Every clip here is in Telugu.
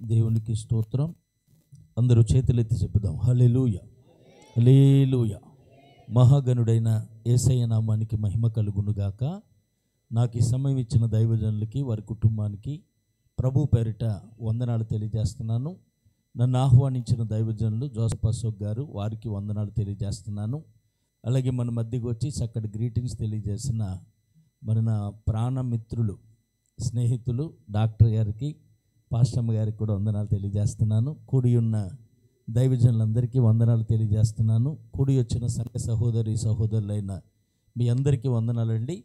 దేవునికి స్తోత్రం. అందరూ చేతులెత్తి చెప్పుదాం హల్లెలూయా, హల్లెలూయా. మహాగణుడైన యేసయ్య నామానికి మహిమ కలుగునుగాక. నాకు ఈ సమయం ఇచ్చిన దైవజనులకి, వారి కుటుంబానికి ప్రభు పేరిట వందనాలు తెలియజేస్తున్నాను. నన్ను ఆహ్వానించిన దైవజనులు జోసెఫ్ అశోక్ గారు, వారికి వందనాలు తెలియజేస్తున్నాను. అలాగే మన మధ్యకు వచ్చి చక్కటి గ్రీటింగ్స్ తెలియజేసిన మరి నా ప్రాణమిత్రులు, స్నేహితులు డాక్టర్ గారికి, పాస్టమ్మ గారికి కూడా వందనాలు తెలియజేస్తున్నాను. కూడి ఉన్న దైవజనులందరికీ వందనాలు తెలియజేస్తున్నాను. కూడి వచ్చిన సంఘ సహోదరి సహోదరులైన మీ అందరికీ వందనాలండి.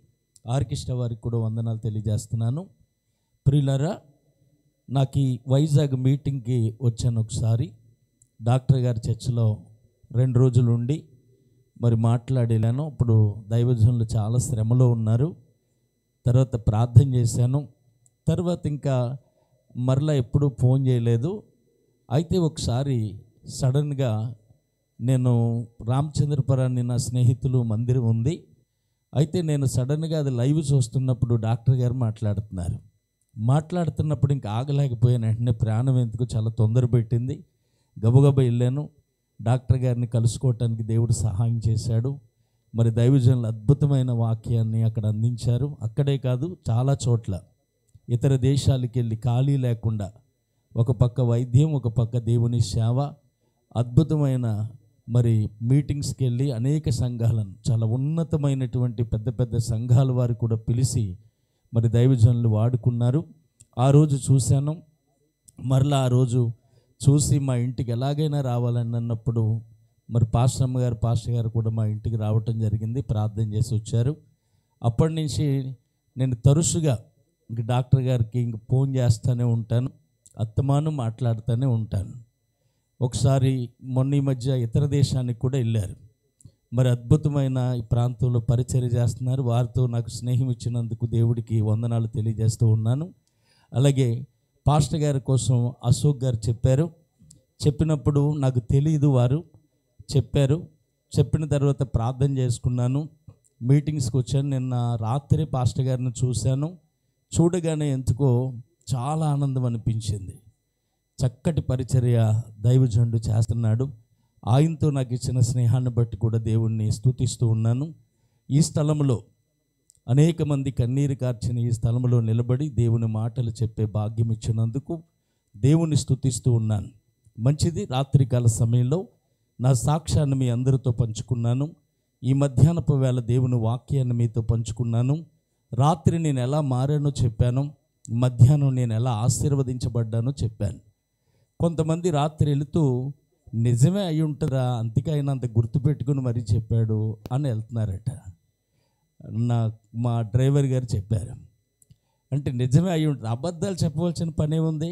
ఆర్కెస్ట్రా వారికి కూడా వందనాలు తెలియజేస్తున్నాను. ప్రియులారా, నాకు ఈ వైజాగ్ మీటింగ్కి వచ్చాను. ఒకసారి డాక్టర్ గారి చర్చిలో 2 రోజులు ఉండి మరి మాట్లాడలేను. అప్పుడు దైవజనులు చాలా శ్రమలో ఉన్నారు. తర్వాత ప్రార్థన చేశాను. తర్వాత ఇంకా మరలా ఎప్పుడూ ఫోన్ చేయలేదు. అయితే ఒకసారి సడన్గా నేను రామచంద్రపురాన్ని, నా స్నేహితులు మందిరం ఉంది, అయితే నేను సడన్గా అది లైవ్ చూస్తున్నప్పుడు డాక్టర్ గారు మాట్లాడుతున్నప్పుడు ఇంకా ఆగలేకపోయాను. వెంటనే ప్రాణం ఎందుకు చాలా తొందర పెట్టింది. గబగబా వెళ్ళాను. డాక్టర్ గారిని కలుసుకోవటానికి దేవుడు సహాయం చేశాడు. మరి దైవజనులు అద్భుతమైన వాక్యాన్ని అక్కడ అందించారు. అక్కడే కాదు, చాలా చోట్ల ఇతర దేశాలకు వెళ్ళి ఖాళీ లేకుండా ఒక పక్క వైద్యం, ఒక పక్క దేవుని సేవ, అద్భుతమైన మరి మీటింగ్స్కి వెళ్ళి అనేక సంఘాలను, చాలా ఉన్నతమైనటువంటి పెద్ద పెద్ద సంఘాల వారు కూడా పిలిచి మరి దైవజనులు వాడుకున్నారు. ఆ రోజు చూశాను. మరలా ఆ రోజు చూసి మా ఇంటికి ఎలాగైనా రావాలని అన్నప్పుడు మరి పాస్టర్ గారు కూడా మా ఇంటికి రావటం జరిగింది. ప్రార్థన చేసి వచ్చారు. అప్పటి నుంచి నేను తరచుగా ఇంక డాక్టర్ గారికి ఇంక ఫోన్ చేస్తూనే ఉంటాను, అత్తమాను మాట్లాడుతూనే ఉంటాను. ఒకసారి మొన్న ఈ మధ్య ఇతర దేశానికి కూడా వెళ్ళారు. మరి అద్భుతమైన ఈ ప్రాంతంలో పరిచర్య చేస్తున్నారు. వారితో నాకు స్నేహం ఇచ్చినందుకు దేవుడికి వందనాలు తెలియజేస్తూ ఉన్నాను. అలాగే పాస్టర్ గారి కోసం అశోక్ గారు చెప్పినప్పుడు నాకు తెలియదు, వారు చెప్పిన తర్వాత ప్రార్థన చేసుకున్నాను. మీటింగ్స్కి వచ్చాను. నిన్న రాత్రి పాస్టర్ గారిని చూశాను. చూడగానే ఎందుకో చాలా ఆనందం అనిపించింది. చక్కటి పరిచర్య దైవజనుడు చేస్తున్నాడు. ఆయనతో నాకు ఇచ్చిన స్నేహాన్ని బట్టి కూడా దేవుణ్ణి స్తుతిస్తూ ఉన్నాను. ఈ స్థలంలో అనేక మంది కన్నీరు కార్చిన ఈ స్థలంలో నిలబడి దేవుని మాటలు చెప్పే భాగ్యం ఇచ్చినందుకు దేవుని స్తుతిస్తూ ఉన్నాను. మంచిది. రాత్రికాల సమయంలో నా సాక్ష్యాన్ని మీ అందరితో పంచుకున్నాను. ఈ మధ్యాహ్నపు వేళ దేవుని వాక్యాన్ని మీతో పంచుకున్నాను. రాత్రి నేను ఎలా మారానో చెప్పాను. మధ్యాహ్నం నేను ఎలా ఆశీర్వదించబడ్డానో చెప్పాను. కొంతమంది రాత్రి వెళుతూ నిజమే అయి ఉంటుందా, అందుకే ఆయన అంత గుర్తుపెట్టుకుని మరీ చెప్పాడు అని వెళ్తున్నారట. మా డ్రైవర్ గారు చెప్పారు. అంటే నిజమే అయి ఉంటుంది, అబద్ధాలు చెప్పవలసిన పనే ఉంది.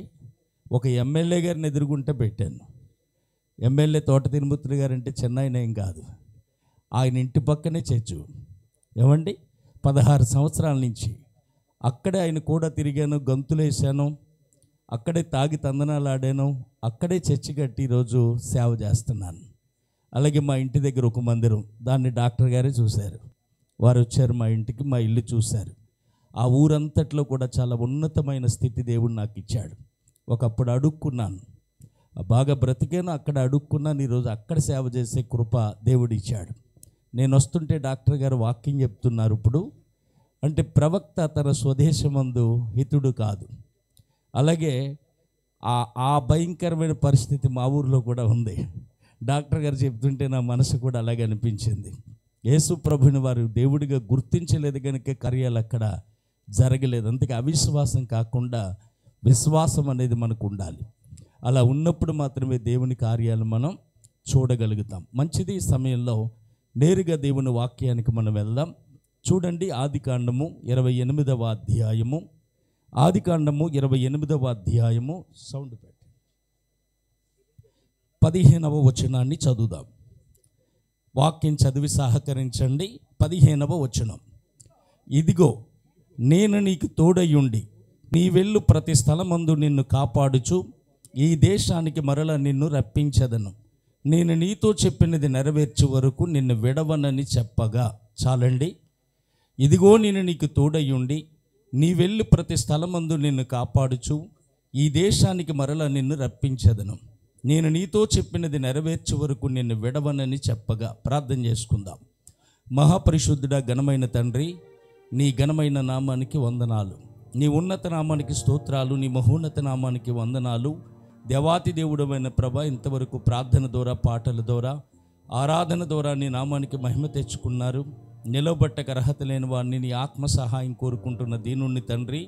ఒక ఎమ్మెల్యే గారిని ఎదురుగుంటే పెట్టాను. ఎమ్మెల్యే తోట తిరుమూర్తులు గారు అంటే చెన్నైనేం కాదు, ఆయన ఇంటి పక్కనే చర్చు. ఏమండి, 16 సంవత్సరాల నుంచి అక్కడే ఆయన కూడా తిరిగాను, గంతులేసాను, అక్కడే తాగి తందనాలు ఆడాను, అక్కడే చర్చి కట్టి ఈరోజు సేవ చేస్తున్నాను. అలాగే మా ఇంటి దగ్గర ఒక మందిరం, దాన్ని డాక్టర్ గారే చూశారు. వారు వచ్చారు మా ఇంటికి, మా ఇల్లు చూశారు. ఆ ఊరంతట్లో కూడా చాలా ఉన్నతమైన స్థితి దేవుడు నాకు ఇచ్చాడు. ఒకప్పుడు అడుక్కున్నాను, బాగా బ్రతికాను, అక్కడ అడుక్కున్నాను. ఈరోజు అక్కడ సేవ చేసే కృప దేవుడు ఇచ్చాడు. నేను వస్తుంటే డాక్టర్ గారు వాక్యం చెప్తున్నారు. ఇప్పుడు అంటే ప్రవక్త తన స్వదేశమందు హితుడు కాదు. అలాగే ఆ భయంకరమైన పరిస్థితి మా ఊరిలో కూడా ఉంది. డాక్టర్ గారు చెప్తుంటే నా మనసు కూడా అలాగే అనిపించింది. యేసు ప్రభుని వారు దేవుడిగా గుర్తించలేదు కనుక కార్యాలు అక్కడ జరగలేదు. అందుకే అవిశ్వాసం కాకుండా విశ్వాసం అనేది మనకు ఉండాలి. అలా ఉన్నప్పుడు మాత్రమే దేవుని కార్యాలు మనం చూడగలుగుతాం. మంచిది. ఈ సమయంలో నేరుగా దేవుని వాక్యానికి మనం వెళ్దాం. చూడండి, ఆదికాండము 28వ అధ్యాయము. ఆదికాండము 28వ అధ్యాయము, సౌండ్ పెట్టి 15వ వచనాన్ని చదువుదాం. వాక్యం చదివి సహకరించండి. 15వ వచనం. ఇదిగో, నేను నీకు తోడయ్యుండి నీ వెళ్ళు ప్రతి స్థలమందు నిన్ను కాపాడుచు ఈ దేశానికి మరల నిన్ను రప్పించదను. నేను నీతో చెప్పినది నెరవేర్చే వరకు నిన్ను విడవనని చెప్పగా. చాలండి. ఇదిగో, నేను నీకు తోడయ్యుండి నీ వెళ్ళి ప్రతి స్థలమందు నిన్ను కాపాడుచు ఈ దేశానికి మరలా నిన్ను రప్పించదను, నేను నీతో చెప్పినది నెరవేర్చే వరకు నిన్ను విడవనని చెప్పగా. ప్రార్థన చేసుకుందాం. మహాపరిశుద్ధుడా, ఘనమైన తండ్రి, నీ ఘనమైన నామానికి వందనాలు, నీ ఉన్నత నామానికి స్తోత్రాలు, నీ మహోన్నత నామానికి వందనాలు. దేవాతి దేవుడమైన ప్రభ, ఇంతవరకు ప్రార్థన ద్వారా, పాటల ద్వారా, ఆరాధన ద్వారా నీ నామానికి మహిమ తెచ్చుకున్నారు. నిలవబట్టక అర్హత లేని వారిని నీ ఆత్మ సహాయం కోరుకుంటున్న దీనుణ్ణి తండ్రి,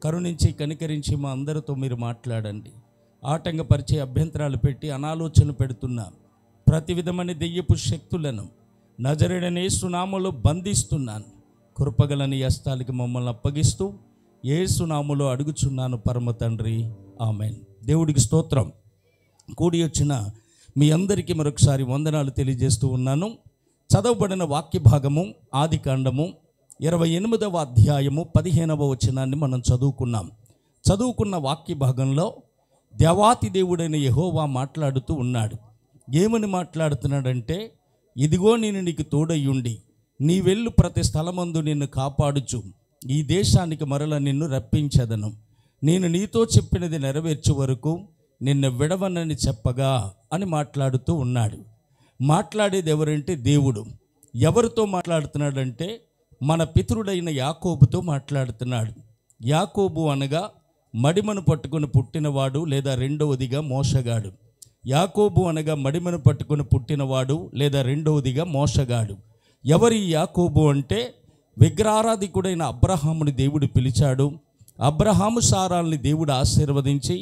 కరుణించి కనికరించి మా అందరితో మీరు మాట్లాడండి. ఆటంకపరిచే అభ్యంతరాలు పెట్టి అనాలోచనలు పెడుతున్న ప్రతి విధమైన దెయ్యపు శక్తులను నజరేయుడైన యేసు నామములో బంధిస్తున్నాను. కృపగల నీ హస్తాలకి మమ్మల్ని అప్పగిస్తూ యేసు నామములో అడుగుచున్నాను పరమ తండ్రి, ఆమేన్. దేవుడికి స్తోత్రం. కూడి వచ్చిన మీ అందరికీ మరొకసారి వందనాలు తెలియజేస్తూ ఉన్నాను. చదవబడిన వాక్య భాగము ఆదికాండము 28వ అధ్యాయము 15వ వచనాన్ని మనం చదువుకున్న వాక్య భాగంలో దేవాతి దేవుడైన యెహోవా మాట్లాడుతూ ఉన్నాడు. ఏమని మాట్లాడుతున్నాడంటే, ఇదిగో నేను నీకు తోడయ్యుండి నీ వెళ్ళు ప్రతి స్థలమందు నిన్ను కాపాడుచు ఈ దేశానికి మరల నిన్ను రప్పించదను, నేను నీతో చెప్పినది నెరవేర్చే వరకు నిన్ను విడవనని చెప్పగా అని మాట్లాడుతూ ఉన్నాడు. మాట్లాడేది ఎవరంటే దేవుడు. ఎవరితో మాట్లాడుతున్నాడంటే మన పితరుడైన యాకోబుతో మాట్లాడుతున్నాడు. యాకోబు అనగా మడిమను పట్టుకుని పుట్టినవాడు, లేదా రెండవదిగా మోసగాడు. యాకోబు అనగా మడిమను పట్టుకుని పుట్టినవాడు, లేదా రెండవదిగా మోసగాడు. ఎవరి యాకోబు అంటే విగ్రహారాధికుడైన అబ్రహాముని దేవుడు పిలిచాడు. అబ్రహాము సారాల్ని దేవుడు ఆశీర్వదించి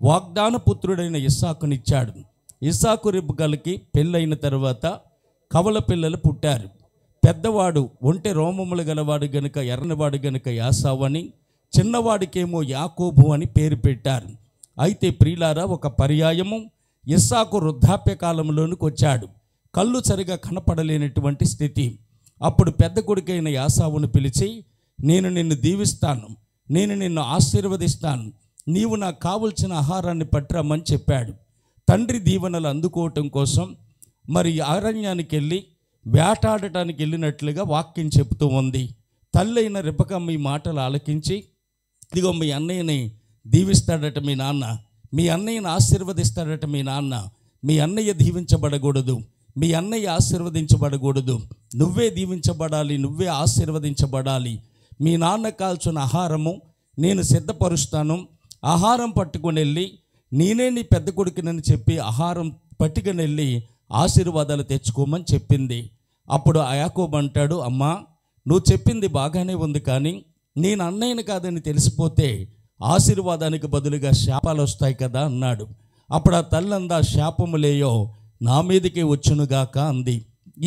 వాగ్దాన పుత్రుడైన ఇస్సాకునిచ్చాడు. ఇస్సాకు రిబ్కాలకి పెళ్ళైన తర్వాత కవల పిల్లలు పుట్టారు. పెద్దవాడు ఒంటె రోమములు గలవాడు గనుక ఎర్రనివాడు గనుక యాసావు అని, చిన్నవాడికేమో యాకోబు అని పేరు పెట్టారు. అయితే ప్రియులారా, ఒక పర్యాయము ఇస్సాకు వృద్ధాప్య కాలంలోనికి వచ్చాడు. కళ్ళు సరిగా కనపడలేనటువంటి స్థితి. అప్పుడు పెద్ద కొడుకైన యాసావును పిలిచి, నేను నిన్ను దీవిస్తాను, నేను నిన్ను ఆశీర్వదిస్తాను, నీవు నాకు కావలసిన ఆహారాన్ని పట్టురమ్మని చెప్పాడు. తండ్రి దీవెనలు అందుకోవటం కోసం మరి అరణ్యానికి వెళ్ళి వేటాడటానికి వెళ్ళినట్లుగా వాక్యం చెబుతూ ఉంది. తల్లైన రిబకమ్మ ఈ మాటలు ఆలకించి, ఇదిగో మీ అన్నయ్యని దీవిస్తాడట మీ నాన్న, మీ అన్నయ్యని ఆశీర్వదిస్తాడట మీ నాన్న, మీ అన్నయ్య దీవించబడకూడదు, మీ అన్నయ్య ఆశీర్వదించబడకూడదు, నువ్వే దీవించబడాలి, నువ్వే ఆశీర్వదించబడాలి. మీ నాన్న కాల్చిన ఆహారము నేను సిద్ధపరుస్తాను, ఆహారం పట్టుకొని వెళ్ళి నేనే నీ పెద్ద కొడుకునని చెప్పి ఆహారం పట్టుకొని వెళ్ళి ఆశీర్వాదాలు తెచ్చుకోమని చెప్పింది. అప్పుడు యాకోబు అంటాడు, అమ్మా నువ్వు చెప్పింది బాగానే ఉంది, కానీ నేను అన్నయ్యను కాదని తెలిసిపోతే ఆశీర్వాదానికి బదులుగా శాపాలు వస్తాయి కదా అన్నాడు. అప్పుడు ఆ తల్లందా, శాపములేయో నా మీదకే వచ్చునుగాక అంది.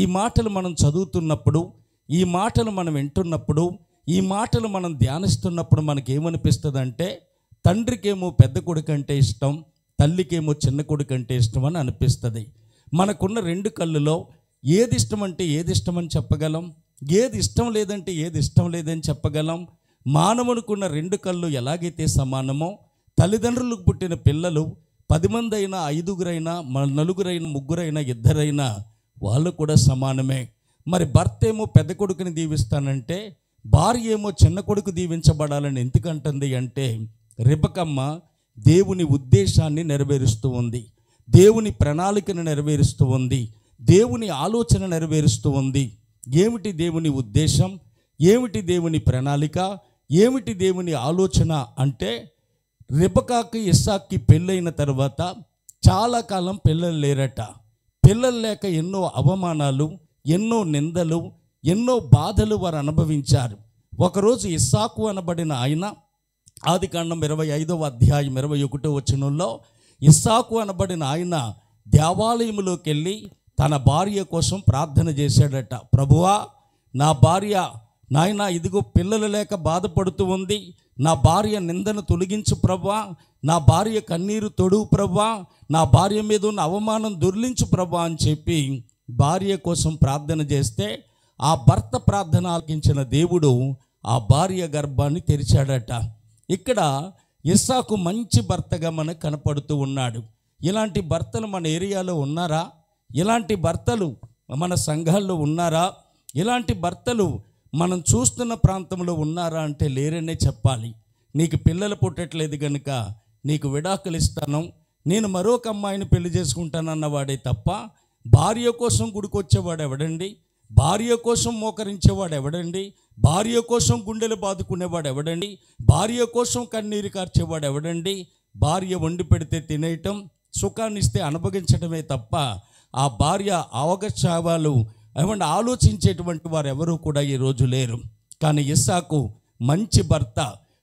ఈ మాటలు మనం చదువుతున్నప్పుడు, ఈ మాటలు మనం వింటున్నప్పుడు, ఈ మాటలు మనం ధ్యానిస్తున్నప్పుడు మనకేమనిపిస్తుందంటే, తండ్రికేమో పెద్ద కొడుకు అంటే ఇష్టం, తల్లికేమో చిన్న కొడుకు అంటే ఇష్టం అని అనిపిస్తుంది. మనకున్న రెండు కళ్ళులో ఏది ఇష్టం అంటే ఏది ఇష్టమని చెప్పగలం, ఏది ఇష్టం లేదంటే ఏది ఇష్టం లేదని చెప్పగలం. మానవునికున్న రెండు కళ్ళు ఎలాగైతే సమానమో, తల్లిదండ్రులకు పుట్టిన పిల్లలు 10 మంది అయినా, 5గురైనా, 4గురైనా, 3గురైనా, 2 వాళ్ళు కూడా సమానమే. మరి భర్త ఏమో పెద్ద కొడుకుని దీవిస్తానంటే, భార్య ఏమో చిన్న కొడుకు దీవించబడాలని ఎందుకంటుంది అంటే, రిబకమ్మ దేవుని ఉద్దేశాన్ని నెరవేరుస్తూ ఉంది, దేవుని ప్రణాళికను నెరవేరుస్తూ ఉంది, దేవుని ఆలోచన నెరవేరుస్తూ ఉంది. ఏమిటి దేవుని ఉద్దేశం, ఏమిటి దేవుని ప్రణాళిక, ఏమిటి దేవుని ఆలోచన అంటే, రిబకాకి ఇస్సాక్కి పెళ్ళైన తర్వాత చాలా కాలం పిల్లలు లేరట. పిల్లలు లేక ఎన్నో అవమానాలు, ఎన్నో నిందలు, ఎన్నో బాధలు వారు అనుభవించారు. ఒకరోజు ఇస్సాకు అనబడిన ఆయన, ఆదికాండం 25వ అధ్యాయం 21వ వచనంలో, ఇస్సాకు అనబడిన ఆయన దేవాలయంలోకి వెళ్ళి తన భార్య కోసం ప్రార్థన చేశాడట. ప్రభువా, నా భార్య నాయన ఇదిగో పిల్లలు లేక బాధపడుతూ ఉంది, నా భార్య నిందను తొలగించు ప్రభువా, నా భార్య కన్నీరు తొడువు ప్రభువా, నా భార్య మీద ఉన్న అవమానం దొర్లించు ప్రభువా అని చెప్పి భార్య కోసం ప్రార్థన చేస్తే, ఆ భర్త ప్రార్థన ఆలకించిన దేవుడు ఆ భార్య గర్భాన్ని తెరిచాడట. ఇక్కడ ఇస్సాకు మంచి భర్తగా మనకు కనపడుతూ ఉన్నాడు. ఇలాంటి భర్తలు మన ఏరియాలో ఉన్నారా? ఇలాంటి భర్తలు మన సంఘాల్లో ఉన్నారా? ఇలాంటి భర్తలు మనం చూస్తున్న ప్రాంతంలో ఉన్నారా అంటే లేరనే చెప్పాలి. నీకు పిల్లలు పుట్టట్లేదు కనుక నీకు విడాకులు ఇస్తాను, నేను మరొక అమ్మాయిని పెళ్లి చేసుకుంటానన్నవాడే తప్ప భార్య కోసం గుడికొచ్చేవాడు ఎవడండి? భార్య కోసం మోకరించేవాడు ఎవడండి? భార్య కోసం గుండెలు బాదుకునేవాడు ఎవడండి? భార్య కోసం కన్నీరు కార్చేవాడు ఎవడండి? భార్య వండి పెడితే తినేయటం, సుఖాన్ని ఇస్తే అనుభవించడమే తప్ప ఆ భార్య అవగచావాలు ఏమన్నా ఆలోచించేటువంటి వారు ఎవరూ కూడా ఈరోజు లేరు. కానీ ఇస్సాకు మంచి భర్త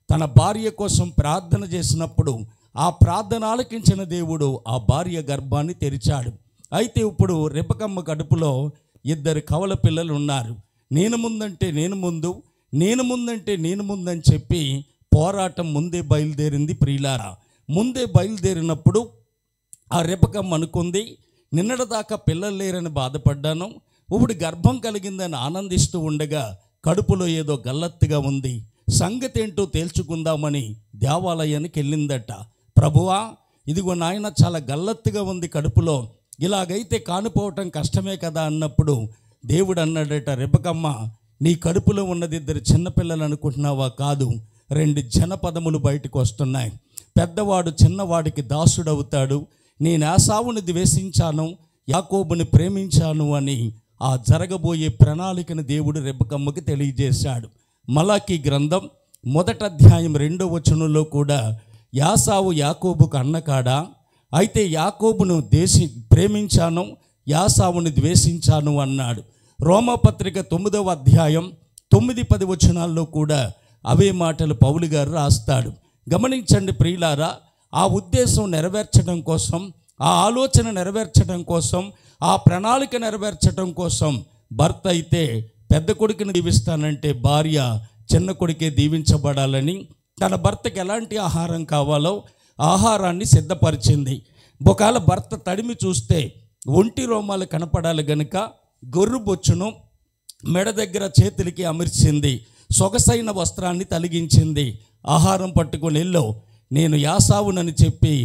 తన భార్య కోసం ప్రార్థన చేసినప్పుడు ఆ ప్రార్థన ఆలకించిన దేవుడు ఆ భార్య గర్భాన్ని తెరిచాడు. అయితే ఇప్పుడు రెబెక్కమ్మ కడుపులో 2 కవల పిల్లలు ఉన్నారు. నేను ముందంటే నేను ముందు, నేను ముందంటే నేను ముందని చెప్పి పోరాటం ముందే బయలుదేరింది. ప్రియులారా, ముందే బయలుదేరినప్పుడు ఆ రెబెక్కమ్మ అనుకుంది, నిన్నటిదాకా పిల్లలు లేరని బాధపడ్డాను, ఇప్పుడు గర్భం కలిగిందని ఆనందిస్తూ ఉండగా కడుపులో ఏదో గల్లత్తుగా ఉంది, సంగతి ఏంటో తేల్చుకుందామని దేవాలయానికి వెళ్ళిందట. ప్రభువా, ఇదిగో నాయన చాలా గల్లత్తుగా ఉంది కడుపులో, ఇలాగైతే కానిపోవటం కష్టమే కదా అన్నప్పుడు దేవుడు అన్నాడట, రెబెక్కమ్మ, నీ కడుపులో ఉన్నది 2 చిన్నపిల్లలు అనుకుంటున్నావా? కాదు, 2 జనపదములు బయటకు వస్తున్నాయి. పెద్దవాడు చిన్నవాడికి దాసుడవుతాడు. నేను ఏశావుని ద్వేషించాను, యాకోబుని ప్రేమించాను అని ఆ జరగబోయే ప్రణాళికను దేవుడు రెబెక్కమ్మకి తెలియజేశాడు. మలాకీ గ్రంథం 1వ అధ్యాయం 2వ వచనంలో కూడా ఏశావు యాకోబుకు అన్నకాడా? అయితే యాకోబును ప్రేమించాను, ఏశావుని ద్వేషించాను అన్నాడు. రోమాపత్రిక 9వ అధ్యాయం 9-10 వచనాల్లో కూడా అవే మాటలు పౌలు గారు రాస్తాడు. గమనించండి ప్రియులారా, ఆ ఉద్దేశం నెరవేర్చడం కోసం, ఆ ఆలోచన నెరవేర్చడం కోసం, ఆ ప్రణాళిక నెరవేర్చడం కోసం భర్త అయితే పెద్ద కొడుకుని దీవిస్తానంటే భార్య చిన్న కొడుకే దీవించబడాలని తన భర్తకి ఎలాంటి ఆహారం కావాలో ఆహారాన్ని సిద్ధపరిచింది. ఒకవేళ భర్త తడిమి చూస్తే ఒంటి రోమాలు కనపడాలి గనుక గొర్రు బొచ్చును మెడ దగ్గర చేతులకి అమర్చింది, సొగసైన వస్త్రాన్ని తొలగించింది. ఆహారం పట్టుకొని వెళ్ళు, నేను ఏశావునని చెప్పి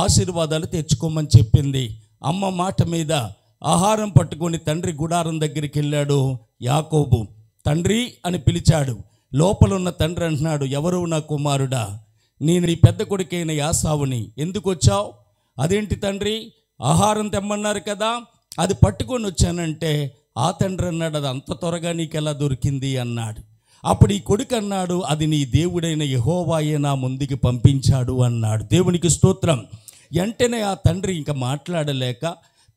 ఆశీర్వాదాలు తెచ్చుకోమని చెప్పింది. అమ్మ మాట మీద ఆహారం పట్టుకొని తండ్రి గుడారం దగ్గరికి వెళ్ళాడు యాకోబు. తండ్రి అని పిలిచాడు. లోపలున్న తండ్రి అంటున్నాడు, ఎవరు నా కుమారుడా? నేను నీ పెద్ద కొడుకైన ఏశావుని. ఎందుకు వచ్చావు? అదేంటి తండ్రి, ఆహారం తెమ్మన్నారు కదా, అది పట్టుకొని వచ్చానంటే ఆ తండ్రి అన్నాడు, అది అంత త్వరగా నీకు ఎలా దొరికింది అన్నాడు. అప్పుడు ఈ కొడుకు అన్నాడు, అది నీ దేవుడైన యెహోవాయే నా ముందుకి పంపించాడు అన్నాడు. దేవునికి స్తోత్రం. వెంటనే ఆ తండ్రి ఇంకా మాట్లాడలేక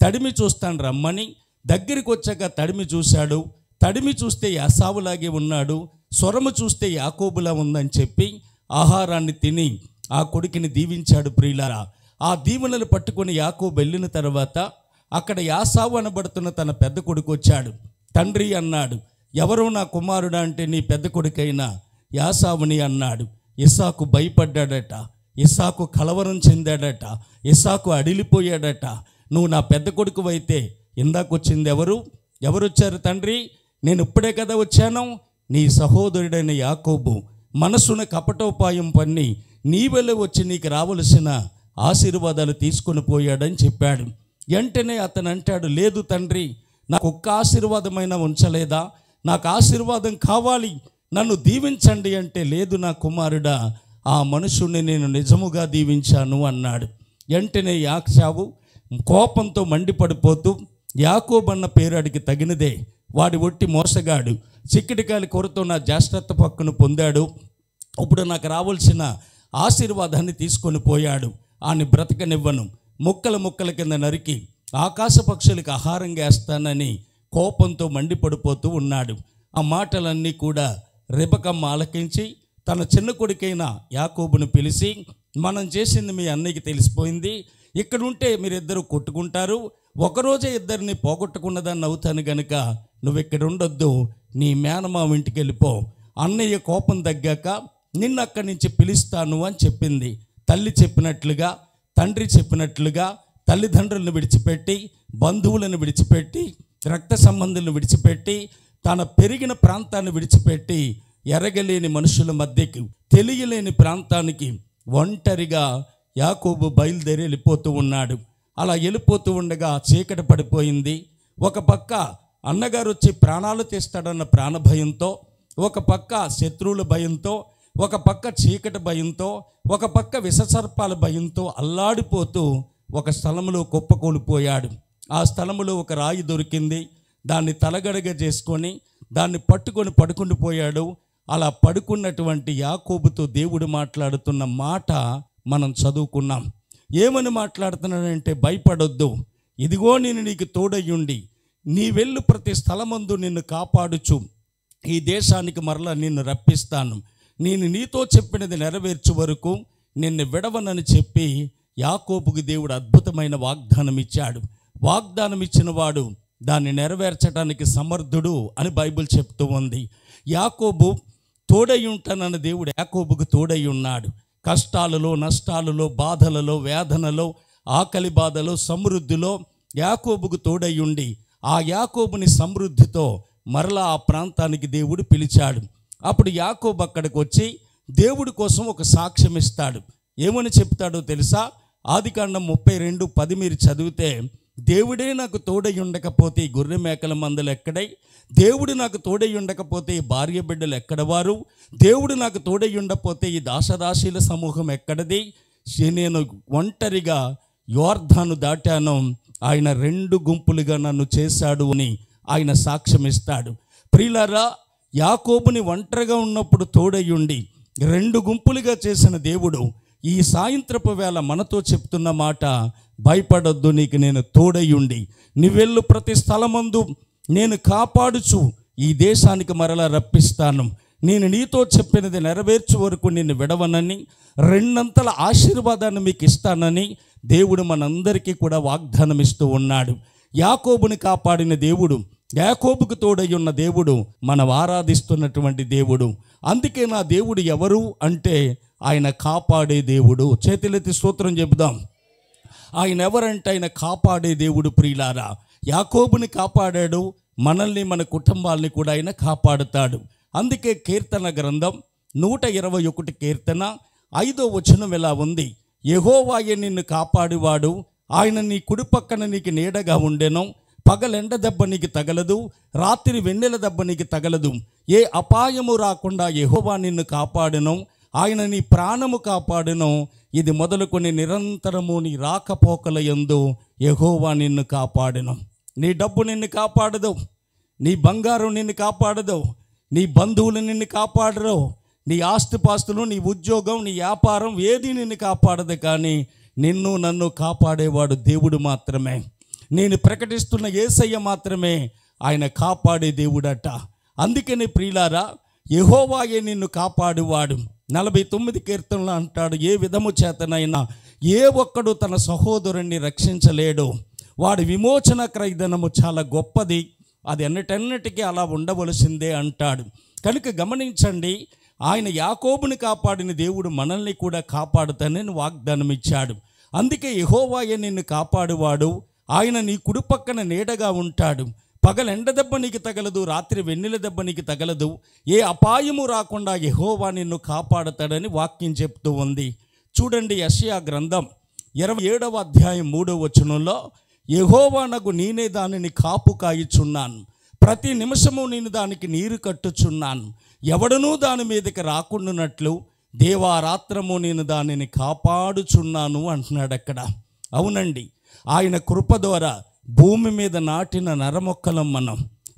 తడిమి చూస్తాను రమ్మని దగ్గరికి వచ్చాక తడిమి చూశాడు. తడిమి చూస్తే ఏశావులాగే ఉన్నాడు, స్వరము చూస్తే యాకోబులా ఉందని చెప్పి ఆహారాన్ని తిని ఆ కొడుకుని దీవించాడు. ప్రియులారా, ఆ దీవెనలు పట్టుకొని యాకోబు వెళ్ళిన తర్వాత అక్కడ ఏశావు అనబడుతున్న తన పెద్ద కొడుకు వచ్చాడు. తండ్రి అన్నాడు, ఎవరో నా కుమారుడా అంటే నీ పెద్ద కొడుకైన ఏశావుని అన్నాడు. ఇస్సాకు భయపడ్డాడట, ఇస్సాకు కలవరం చెందాడట, ఇస్సాకు అడిలిపోయాడట. నువ్వు నా పెద్ద కొడుకు అయితే ఇందాకొచ్చింది ఎవరు వచ్చారు తండ్రి? నేను ఇప్పుడే కదా వచ్చాను. నీ సహోదరుడైన యాకోబు మనసున కపటోపాయం పన్ని నీ వల్ల వచ్చి నీకు రావలసిన ఆశీర్వాదాలు తీసుకొని పోయాడని చెప్పాడు. వెంటనే అతను అంటాడు, లేదు తండ్రి, నాకు ఒక్క ఆశీర్వాదమైనా ఉంచలేదా? నాకు ఆశీర్వాదం కావాలి, నన్ను దీవించండి అంటే, లేదు నా కుమారుడా, ఆ మనుషుణ్ణి నేను నిజముగా దీవించాను అన్నాడు. వెంటనే యాకోబు కోపంతో మండిపడిపోతూ, యాకోబు అన్న పేరు అడిగి తగినదే, వాడి ఒట్టి మోసగాడు, చిక్కిటికాయల కొరతో నా జ్యేష్ఠత్వ పక్కును పొందాడు, ఇప్పుడు నాకు రావాల్సిన ఆశీర్వాదాన్ని తీసుకొని పోయాడు, ఆని బ్రతకనివ్వను, ముక్కల ముక్కల కింద నరికి ఆకాశ పక్షులకు ఆహారంగా వేస్తానని కోపంతో మండిపడిపోతూ ఉన్నాడు. ఆ మాటలన్నీ కూడా రెబెక్కమ్మ ఆలకించి తన చిన్న కొడుకైన యాకోబును పిలిచి, మనం చేసింది మీ అన్నయ్యకి తెలిసిపోయింది, ఇక్కడ ఉంటే మీరిద్దరూ కొట్టుకుంటారు, ఒకరోజే ఇద్దరిని పోగొట్టుకున్నదాన్ని అవుతాను గనుక నువ్వు ఇక్కడ ఉండొద్దు, నీ మేనమామ ఇంటికి వెళ్ళిపో, అన్నయ్య కోపం తగ్గాక నిన్ను అక్కడి నుంచి పిలుస్తాను అని చెప్పింది. తల్లి చెప్పినట్లుగా, తండ్రి చెప్పినట్లుగా తల్లిదండ్రులను విడిచిపెట్టి, బంధువులను విడిచిపెట్టి, రక్త సంబంధులను విడిచిపెట్టి, తన పెరిగిన ప్రాంతాన్ని విడిచిపెట్టి, ఎరగలేని మనుషుల మధ్యకి, తెలియలేని ప్రాంతానికి ఒంటరిగా యాకోబు బయలుదేరి వెళ్ళిపోతూ ఉన్నాడు. అలా వెళ్ళిపోతూ ఉండగా చీకటి పడిపోయింది. ఒక పక్క అన్నగారు వచ్చి ప్రాణాలు తీస్తాడన్న ప్రాణభయంతో, ఒక పక్క శత్రువుల భయంతో ఒక పక్క చీకటి భయంతో, ఒక పక్క విషసర్పాల భయంతో అల్లాడిపోతూ ఒక స్థలంలో కుప్పకూలిపోయాడు. ఆ స్థలంలో ఒక రాయి దొరికింది. దాన్ని తలగడగా చేసుకొని దాన్ని పట్టుకొని పడుకుండిపోయాడు. అలా పడుకున్నటువంటి యాకోబుతో దేవుడు మాట్లాడుతున్న మాట మనం చదువుకున్నాం. ఏమని మాట్లాడుతున్నాడంటే, భయపడొద్దు, ఇదిగో నేను నీకు తోడయ్యుండి నీ వెళ్ళు ప్రతి స్థలమందు నిన్ను కాపాడుచు ఈ దేశానికి మరలా నిన్ను రప్పిస్తాను, నేను నీతో చెప్పినది నెరవేర్చు వరకు నిన్ను విడవనని చెప్పి యాకోబుకి దేవుడు అద్భుతమైన వాగ్దానం ఇచ్చాడు. వాగ్దానం ఇచ్చిన వాడు దాన్ని నెరవేర్చడానికి సమర్థుడు అని బైబిల్ చెప్తూ ఉంది. యాకోబు తోడై ఉంటానన్న దేవుడు యాకోబుకు తోడై ఉన్నాడు. కష్టాలలో, నష్టాలలో, బాధలలో, వేదనలో, ఆకలి బాధలో, సమృద్ధిలో యాకోబుకు తోడై ఉండి ఆ యాకోబుని సమృద్ధితో మరలా ఆ ప్రాంతానికి దేవుడు పిలిచాడు. అప్పుడు యాకోబు అక్కడికి వచ్చి దేవుడి కోసం ఒక సాక్ష్యం ఇస్తాడు. ఏమని చెప్తాడో తెలుసా? ఆదికాండం 32:10 మీరు చదివితే, దేవుడే నాకు తోడై ఉండకపోతే ఈ గొర్రె మేకల మందలు ఎక్కడై, దేవుడు నాకు తోడై ఉండకపోతే ఈ భార్య బిడ్డలు ఎక్కడవారు, దేవుడు నాకు తోడై ఉండకపోతే ఈ దాసదాసీల సమూహం ఎక్కడది, నేను ఒంటరిగా యోర్దాను దాటాను, ఆయన 2 గుంపులుగా నన్ను చేశాడు అని ఆయన సాక్ష్యం ఇస్తాడు. ప్రియులారా, యాకోబుని ఒంటరిగా ఉన్నప్పుడు తోడయ్యుండి 2 గుంపులుగా చేసిన దేవుడు ఈ సాయంత్రపు వేళ మనతో చెప్తున్న మాట, భయపడొద్దు, నీకు నేను తోడయ్యుండి నీవెళ్ళు ప్రతి స్థలమందు నేను కాపాడుచు ఈ దేశానికి మరలా రప్పిస్తాను, నేను నీతో చెప్పినది నెరవేర్చు వరకు నిన్ను విడవనని, 2 ఆశీర్వాదాన్ని మీకు ఇస్తానని దేవుడు మనందరికీ కూడా వాగ్దానం ఇస్తూ ఉన్నాడు. యాకోబుని కాపాడిన దేవుడు, యాకోబుకు తోడై ఉన్న దేవుడు మనం ఆరాధిస్తున్నటువంటి దేవుడు. అందుకే నా దేవుడు ఎవరు అంటే ఆయన కాపాడే దేవుడు. చేతులెత్తి స్తోత్రం చెబుదాం. ఆయన ఎవరంటే ఆయన కాపాడే దేవుడు. ప్రియులారా, యాకోబుని కాపాడాడు, మనల్ని మన కుటుంబాలని కూడా ఆయన కాపాడుతాడు. అందుకే కీర్తన గ్రంథం 121 కీర్తన 5వ వచనం ఇలా ఉంది, యెహోవాయే నిన్ను కాపాడువాడు, ఆయన నీ కుడి పక్కన నీకు నీడగా ఉండెను, పగలెండ దెబ్బ నీకు తగలదు, రాత్రి వెన్నెల దెబ్బ నీకు తగలదు, ఏ అపాయము రాకుండా యెహోవా నిన్ను కాపాడెను, ఆయన నీ ప్రాణము కాపాడెను, ఇది మొదలుకొని నిరంతరము నీ రాకపోకల యందు యెహోవా నిన్ను కాపాడెను. నీ డబ్బు నిన్ను కాపాడదు, నీ బంగారం నిన్ను కాపాడదు, నీ బంధువులు నిన్ను కాపాడరు, నీ ఆస్తిపాస్తులు, నీ ఉద్యోగం, నీ వ్యాపారం ఏది నిన్ను కాపాడదు. కానీ నిన్ను నన్ను కాపాడేవాడు దేవుడు మాత్రమే. నేను ప్రకటిస్తున్న యేసయ్య మాత్రమే ఆయన కాపాడే దేవుడట. అందుకని ప్రియులారా, యెహోవాయే నిన్ను కాపాడువాడు. 49 కీర్తనలు అంటాడు, ఏ విధము చేతనైనా ఏ ఒక్కడు తన సహోదరుణ్ణి రక్షించలేడు, వాడి విమోచన క్రయధనము చాలా గొప్పది, అది ఎన్నటెన్నటికీ అలా ఉండవలసిందే అంటాడు. కనుక గమనించండి, ఆయన యాకోబుని కాపాడిన దేవుడు మనల్ని కూడా కాపాడుతానని వాగ్దానం ఇచ్చాడు. అందుకే యెహోవాయే నిన్ను కాపాడువాడు, ఆయన నీ కుడి పక్కన నీడగా ఉంటాడు, పగలెండ దెబ్బ నీకు తగలదు, రాత్రి వెన్నెల దెబ్బ నీకు తగలదు, ఏ అపాయము రాకుండా యెహోవా నిన్ను కాపాడుతాడని వాక్యం చెప్తూ ఉంది. చూడండి, యెషయా గ్రంథం 27వ అధ్యాయం 3వ వచనంలో, యెహోవా నగు నేనే దానిని కాపు కాయుచున్నాను, ప్రతి నిమిషము నేను దానికి నీరు కట్టుచున్నాను, ఎవడనూ దాని మీదకి రాకుండానట్లు దేవారాత్రము నేను దానిని కాపాడుచున్నాను అంటున్నాడు అక్కడ. అవునండి, ఆయన కృప ద్వారా భూమి మీద నాటిన నరమొక్కలం మనం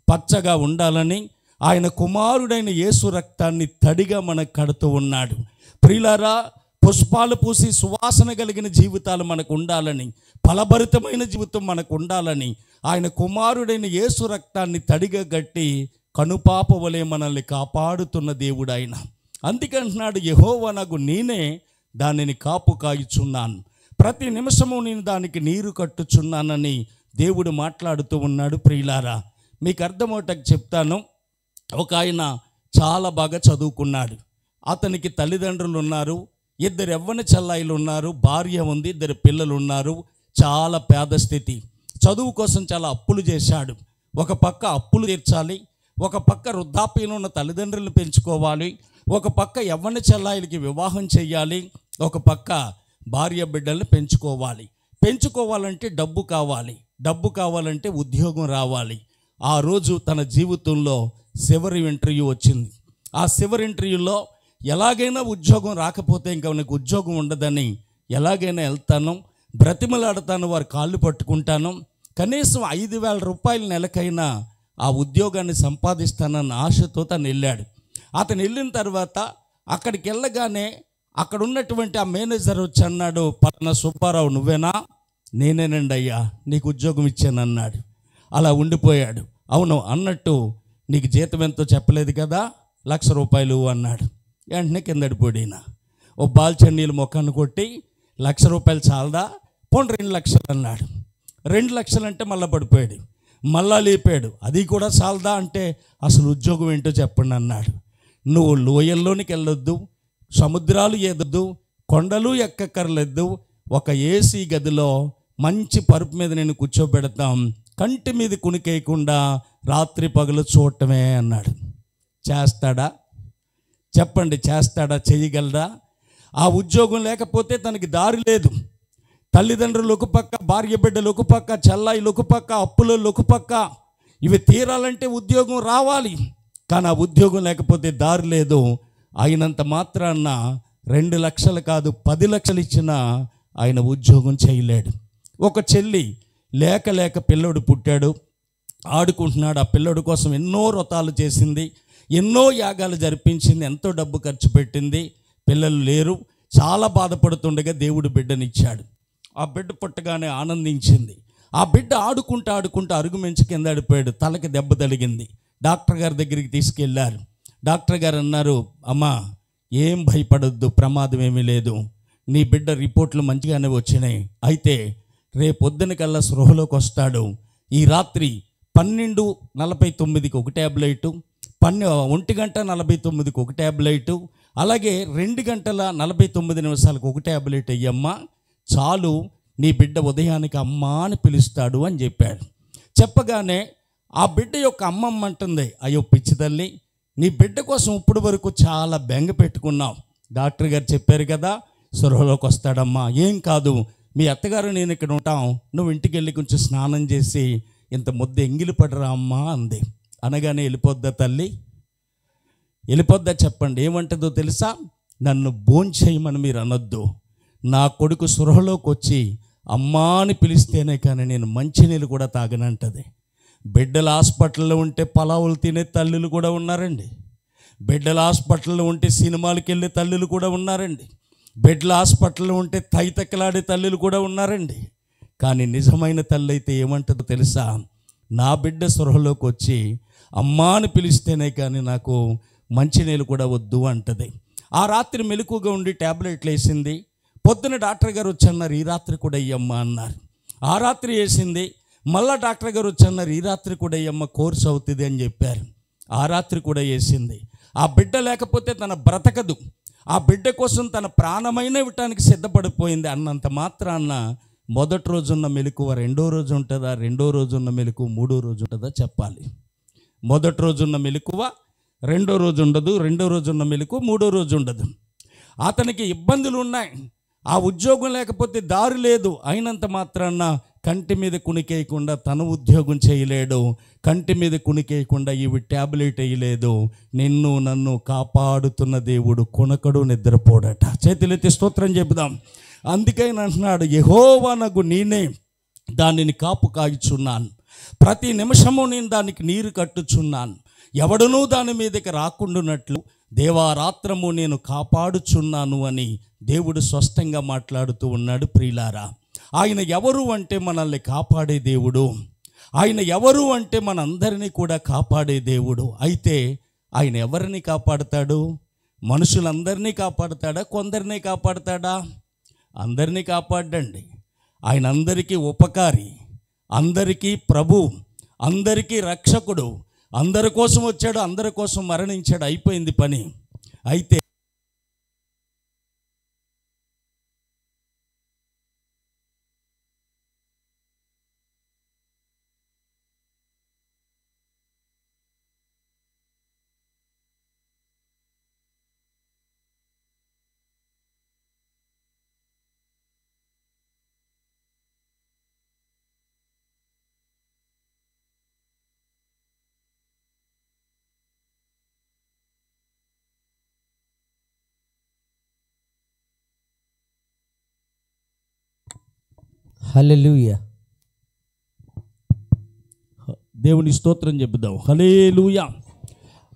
పచ్చగా ఉండాలని ఆయన కుమారుడైన యేసు రక్తాన్ని తడిగా మనకు కడుతూ ఉన్నాడు. ప్రియులారా, పుష్పాలు పూసి సువాసన కలిగిన జీవితాలు మనకు ఉండాలని, ఫలభరితమైన జీవితం మనకు ఉండాలని ఆయన కుమారుడైన యేసు రక్తాన్ని తడిగా కట్టి కనుపాప వలె మనల్ని కాపాడుతున్న దేవుడు ఆయన. అందుకంటున్నాడు, యెహోవా నగు నేనే దానిని కాపు కాయుచున్నాను, ప్రతి నిమిషము నేను దానికి నీరు కట్టుచున్నానని దేవుడు మాట్లాడుతూ ఉన్నాడు. ప్రియులారా, మీకు అర్థమవుటకు చెప్తాను. ఒక ఆయన చాలా బాగా చదువుకున్నాడు, అతనికి తల్లిదండ్రులు ఉన్నారు, 2 యవ్వన చెల్లాయిలు ఉన్నారు, భార్య ఉంది, 2 పిల్లలు ఉన్నారు, చాలా పేద స్థితి. చదువు కోసం చాలా అప్పులు చేశాడు. ఒక పక్క అప్పులు తీర్చాలి, ఒక పక్క వృద్ధాప్యంలో ఉన్న తల్లిదండ్రులను పెంచుకోవాలి, ఒక పక్క యవ్వన చెల్లాయిలకి వివాహం చేయాలి, ఒక పక్క భార్య బిడ్డల్ని పెంచుకోవాలంటే డబ్బు కావాలి, డబ్బు కావాలంటే ఉద్యోగం రావాలి. ఆ రోజు తన జీవితంలో చివరి ఇంటర్వ్యూ వచ్చింది. ఆ చివరి ఇంటర్వ్యూలో ఎలాగైనా ఉద్యోగం రాకపోతే ఇంకా నాకు ఉద్యోగం ఉండదని ఎలాగైనా వెళ్తాను, బ్రతిమలాడతాను, వారి కాళ్ళు పట్టుకుంటాను, కనీసం 5,000 రూపాయల నెలకైనా ఆ ఉద్యోగాన్ని సంపాదిస్తానన్న ఆశతో తను వెళ్ళాడు. అతను వెళ్ళిన తర్వాత అక్కడికి వెళ్ళగానే అక్కడ ఉన్నటువంటి ఆ మేనేజర్ వచ్చి అన్నాడు, పలానా సుబ్బారావు నువ్వేనా? నేనేనండి అయ్యా, నీకు ఉద్యోగం ఇచ్చానన్నాడు. అలా ఉండిపోయాడు. అవును అన్నట్టు, నీకు జీతం ఎంతో చెప్పలేదు కదా, 1,00,000 రూపాయలు అన్నాడు. వెంటనే కిందడిపోయినా ఓ బాల్చన్నీళ్ళు మొక్కను కొట్టి, 1,00,000 రూపాయలు చాలదా, పోనీ 2,00,000 అన్నాడు. 2,00,000 అంటే మళ్ళీ పడిపోయాడు. మళ్ళా లేపాడు, అది కూడా చాలదా అంటే అసలు ఉద్యోగం ఏంటో చెప్పండి అన్నాడు. నువ్వు లోయల్లోనికి వెళ్ళొద్దు, సముద్రాలు ఏదొద్దు, కొండలు ఎక్కక్కర్లేదు, ఒక ఏసీ గదిలో మంచి పరుపు మీద నేను కూర్చోబెడతాం, కంటి మీద కునికేయకుండా రాత్రి పగలు చూడటమే అన్నాడు. చేస్తాడా చెప్పండి? చేస్తాడా? చేయగలరా? ఆ ఉద్యోగం లేకపోతే తనకి దారి లేదు. తల్లిదండ్రులు ఒక పక్క, భార్య బిడ్డలు ఒక పక్క, చెల్లాయిలు ఒక పక్క, అప్పులు ఒక పక్క, ఇవి తీరాలంటే ఉద్యోగం రావాలి. కానీ ఆ ఉద్యోగం లేకపోతే దారి లేదు. అయినంత మాత్రాన 2 లక్షలు కాదు 10 లక్షలు ఇచ్చినా ఆయన ఉద్యోగం చేయలేడు. ఒక చెల్లి లేక పిల్లోడు పుట్టాడు, ఆడుకుంటున్నాడు. ఆ పిల్లోడు కోసం ఎన్నో వ్రతాలు చేసింది, ఎన్నో యాగాలు జరిపించింది, ఎంతో డబ్బు ఖర్చు పెట్టింది. పిల్లలు లేరు, చాలా బాధపడుతుండగా దేవుడు బిడ్డనిచ్చాడు. ఆ బిడ్డ పుట్టగానే ఆనందించింది. ఆ బిడ్డ ఆడుకుంటూ అరుగు మించి కింద పడిపోయాడు, తలకి దెబ్బ తగిలింది. డాక్టర్ గారి దగ్గరికి తీసుకెళ్లారు. డాక్టర్ గారు అన్నారు, అమ్మా ఏం భయపడొద్దు, ప్రమాదం ఏమీ లేదు, నీ బిడ్డ రిపోర్ట్లు మంచిగానే వచ్చినాయి, అయితే రేపొద్దున కల్లా స్పృహలోకి వస్తాడు. ఈ రాత్రి 12:49కి ఒక ట్యాబ్లెటు, 1:49కి ఒక ట్యాబ్లెటు, అలాగే 2:49 ఒక ట్యాబ్లెట్ అయ్యమ్మా, చాలు, నీ బిడ్డ ఉదయానికి అమ్మ అని పిలుస్తాడు అని చెప్పాడు. చెప్పగానే ఆ బిడ్డ యొక్క అమ్మమ్మ అంటుంది, అయ్యో పిచ్చి తల్లి, నీ బిడ్డ కోసం ఇప్పుడు వరకు చాలా బెంగ పెట్టుకున్నావు, డాక్టర్ గారు చెప్పారు కదా స్పృహలోకి వస్తాడమ్మా, ఏం కాదు, మీ అత్తగారు నేను ఇక్కడ ఉంటాం, నువ్వు ఇంటికి వెళ్ళి కొంచెం స్నానం చేసి ఇంత ముద్ద ఎంగిలి పడరా అమ్మా అంది. అనగానే వెళ్ళిపోద్దా తల్లి? వెళ్ళిపోద్దా? చెప్పండి ఏమంటుందో తెలుసా? నన్ను భోంచేయమని మీరు అనొద్దు, నా కొడుకు స్పృహలోకి వచ్చి అమ్మా అని పిలిస్తేనే కానీ నేను మంచినీళ్ళు కూడా తాగనంటది. బిడ్డల హాస్పిటల్లో ఉంటే పలావులు తినే తల్లులు కూడా ఉన్నారండి. బిడ్డల హాస్పిటల్లో ఉంటే సినిమాలకు వెళ్ళే తల్లులు కూడా ఉన్నారండి. బిడ్డల హాస్పిటల్లో ఉంటే తైతక్కలాడే తల్లులు కూడా ఉన్నారండి. కానీ నిజమైన తల్లి అయితే ఏమంటుందో తెలుసా? నా బిడ్డ స్పృహలోకి వచ్చి అమ్మా అని పిలిస్తేనే కానీ నాకు మంచినీళ్ళు కూడా వద్దు అంటది. ఆ రాత్రి మెలకుగా ఉండి ట్యాబ్లెట్లు వేసింది. పొద్దున డాక్టర్ గారు వచ్చి అన్నారు, ఈ రాత్రి కూడా అయ్యమ్మా అన్నారు. ఆ రాత్రి వేసింది. మళ్ళా డాక్టర్ గారు వచ్చి అన్నారు, ఈ రాత్రి కూడా అయ్యమ్మ కోర్సు అవుతుంది అని చెప్పారు. ఆ రాత్రి కూడా వేసింది. ఆ బిడ్డ లేకపోతే తన బ్రతకదు, ఆ బిడ్డ కోసం తన ప్రాణమైన ఇవ్వటానికి సిద్ధపడిపోయింది. అన్నంత మాత్రాన మొదటి రోజున్న మెలకువ రెండో రోజు ఉంటుందా, రెండో రోజున్న మెలకువ మూడో రోజు ఉంటుందా చెప్పాలి. మొదటి రోజున్న మెలకువ రెండో రోజు ఉండదు, రెండో రోజున్న మెలకువ మూడో రోజు ఉండదు. అతనికి ఇబ్బందులు ఉన్నాయి, ఆ ఉద్యోగం లేకపోతే దారి లేదు, అయినంత మాత్రాన కంటి మీద కునికేయకుండా తన ఉద్యోగం చేయలేడు, కంటి మీద కునికేయకుండా ఇవి ట్యాబ్లెట్ వేయలేదు. నిన్ను నన్ను కాపాడుతున్న దేవుడు కొనకడు నిద్రపోడట. చేతులెత్తి స్తోత్రం చెబుదాం. అందుకని అంటున్నాడు, యెహోవానగు నేనే దానిని కాపు కాయుచున్నాను, ప్రతి నిమిషము నేను దానికి నీరు కట్టుచున్నాను, ఎవడునూ దాని మీదకి రాకుండానట్లు దేవారాత్రము నేను కాపాడుచున్నాను అని దేవుడు స్పష్టంగా మాట్లాడుతూ ఉన్నాడు. ప్రియులారా, ఆయన ఎవరు అంటే మనల్ని కాపాడే దేవుడు. ఆయన ఎవరు అంటే మనందరినీ కూడా కాపాడే దేవుడు. అయితే ఆయన ఎవరిని కాపాడుతాడు? మనుషులందరినీ కాపాడుతాడా? కొందరినీ కాపాడుతాడా? అందరినీ కాపాడండి. ఆయన అందరికీ ఉపకారి, అందరికీ ప్రభు, అందరికీ రక్షకుడు, అందరి కోసం వచ్చాడు, అందరి కోసం మరణించాడు, అయిపోయింది పని. అయితే హల్లెలూయా. దేవుని స్తోత్రం చెబుదాం. హల్లెలూయా.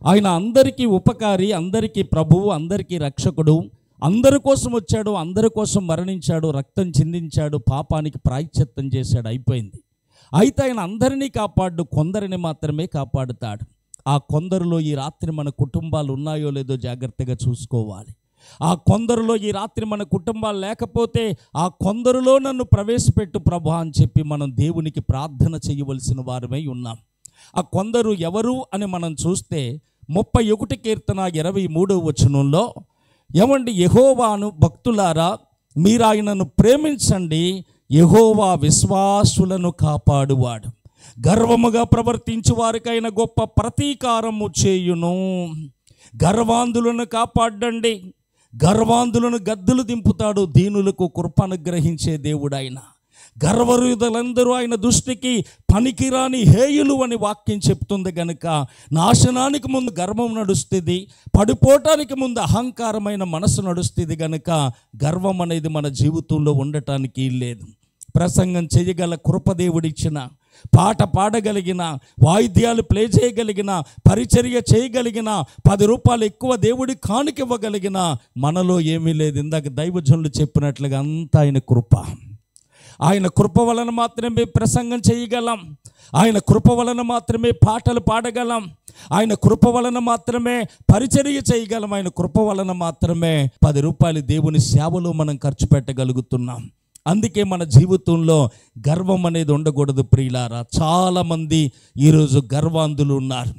ఆయన అందరికీ ఉపకారి, అందరికీ ప్రభువు, అందరికీ రక్షకుడు, అందరి కోసం వచ్చాడు, అందరి కోసం మరణించాడు, రక్తం చిందించాడు, పాపానికి ప్రాయశ్చిత్తం చేశాడు, అయిపోయింది. అయితే ఆయన అందరినీ కాపాడు, కొందరిని మాత్రమే కాపాడుతాడు. ఆ కొందరిలో ఈ రాత్రి మన కుటుంబాలు ఉన్నాయో లేదో జాగ్రత్తగా చూసుకోవాలి. ఆ కొందరిలో ఈ రాత్రి మన కుటుంబాలు లేకపోతే ఆ కొందరిలో నన్ను ప్రవేశపెట్టు ప్రభు అని చెప్పి మనం దేవునికి ప్రార్థన చేయవలసిన వారమై ఉన్నాం. ఆ కొందరు ఎవరు అని మనం చూస్తే 31 కీర్తన 23వ వచనంలో, ఏమండి, యెహోవాను భక్తులారా మీరు ఆయనను ప్రేమించండి, యెహోవా విశ్వాసులను కాపాడువాడు, గర్వముగా ప్రవర్తించు వారికైన గొప్ప ప్రతీకారము చేయును. గర్వాంధులను కాపాడండి, గర్వాంధులను గద్దులు దింపుతాడు, దీనులకు కృప అనుగ్రహించే దేవుడైన. గర్వహృదయులందరూ ఆయన దృష్టికి పనికిరాని హేయులు అని వాక్యం చెప్తుంది కనుక నాశనానికి ముందు గర్వం నడుస్తుంది, పడిపోవటానికి ముందు అహంకారమైన మనసు నడుస్తుంది కనుక గర్వం అనేది మన జీవితంలో ఉండటానికి లేదు. ప్రసంగం చేయగల కృపదేవుడిచ్చిన, పాట పాడగలిగిన, వాయిద్యాలు ప్లే చేయగలిగిన, పరిచర్య చేయగలిగిన, 10 రూపాయలు ఎక్కువ దేవుడి కానుకివ్వగలిగిన మనలో ఏమీ లేదు. ఇందాక దైవజనులు చెప్పినట్లుగా అంతా ఆయన కృప. ఆయన కృప వలన మాత్రమే ప్రసంగం చేయగలం, ఆయన కృప వలన మాత్రమే పాటలు పాడగలం, ఆయన కృప వలన మాత్రమే పరిచర్య చేయగలం, ఆయన కృప వలన మాత్రమే 10 రూపాయలు దేవుని సేవలో మనం ఖర్చు పెట్టగలుగుతున్నాం. అందుకే మన జీవితంలో గర్వం అనేది ఉండకూడదు ప్రియులారా. చాలామంది ఈరోజు గర్వాంధులు ఉన్నారు.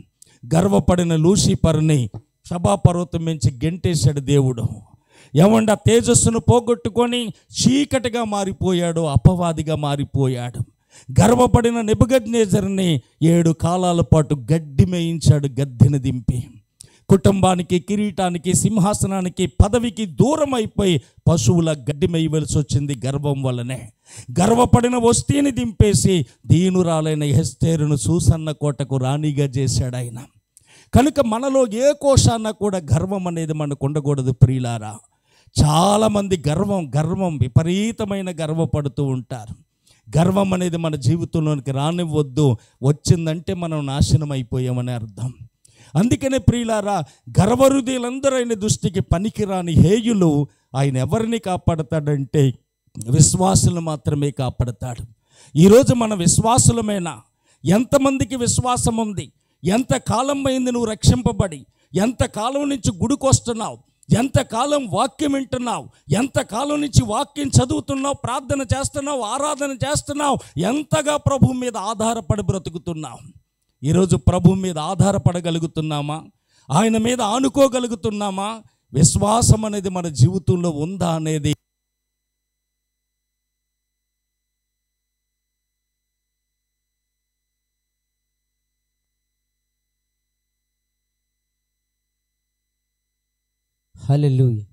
గర్వపడిన లూసిఫర్ని సభాపర్వతం నుంచి గెంటేశాడు దేవుడు. ఏమంటే ఆ తేజస్సును పోగొట్టుకొని చీకటిగా మారిపోయాడు, అపవాదిగా మారిపోయాడు. గర్వపడిన నెబుకద్నెజరుని 7 కాలాల పాటు గడ్డి మేయించాడు, గద్దెను దింపి. కుటుంబానికి, కిరీటానికి, సింహాసనానికి, పదవికి దూరం అయిపోయి పశువుల గడ్డి మేయవలసి వచ్చింది గర్వం వల్లనే. గర్వపడిన వస్తీని దింపేసి దీనురాలైన ఎస్తేరును సూసన్న కోటకు రాణిగా చేశాడు ఆయన. కనుక మనలో ఏ కోశాన కూడా గర్వం అనేది మనకు ఉండకూడదు ప్రియులారా. చాలామంది గర్వం విపరీతమైన గర్వపడుతూ ఉంటారు. గర్వం అనేది మన జీవితంలోనికి రానివ్వద్దు. వచ్చిందంటే మనం నాశనం అయిపోయామని అర్థం. అందుకనే ప్రియులారా, గర్వహృదయులందరూ ఆయన దృష్టికి పనికిరాని హేయులు. ఆయన ఎవరిని కాపాడతాడంటే విశ్వాసులను మాత్రమే కాపాడతాడు. ఈరోజు మన విశ్వాసులమేనా? ఎంతమందికి విశ్వాసం ఉంది? ఎంతకాలం అయింది నువ్వు రక్షింపబడి? ఎంతకాలం నుంచి గుడికొస్తున్నావు? ఎంతకాలం వాక్యం వింటున్నావు? ఎంతకాలం నుంచి వాక్యం చదువుతున్నావు, ప్రార్థన చేస్తున్నావు, ఆరాధన చేస్తున్నావు? ఎంతగా ప్రభు మీద ఆధారపడి బ్రతుకుతున్నావు? ఈరోజు ప్రభు మీద ఆధారపడగలుగుతున్నామా? ఆయన మీద ఆనుకోగలుగుతున్నామా? విశ్వాసం అనేది మన జీవితంలో ఉందా అనేది హల్లెలూయా.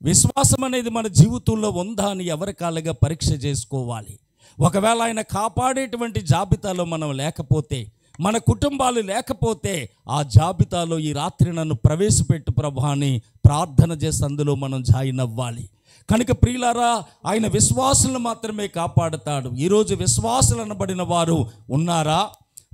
విశ్వాసం అనేది మన జీవితంలో ఉందా అని ఎవరికాలుగా పరీక్ష చేసుకోవాలి. ఒకవేళ ఆయన కాపాడేటువంటి జాబితాలో మనం లేకపోతే, మన కుటుంబాలు లేకపోతే, ఆ జాబితాలో ఈ రాత్రి నన్ను ప్రవేశపెట్టు ప్రభు అని ప్రార్థన చేసి అందులో మనం జాయిన్ అవ్వాలి. కనుక ప్రియులారా, ఆయన విశ్వాసులను మాత్రమే కాపాడుతాడు. ఈరోజు విశ్వాసులు అనబడిన వారు ఉన్నారా?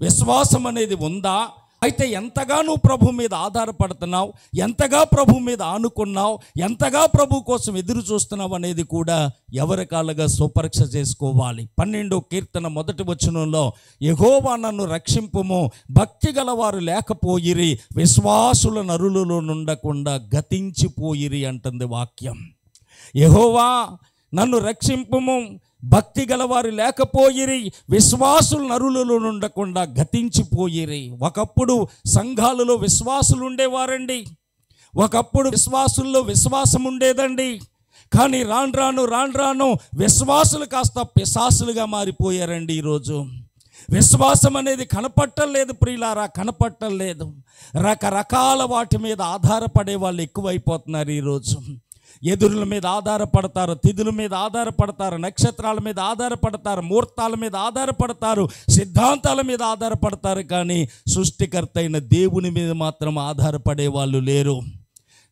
విశ్వాసం అనేది ఉందా? అయితే ఎంతగా నువ్వు ప్రభు మీద ఆధారపడుతున్నావు, ఎంతగా ప్రభు మీద ఆనుకున్నావు, ఎంతగా ప్రభు కోసం ఎదురు చూస్తున్నావు అనేది కూడా ఎవరికాలుగా సుపరీక్ష చేసుకోవాలి. 12వ కీర్తన 1వ వచనంలో, యెహోవా నన్ను రక్షింపుము, భక్తి గలవారు లేకపోయిరి, విశ్వాసుల నరులలో నుండకుండా గతించిపోయిరి అంటుంది వాక్యం. యెహోవా నన్ను రక్షింపుము, భక్తి గలవారు లేకపోయిరి, విశ్వాసులు నరులలో ఉండకుండా గతించిపోయిరి. ఒకప్పుడు సంఘాలలో విశ్వాసులు ఉండేవారండి, ఒకప్పుడు విశ్వాసుల్లో విశ్వాసం ఉండేదండి. కానీ రాను రాను విశ్వాసులు కాస్త పిశాసులుగా మారిపోయారండి. ఈరోజు విశ్వాసం అనేది కనపట్టలేదు ప్రియులారా, కనపట్టలేదు. రకరకాల వాటి మీద ఆధారపడే వాళ్ళు ఎక్కువైపోతున్నారు ఈరోజు. ఎదురుల మీద ఆధారపడతారు, తిథుల మీద ఆధారపడతారు, నక్షత్రాల మీద ఆధారపడతారు, ముహూర్తాల మీద ఆధారపడతారు, సిద్ధాంతాల మీద ఆధారపడతారు. కానీ సృష్టికర్త అయిన దేవుని మీద మాత్రం ఆధారపడే వాళ్ళు లేరు.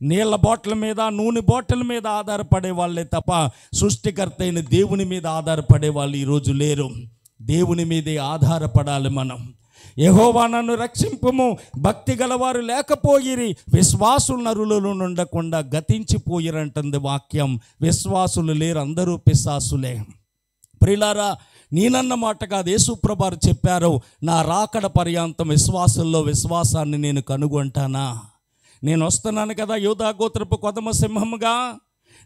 నీళ్ళ బాటిల్ మీద, నూనె బాటిల్ మీద ఆధారపడే వాళ్ళే తప్ప సృష్టికర్త అయిన దేవుని మీద ఆధారపడే వాళ్ళు ఈరోజు లేరు. దేవుని మీదే ఆధారపడాలి మనం. యెహోవా నన్ను రక్షింపుము, భక్తి గలవారు లేకపోయిరి, విశ్వాసులు నరులలో నుండకుండా గతించిపోయిరంటుంది వాక్యం. విశ్వాసులు లేరు, అందరూ పిశాసులే. ప్రియులారా, నేనన్న మాట కాదు, యేసుప్రభువారు చెప్పారు, నా రాకడ పర్యాంతం విశ్వాసుల్లో విశ్వాసాన్ని నేను కనుగొంటానా? నేను వస్తున్నాను కదా యూదా గోత్రపు కొదమ సింహముగా,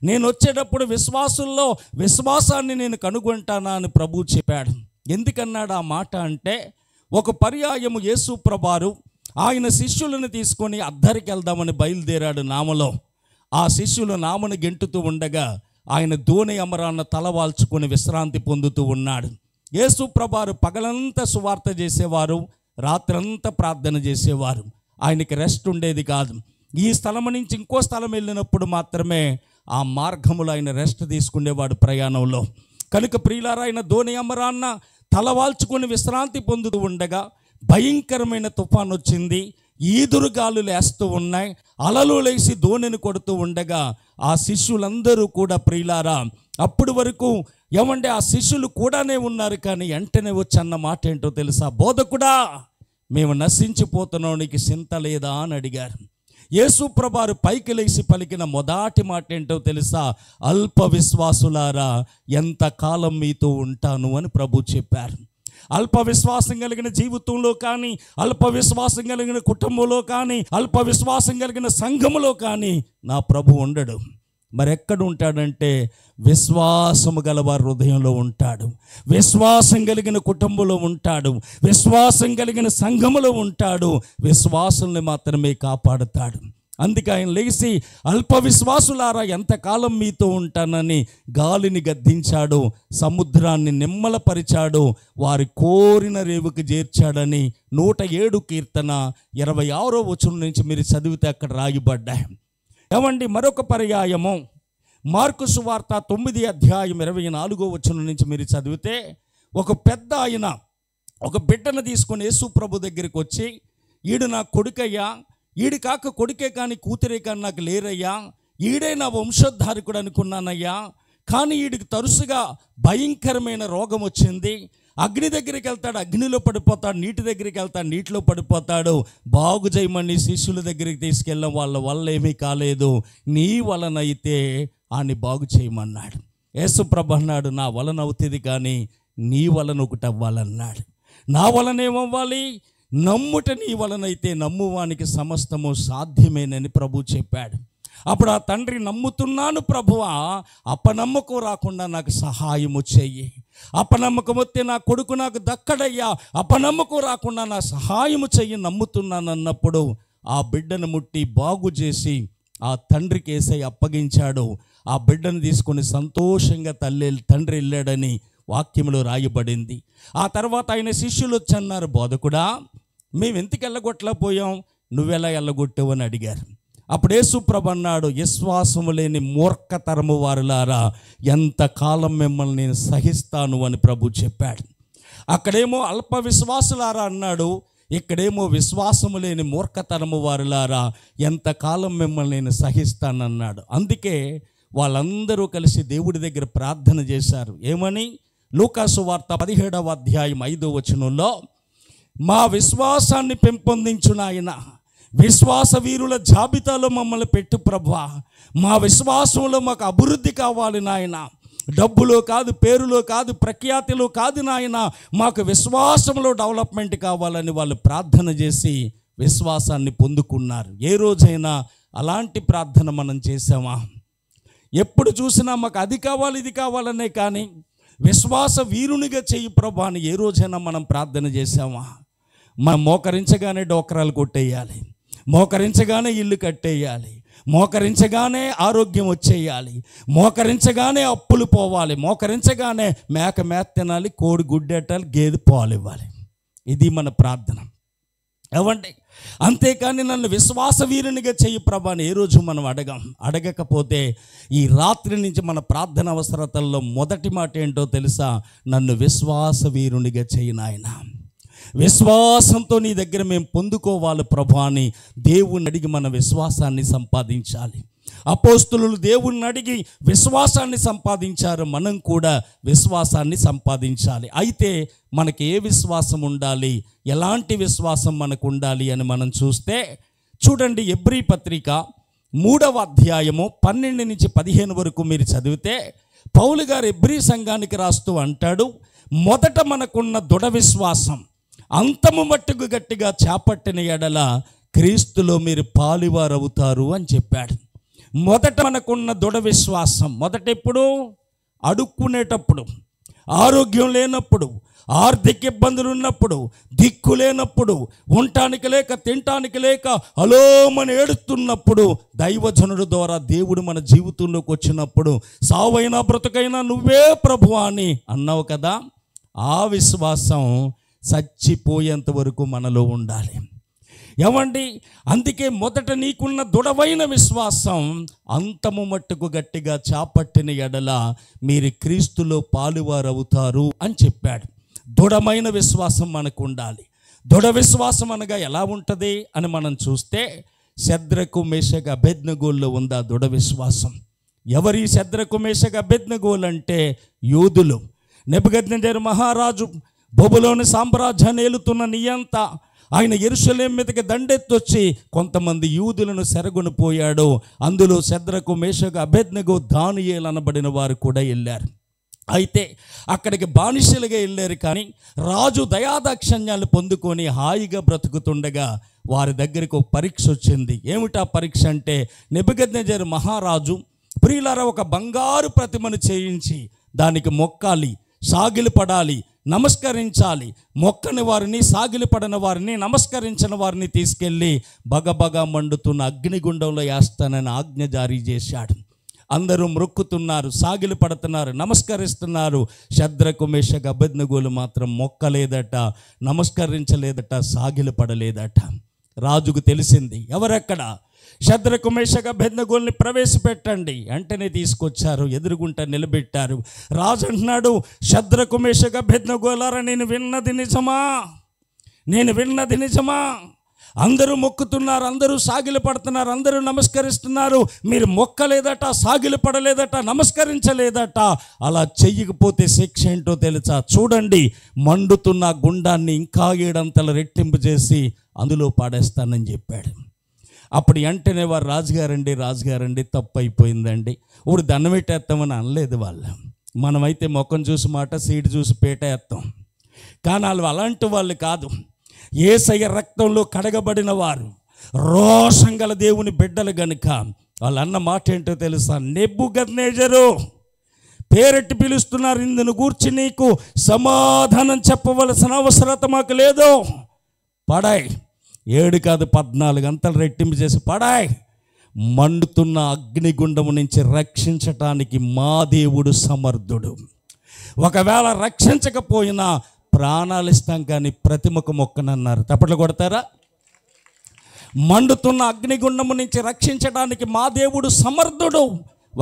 నేను వచ్చేటప్పుడు విశ్వాసుల్లో విశ్వాసాన్ని నేను కనుగొంటానా అని ప్రభువు చెప్పాడు. ఎందుకన్నాడు ఆ మాట అంటే, ఒక పర్యాయము యేసుప్రభువారు ఆయన శిష్యులను తీసుకొని అద్దరికి వెళ్దామని బయలుదేరాడు నామలో. ఆ శిష్యులు నామను గెంటుతూ ఉండగా ఆయన దోణి అమరాన్న తలవాల్చుకొని విశ్రాంతి పొందుతూ ఉన్నాడు. యేసుప్రభువారు పగలంతా సువార్త చేసేవారు, రాత్రంతా ప్రార్థన చేసేవారు. ఆయనకి రెస్ట్ ఉండేది కాదు. ఈ స్థలం నుంచి ఇంకో స్థలం వెళ్ళినప్పుడు మాత్రమే ఆ మార్గములో ఆయన రెస్ట్ తీసుకునేవాడు ప్రయాణంలో. కనుక ప్రియులారా, ఆయన దోణి అమరాన్న తలవాల్చుకొని విశ్రాంతి పొందుతూ ఉండగా భయంకరమైన తుఫాను వచ్చింది. ఈదురుగాలు లేస్తూ ఉన్నాయి, అలలు లేసి దోణిని కొడుతూ ఉండగా ఆ శిష్యులందరూ కూడా ప్రియులారా, అప్పటి వరకు ఏమంటే ఆ శిష్యులు కూడానే ఉన్నారు. కానీ వెంటనే వచ్చి అన్న మాట ఏంటో తెలుసా? బోధకుడా, మేము నశించిపోతున్నాం, నీకు చింత లేదా అని అడిగారు. యేసుప్రభువారు పైకి లేచి పలికిన మొదటి మాట ఏంటో తెలుసా? అల్ప విశ్వాసులారా, ఎంతకాలం మీతో ఉంటాను అని ప్రభు చెప్పారు. అల్ప విశ్వాసం కలిగిన జీవితంలో కానీ, అల్ప విశ్వాసం కలిగిన కుటుంబంలో కానీ, అల్ప విశ్వాసం కలిగిన సంఘములో కానీ నా ప్రభు ఉండడు. మరి ఎక్కడ ఉంటాడంటే విశ్వాసము గలవారి హృదయంలో ఉంటాడు, విశ్వాసం కలిగిన కుటుంబంలో ఉంటాడు, విశ్వాసం కలిగిన సంఘములో ఉంటాడు. విశ్వాసుల్ని మాత్రమే కాపాడుతాడు. అందుకే ఆయన లేచి అల్ప విశ్వాసులారా ఎంతకాలం మీతో ఉంటానని గాలిని గద్దించాడు, సముద్రాన్ని నిమ్మలపరిచాడు, వారి కోరిన రేవుకి చేర్చాడని 107 కీర్తన 26వ వచనం నుంచి మీరు చదివితే అక్కడ రాయబడ్డాయి. ఏమండి, మరొక పర్యాయము మార్కు సువార్త 9వ అధ్యాయం 24వ వచనం నుంచి మీరు చదివితే, ఒక పెద్ద ఆయన ఒక బిడ్డను తీసుకొని యేసు ప్రభు దగ్గరికి వచ్చి, ఈడు నా కొడుకయ్యా, ఈడు కాక కొడుకే కానీ కూతురే కానీ నాకు లేరయ్యా, ఈడే నా వంశోద్ధారకుడు అనుకున్నానయ్యా, కానీ వీడికి తరచుగా భయంకరమైన రోగం వచ్చింది. అగ్ని దగ్గరికి వెళ్తాడు, అగ్నిలో పడిపోతాడు, నీటి దగ్గరికి వెళ్తాడు, నీటిలో పడిపోతాడు. బాగు చేయమని శిష్యుల దగ్గరికి తీసుకెళ్ళాం, వాళ్ళ వల్ల ఏమీ కాలేదు, నీ వలనైతే ఆని బాగు చేయమన్నాడు. యేసుప్రభు అన్నాడు, నా వలన అవుతుంది కానీ నీ వలన ఒకటి అవ్వాలన్నాడు. నా వలన ఏమవ్వాలి? నమ్ముట నీ వలనైతే నమ్మువానికి సమస్తము సాధ్యమేనని ప్రభు చెప్పాడు. అప్పుడు ఆ తండ్రి, నమ్ముతున్నాను ప్రభువా, అపనమ్మకం రాకుండా నాకు సహాయము చెయ్యి, అపనమ్మకం వస్తే నా కొడుకు నాకు దక్కడయ్యా, అపనమ్మకం రాకుండా నా సహాయము చెయ్యి, నమ్ముతున్నాను అన్నప్పుడు ఆ బిడ్డను ముట్టి బాగు చేసి ఆ తండ్రికి యేసయ్య అప్పగించాడు. ఆ బిడ్డను తీసుకొని సంతోషంగా తండ్రి వెళ్ళాడని వాక్యంలో రాయబడింది. ఆ తర్వాత ఆయన శిష్యులు వచ్చి అన్నారు, బోధకుడా, మేము ఎందుకు వెళ్ళగొట్టలేకపోయాం, నువ్వెలా వెళ్ళగొట్టావు అని అడిగారు. అప్పుడు యేసుప్రభు అన్నాడు, విశ్వాసము లేని మూర్ఖతరము వారులారా, ఎంతకాలం మిమ్మల్ని నేను సహిస్తాను అని ప్రభు చెప్పాడు. అక్కడేమో అల్ప విశ్వాసులారా అన్నాడు, ఇక్కడేమో విశ్వాసము లేని మూర్ఖతరము వారులారా, ఎంతకాలం మిమ్మల్ని నేను సహిస్తానన్నాడు. అందుకే వాళ్ళందరూ కలిసి దేవుడి దగ్గర ప్రార్థన చేశారు. ఏమని? లూకాసు వార్త 17వ అధ్యాయం 5వ వచనంలో, మా విశ్వాసాన్ని పెంపొందించు నాయన, విశ్వాస వీరుల జాబితాలో మమ్మల్ని పెట్టు ప్రభువా, మా విశ్వాసంలో మాకు అభివృద్ధి కావాలి నాయన, డబ్బులో కాదు, పేరులో కాదు, ప్రఖ్యాతిలో కాదు నాయన, మాకు విశ్వాసంలో డెవలప్మెంట్ కావాలని వాళ్ళు ప్రార్థన చేసి విశ్వాసాన్ని పొందుకున్నారు. ఏ రోజైనా అలాంటి ప్రార్థన మనం చేసామా? ఎప్పుడు చూసినా మాకు అది కావాలి ఇది కావాలనే కానీ విశ్వాస వీరునిగా చెయ్యి ప్రభు అని ఏ రోజైనా మనం ప్రార్థన చేసామా? మనం మోకరించగానే డోక్రాలు కొట్టేయాలి, మోకరించగానే ఇల్లు కట్టేయాలి, మోకరించగానే ఆరోగ్యం వచ్చేయాలి, మోకరించగానే అప్పులు పోవాలి, మోకరించగానే మేక తినాలి, కోడి గుడ్డెట్టాలి, గేదె పాలు ఇవ్వాలి. ఇది మన ప్రార్థన. ఏమండి? అంతేకాని నన్ను విశ్వాస వీరునిగా చెయ్యి ప్రభా అని ఏ రోజు మనం అడగకపోతే ఈ రాత్రి నుంచి మన ప్రార్థన అవసరతల్లో మొదటి మాట ఏంటో తెలుసా? నన్ను విశ్వాస వీరునిగా చెయ్యి నాయన, విశ్వాసంతో నీ దగ్గర మేము పొందుకోవాలి ప్రభు అని దేవుణ్ణి అడిగి మన విశ్వాసాన్ని సంపాదించాలి. అపోస్తులు దేవుణ్ణి అడిగి విశ్వాసాన్ని సంపాదించారు. మనం కూడా విశ్వాసాన్ని సంపాదించాలి. అయితే మనకి ఏ విశ్వాసం ఉండాలి, ఎలాంటి విశ్వాసం మనకు ఉండాలి అని మనం చూస్తే చూడండి, ఎబ్రీ పత్రిక 3వ అధ్యాయము 12 నుంచి 15 వరకు మీరు చదివితే పౌలు గారు ఎబ్రీ సంఘానికి రాస్తూ అంటాడు, మొదట మనకున్న దృఢ విశ్వాసం అంతము మట్టుకు గట్టిగా చేపట్టిన ఎడల క్రీస్తులో మీరు పాలివారవుతారు అని చెప్పాడు. మొదట మనకున్న దృఢ విశ్వాసం, మొదట ఎప్పుడు? అడుక్కునేటప్పుడు, ఆరోగ్యం లేనప్పుడు, ఆర్థిక ఇబ్బందులు ఉన్నప్పుడు, దిక్కు లేనప్పుడు, ఉండటానికి లేక తినటానికి లేక అలోమని ఏడుస్తున్నప్పుడు దైవజనుడు ద్వారా దేవుడు మన జీవితంలోకి వచ్చినప్పుడు సావైనా బ్రతుకైనా నువ్వే ప్రభు అని అన్నావు కదా. ఆ విశ్వాసం చచ్చిపోయేంత వరకు మనలో ఉండాలి. ఏమండి, అందుకే మొదట నీకున్న దృఢమైన విశ్వాసం అంతము మట్టుకు గట్టిగా చేపట్టిన ఎడల మీరు క్రీస్తులో పాలువారవుతారు అని చెప్పాడు. దృఢమైన విశ్వాసం మనకు ఉండాలి. దృఢ విశ్వాసం అనగా ఎలా ఉంటుంది అని మనం చూస్తే శద్రకు మేషకు అబేద్నెగోల్లో ఉంది ఆ దృఢ విశ్వాసం. ఎవరి శద్రకు మేషకు అబేద్నెగోలు అంటే యూదులు. నెబుకద్నెజరు మహారాజు బబులోని సామ్రాజ్యాన్ని ఏలుతున్న నియంత ఆయన యెరూషలేము మీదకి దండెత్తొచ్చి కొంతమంది యూదులను సెరగొని పోయాడు. అందులో శద్రకు మేషకు అబేద్నెగో దానియేలు అనబడిన వారు కూడా వెళ్ళారు. అయితే అక్కడికి బానిసలుగా వెళ్ళారు, కానీ రాజు దయాదాక్షణ్యాలు పొందుకొని హాయిగా బ్రతుకుతుండగా వారి దగ్గరికి ఒక పరీక్ష వచ్చింది. ఏమిటా పరీక్ష అంటే, నెబుకద్నెజరు మహారాజు ప్రియులారా ఒక బంగారు ప్రతిమను చేయించి దానికి మొక్కాలి, సాగిలిపడాలి, నమస్కరించాలి. మొక్కని వారిని, సాగిలిపడని వారిని, నమస్కరించిన వారిని తీసుకెళ్ళి బగబగా మండుతున్న అగ్నిగుండంలో వేస్తానని ఆజ్ఞ జారీ చేశాడు. అందరూ మొక్కుతున్నారు, సాగిలి పడుతున్నారు, నమస్కరిస్తున్నారు. శద్రకు మేషకు అబేద్నెగోలు మాత్రం మొక్కలేదట, నమస్కరించలేదట, సాగిలి పడలేదట. రాజుకు తెలిసింది. ఎవరెక్కడ? శద్రకు మేషకు అబేద్నెగోల్ని ప్రవేశపెట్టండి. వెంటనే తీసుకొచ్చారు, ఎదురుగుంట నిలబెట్టారు. రాజు అంటున్నాడు, శద్రకు మేషకు అబేద్నెగోలారా, నేను విన్నది నిజమా? అందరూ మొక్కుతున్నారు, అందరూ సాగిలి పడుతున్నారు, అందరూ నమస్కరిస్తున్నారు. మీరు మొక్కలేదట, సాగిలి పడలేదట, నమస్కరించలేదట. అలా చెయ్యకపోతే శిక్ష ఏంటో తెలుసా? చూడండి, మండుతున్న గుండాన్ని ఇంకా 7 రెట్టింపు చేసి అందులో పాడేస్తానని చెప్పాడు. అప్పుడు వెంటనే వారు రాజుగారండి తప్పు అయిపోయిందండి, ఇప్పుడు దండం పెట్టేస్తామని అనలేదు వాళ్ళు. మనమైతే మొక్కను చూసి మాట, సీటు చూసి పేట వేస్తాం. కానీ వాళ్ళు అలాంటి వాళ్ళు కాదు. యేసయ్య రక్తంలో కడగబడిన వారు, రోషం గల దేవుని బిడ్డలు గనుక వాళ్ళు అన్న మాట ఏంటో తెలుసా? నెబుకద్నెజరు పేరెట్టి పిలుస్తున్నారు, ఇందును గూర్చి నీకు సమాధానం చెప్పవలసిన అవసరత మాకు లేదు. పడాయ్, 7 కాదు 14 గంటలు రెట్టింపు చేసి పడాయ్. మండుతున్న అగ్నిగుండము నుంచి రక్షించటానికి మా దేవుడు సమర్థుడు. ఒకవేళ రక్షించకపోయినా ప్రాణాలు ఇస్తాం కానీ ప్రతిమకు మొక్కనన్నారు. తప్పట్లు కొడతారా? మండుతున్న అగ్నిగుండము నుంచి రక్షించడానికి మా దేవుడు సమర్థుడు.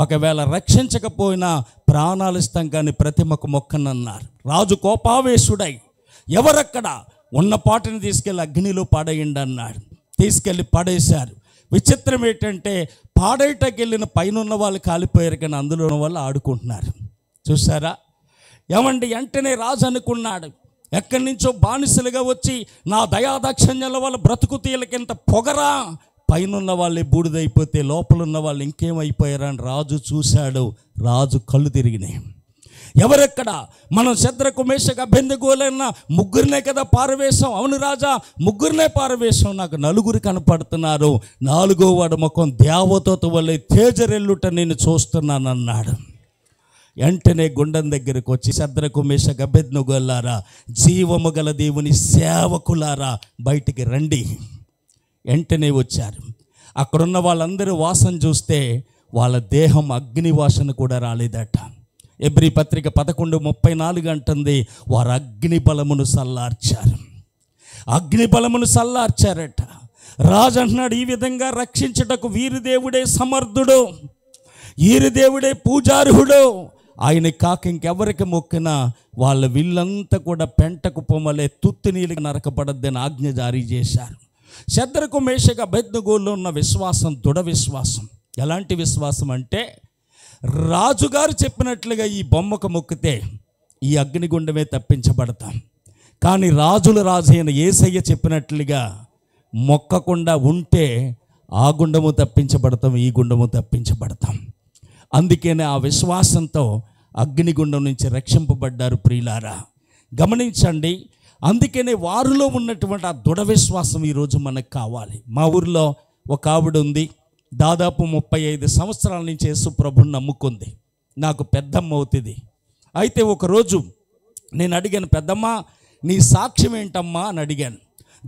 ఒకవేళ రక్షించకపోయినా ప్రాణాలు ఇస్తాం కానీ ప్రతిమకు మొక్కనన్నారు. రాజు కోపావేశుడై ఎవరక్కడ ఉన్న పాటని తీసుకెళ్ళి అగ్నిలో పాడేయండి అన్నాడు. తీసుకెళ్ళి పడేశారు. విచిత్రం ఏంటంటే పాడేటకి వెళ్ళిన పైన ఉన్న వాళ్ళు కాలిపోయారు, కానీ అందులో ఉన్న వాళ్ళు ఆడుకుంటున్నారు. చూసారా? ఏమండి, వెంటనే రాజు అనుకున్నాడు, ఎక్కడి నుంచో బానిసలుగా వచ్చి నా దయాదాక్షణ్యాల వల్ల బ్రతుకు తీయలకింత పొగరా, పైనున్న వాళ్ళే బూడిదైపోతే లోపలున్న వాళ్ళు ఇంకేమైపోయారని రాజు చూశాడు. రాజు కళ్ళు తిరిగినాయి. ఎవరెక్కడ? మనం శద్రకు మేషకు అబేద్నెగోలన్న ముగ్గురినే కదా పారవేశాం. అవును రాజా, ముగ్గురినే పారవేశాం. నాకు 4 కనపడుతున్నారు. 4వ వాడు ముఖం దేవదూత వలె తేజరెల్లుట నేను చూస్తున్నానన్నాడు. వెంటనే గుండం దగ్గరకు వచ్చి, శద్రకు మేషకు అబేద్నెగోలారా, జీవము గల దేవుని సేవకులారా, బయటికి రండి. వెంటనే వచ్చారు. అక్కడున్న వాళ్ళందరూ వాసన చూస్తే వాళ్ళ దేహం అగ్ని వాసన కూడా రాలేదట. ఎబ్రీ పత్రిక 11:34 అంటుంది, వారు అగ్ని బలమును సల్లార్చారట. రాజు అంటున్నాడు, ఈ విధంగా రక్షించుటకు వీరి దేవుడే సమర్థుడు, వీరి దేవుడే పూజార్హుడు. ఆయన కాక ఇంకెవరికి మొక్కినా వాళ్ళ వీళ్ళంతా కూడా పెంటకు పొమ్మలే తుత్తి నీళ్ళకి నరకబడద్దని ఆజ్ఞ జారీ చేశారు. శద్రకు మేషకు అబేద్నెగోలో ఉన్న విశ్వాసం దృఢ విశ్వాసం. ఎలాంటి విశ్వాసం అంటే, రాజుగారు చెప్పినట్లుగా ఈ బొమ్మకు మొక్కితే ఈ అగ్నిగుండమే తప్పించబడతాం, కానీ రాజుల రాజు అయిన యేసయ్య చెప్పినట్లుగా మొక్కకుండా ఉంటే ఆ గుండము తప్పించబడతాం, ఈ గుండము తప్పించబడతాం. అందుకనే ఆ విశ్వాసంతో అగ్నిగుండం నుంచి రక్షింపబడ్డారు. ప్రియులారా గమనించండి, అందుకనే వారిలో ఉన్నటువంటి ఆ దృఢ విశ్వాసం ఈరోజు మనకు కావాలి. మా ఊరిలో ఒక ఆవిడ ఉంది, దాదాపు 35 సంవత్సరాల నుంచి యేసు ప్రభుని నమ్ముకుంది. నాకు పెద్దమ్మ అవుతుంది. అయితే ఒకరోజు నేను అడిగాను, పెద్దమ్మ నీ సాక్ష్యం ఏంటమ్మా అని అడిగాను.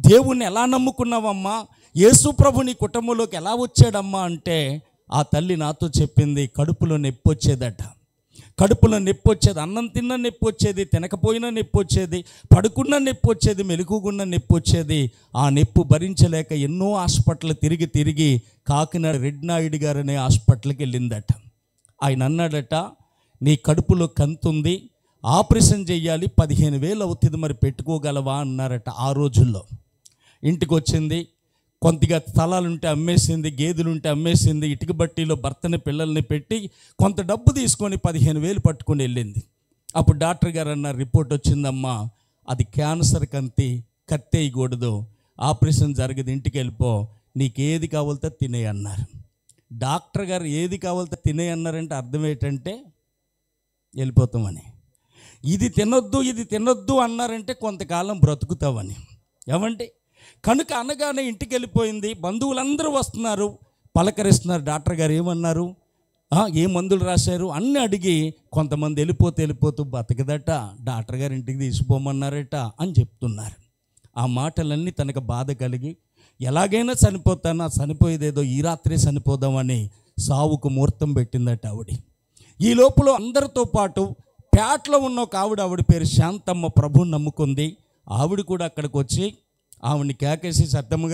దేవుణ్ణి ఎలా నమ్ముకున్నావమ్మా, యేసు ప్రభు నీ కుటుంబంలోకి ఎలా వచ్చాడమ్మా అంటే, ఆ తల్లి నాతో చెప్పింది, కడుపులో నొప్పి వచ్చేదట. కడుపులో నొప్పి వచ్చేది, అన్నం తిన్న నొప్పి వచ్చేది, తినకపోయినా నొప్పి వచ్చేది, పడుకున్న నొప్పి వచ్చేది, మెలుగుకున్న నొప్పి వచ్చేది. ఆ నొప్పి భరించలేక ఎన్నో హాస్పిటల్ తిరిగి కాకినాడ రెడ్డి నాయుడు గారు అనే హాస్పిటల్కి వెళ్ళిందట. ఆయన అన్నాడట, నీ కడుపులో కంతుంది, ఆపరేషన్ చెయ్యాలి, 15,000 అవుతుంది, మరి పెట్టుకోగలవా అన్నారట. ఆ రోజుల్లో ఇంటికి వచ్చింది, కొంతగా స్థలాలుంటే అమ్మేసింది, గేదెలుంటే అమ్మేసింది, ఇటుక బట్టీలో భర్తని పిల్లల్ని పెట్టి కొంత డబ్బు తీసుకొని 15,000 పట్టుకొని వెళ్ళింది. అప్పుడు డాక్టర్ గారు అన్నారు, రిపోర్ట్ వచ్చిందమ్మా, అది క్యాన్సర్ కంతి, కత్తేయకూడదు, ఆపరేషన్ జరగదు, ఇంటికి వెళ్ళిపో, నీకు ఏది కావాలితే తినే అన్నారు. డాక్టర్ గారు ఏది కావాలితే తినే అన్నారంటే అర్థం ఏంటంటే వెళ్ళిపోతామని. ఇది తినొద్దు అన్నారంటే కొంతకాలం బ్రతుకుతామని. ఏమండి, కనుక అనగానే ఇంటికి వెళ్ళిపోయింది. బంధువులందరూ వస్తున్నారు, పలకరిస్తున్నారు. డాక్టర్ గారు ఏమన్నారు, ఏ మందులు రాశారు అన్నీ అడిగి, కొంతమంది వెళ్ళిపోతూ బతకదట, డాక్టర్ గారు ఇంటికి తీసిపోమన్నారట అని చెప్తున్నారు. ఆ మాటలన్నీ తనకు బాధ కలిగి, ఎలాగైనా చనిపోతానా, చనిపోయేదేదో ఈ రాత్రే చనిపోదామని సావుకు ముహూర్తం పెట్టిందట ఆవిడ. ఈ లోపల అందరితో పాటు పేటలో ఉన్న ఒక ఆవిడ పేరు శాంతమ్మ, ప్రభుని నమ్ముకుంది. ఆవిడ కూడా అక్కడికి వచ్చి ఆవిడని కేకేసి, సత్తమ్మ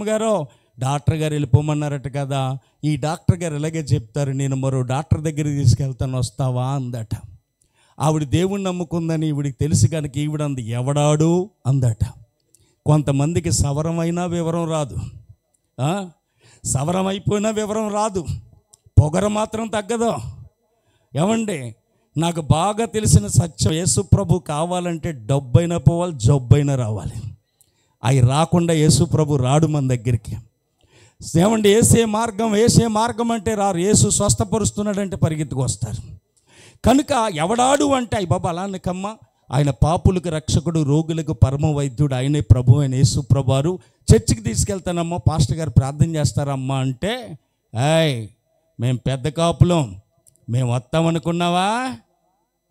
గారు డాక్టర్ గారు వెళ్ళిపోమన్నారట కదా, ఈ డాక్టర్ గారు ఇలాగే చెప్తారు, నేను మరో డాక్టర్ దగ్గరికి తీసుకెళ్తాను, వస్తావా అందట. ఆవిడ దేవుణ్ణి నమ్ముకుందని ఈవిడికి తెలుసు కనుక ఈవిడంది, ఎవడాడు అందట. కొంతమందికి సవరమైనా వివరం రాదు, సవరం అయిపోయినా వివరం రాదు, పొగర మాత్రం తగ్గదు. ఏమండి, నాకు బాగా తెలిసిన సత్యం, యేసు ప్రభు కావాలంటే డబ్బైనా పోవాలి, జబ్బైనా రావాలి. అవి రాకుండా యేసు ప్రభు రాడు మన దగ్గరికి. ఏమండి, ఏసే మార్గం అంటే రారు. యేసు స్వస్థపరుస్తున్నాడంటే పరిగెత్తుకు వస్తారు. కనుక ఎవడాడు అంటే, అయ్యి బాబా అలా అనకమ్మ, ఆయన పాపులకు రక్షకుడు, రోగులకు పరమ వైద్యుడు, ఆయనే ప్రభు అయిన యేసు ప్రభువారు. చర్చికి తీసుకెళ్తానమ్మా, పాస్టర్ గారు ప్రార్థన చేస్తారమ్మా అంటే, మేము పెద్ద కాపులం, మేము వస్తామనుకున్నావా,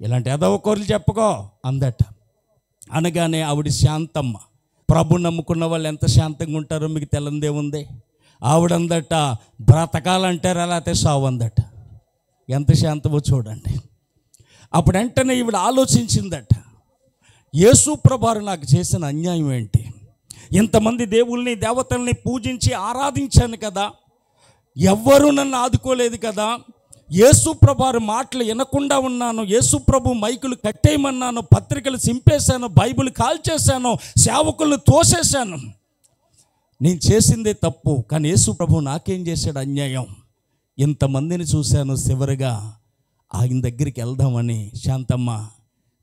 ఇలాంటి ఎదవ కోర్లు చెప్పుకో అందట. అనగానే ఆవిడ శాంతమ్మ, ప్రభు నమ్ముకున్న వాళ్ళు ఎంత శాంతంగా ఉంటారో మీకు తెలందే ఉంది. ఆవిడందట, బ్రతకాలంటారా లేకపోతే సావు అందట. ఎంత శాంతమో చూడండి. అప్పుడు వెంటనే ఈవిడ ఆలోచించిందట, యేసు ప్రభువారు నాకు చేసిన అన్యాయం ఏంటి, ఇంతమంది దేవుల్ని దేవతల్ని పూజించి ఆరాధించాను కదా, ఎవ్వరూ నన్ను ఆదుకోలేదు కదా, యేసు ప్రభువారి మాటలు వినకుండా ఉన్నాను, యేసు ప్రభు మైకులు కట్టేయమన్నాను, పత్రికలు చింపేశాను, బైబిల్ కాల్చేశాను, సేవకులను తోసేశాను, నేను చేసిందే తప్పు. కానీ యేసు ప్రభు నాకేం చేశాడు అన్యాయం, ఇంతమందిని చూశాను, చివరిగా ఆయన దగ్గరికి వెళ్దామని. శాంతమ్మ,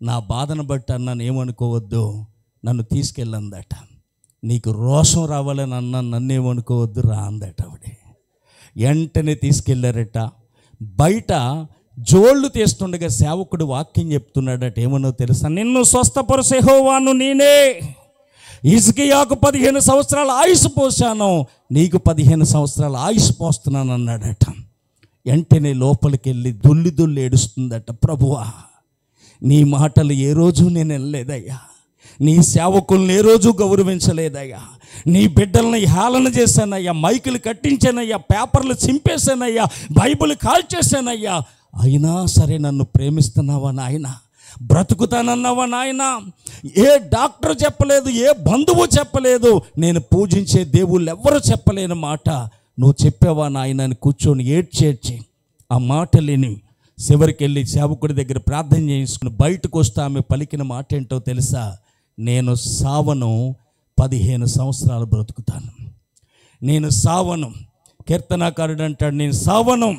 నా బాధను బట్టి అన్నాను, ఏమనుకోవద్దు, నన్ను తీసుకెళ్ళందట. నీకు రోషం రావాలని అన్నాను, నన్నేమనుకోవద్దు, రా అందట ఆవిడ. వెంటనే తీసుకెళ్ళారట. బయట జోళ్ళు తీస్తుండగా సేవకుడు వాక్యం చెప్తున్నాడట. ఏమనో తెలుసా, నిన్ను స్వస్థపరచు యెహోవాను నేనే, హిజ్కియాకు 15 సంవత్సరాల ఆయుష్ పోసాను, నీకు 15 సంవత్సరాల ఆయుష్ పోస్తున్నాను అన్నాడట. వెంటనే లోపలికి వెళ్ళి దొల్లి ఏడుస్తుందట, ప్రభువా నీ మాటలు ఏ రోజు నేను వినలేదయ్యా, నీ సేవకుల్ని ఏ రోజు గౌరవించలేదయ్యా, నీ బిడ్డల్ని హేళన చేశానయ్యా, మైకులు కట్టించానయ్యా, పేపర్లు చింపేశానయ్యా, బైబిల్ కాల్చేశానయ్యా, అయినా సరే నన్ను ప్రేమిస్తున్నావా నాయన, బ్రతుకుతానన్నావా నాయన, ఏ డాక్టర్ చెప్పలేదు, ఏ బంధువు చెప్పలేదు, నేను పూజించే దేవుళ్ళు ఎవ్వరూ చెప్పలేని మాట నువ్వు చెప్పావా నాయన అని కూర్చొని ఏడ్చేడ్చి ఆ మాటలేని చివరికి వెళ్ళి సేవకుడి దగ్గర ప్రార్థన చేయించుకుని బయటకు వస్తే ఆమె పలికిన మాట ఏంటో తెలుసా? నేను సావను, 15 సంవత్సరాలు బ్రతుకుతాను. నేను సావను. కీర్తనాకారుడు అంటాడు, నేను సావను,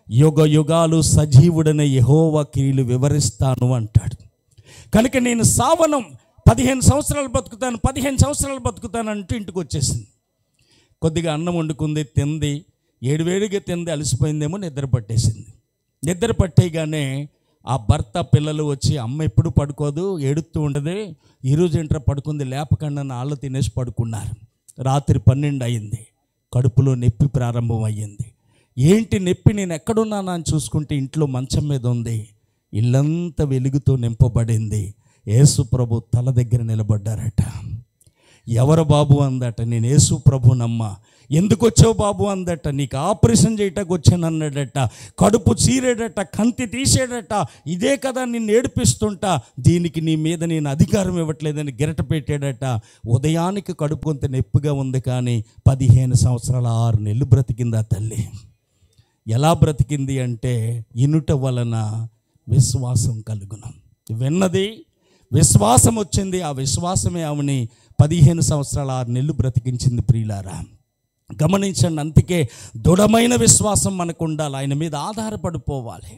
యుగ యుగాలు సజీవుడనే యెహోవా క్రియలు వివరిస్తాను అంటాడు. కనుక నేను సావను, 15 సంవత్సరాలు బతుకుతాను, 15 సంవత్సరాలు బతుకుతాను అంటూ ఇంటికి వచ్చేసింది. కొద్దిగా అన్నం వండుకుంది, తింది, వేడివేడిగా తింది, అలసిపోయిందేమో, నిద్ర పట్టేసింది. నిద్ర పట్టేయగానే ఆ భర్త పిల్లలు వచ్చి, అమ్మ ఎప్పుడు పడుకోదు, ఏడుస్తూ ఉండదు, ఈరోజు ఏంట్రా పడుకుంది, లేపకుండా నాళ్ళు తినేసి పడుకున్నారు. రాత్రి 12 అయింది. కడుపులో నొప్పి ప్రారంభం అయ్యింది. ఏంటి నొప్పి, నేను ఎక్కడున్నానా అని చూసుకుంటే ఇంట్లో మంచం మీద ఉంది. ఇల్లంతా వెలుగుతో నింపబడింది. యేసు ప్రభు తల దగ్గర నిలబడ్డారట. ఎవరు బాబు అందట. నేను యేసు ప్రభునమ్మ. ఎందుకు వచ్చావు బాబు అందట. నీకు ఆపరేషన్ చేయటానికి వచ్చాను అన్నాడట. కడుపు చీరేడట, కంతి తీసేడట. ఇదే కదా నిన్ను ఏడిపిస్తుంటా, దీనికి నీ మీద నేను అధికారం ఇవ్వట్లేదని గిరట పెట్టాడట. ఉదయానికి కడుపు కొంత నొప్పిగా ఉంది, కానీ 15 సంవత్సరాల 6 నెలలు బ్రతికింది ఆ తల్లి. ఎలా బ్రతికింది అంటే, ఇనుట వలన విశ్వాసం కలుగును. విన్నది విశ్వాసం వచ్చింది. ఆ విశ్వాసమే ఆమెని 15 సంవత్సరాల 6 నెలలు బ్రతికించింది. ప్రియులారా, గమనించండి. అందుకే దృఢమైన విశ్వాసం మనకు ఉండాలి. ఆయన మీద ఆధారపడిపోవాలి.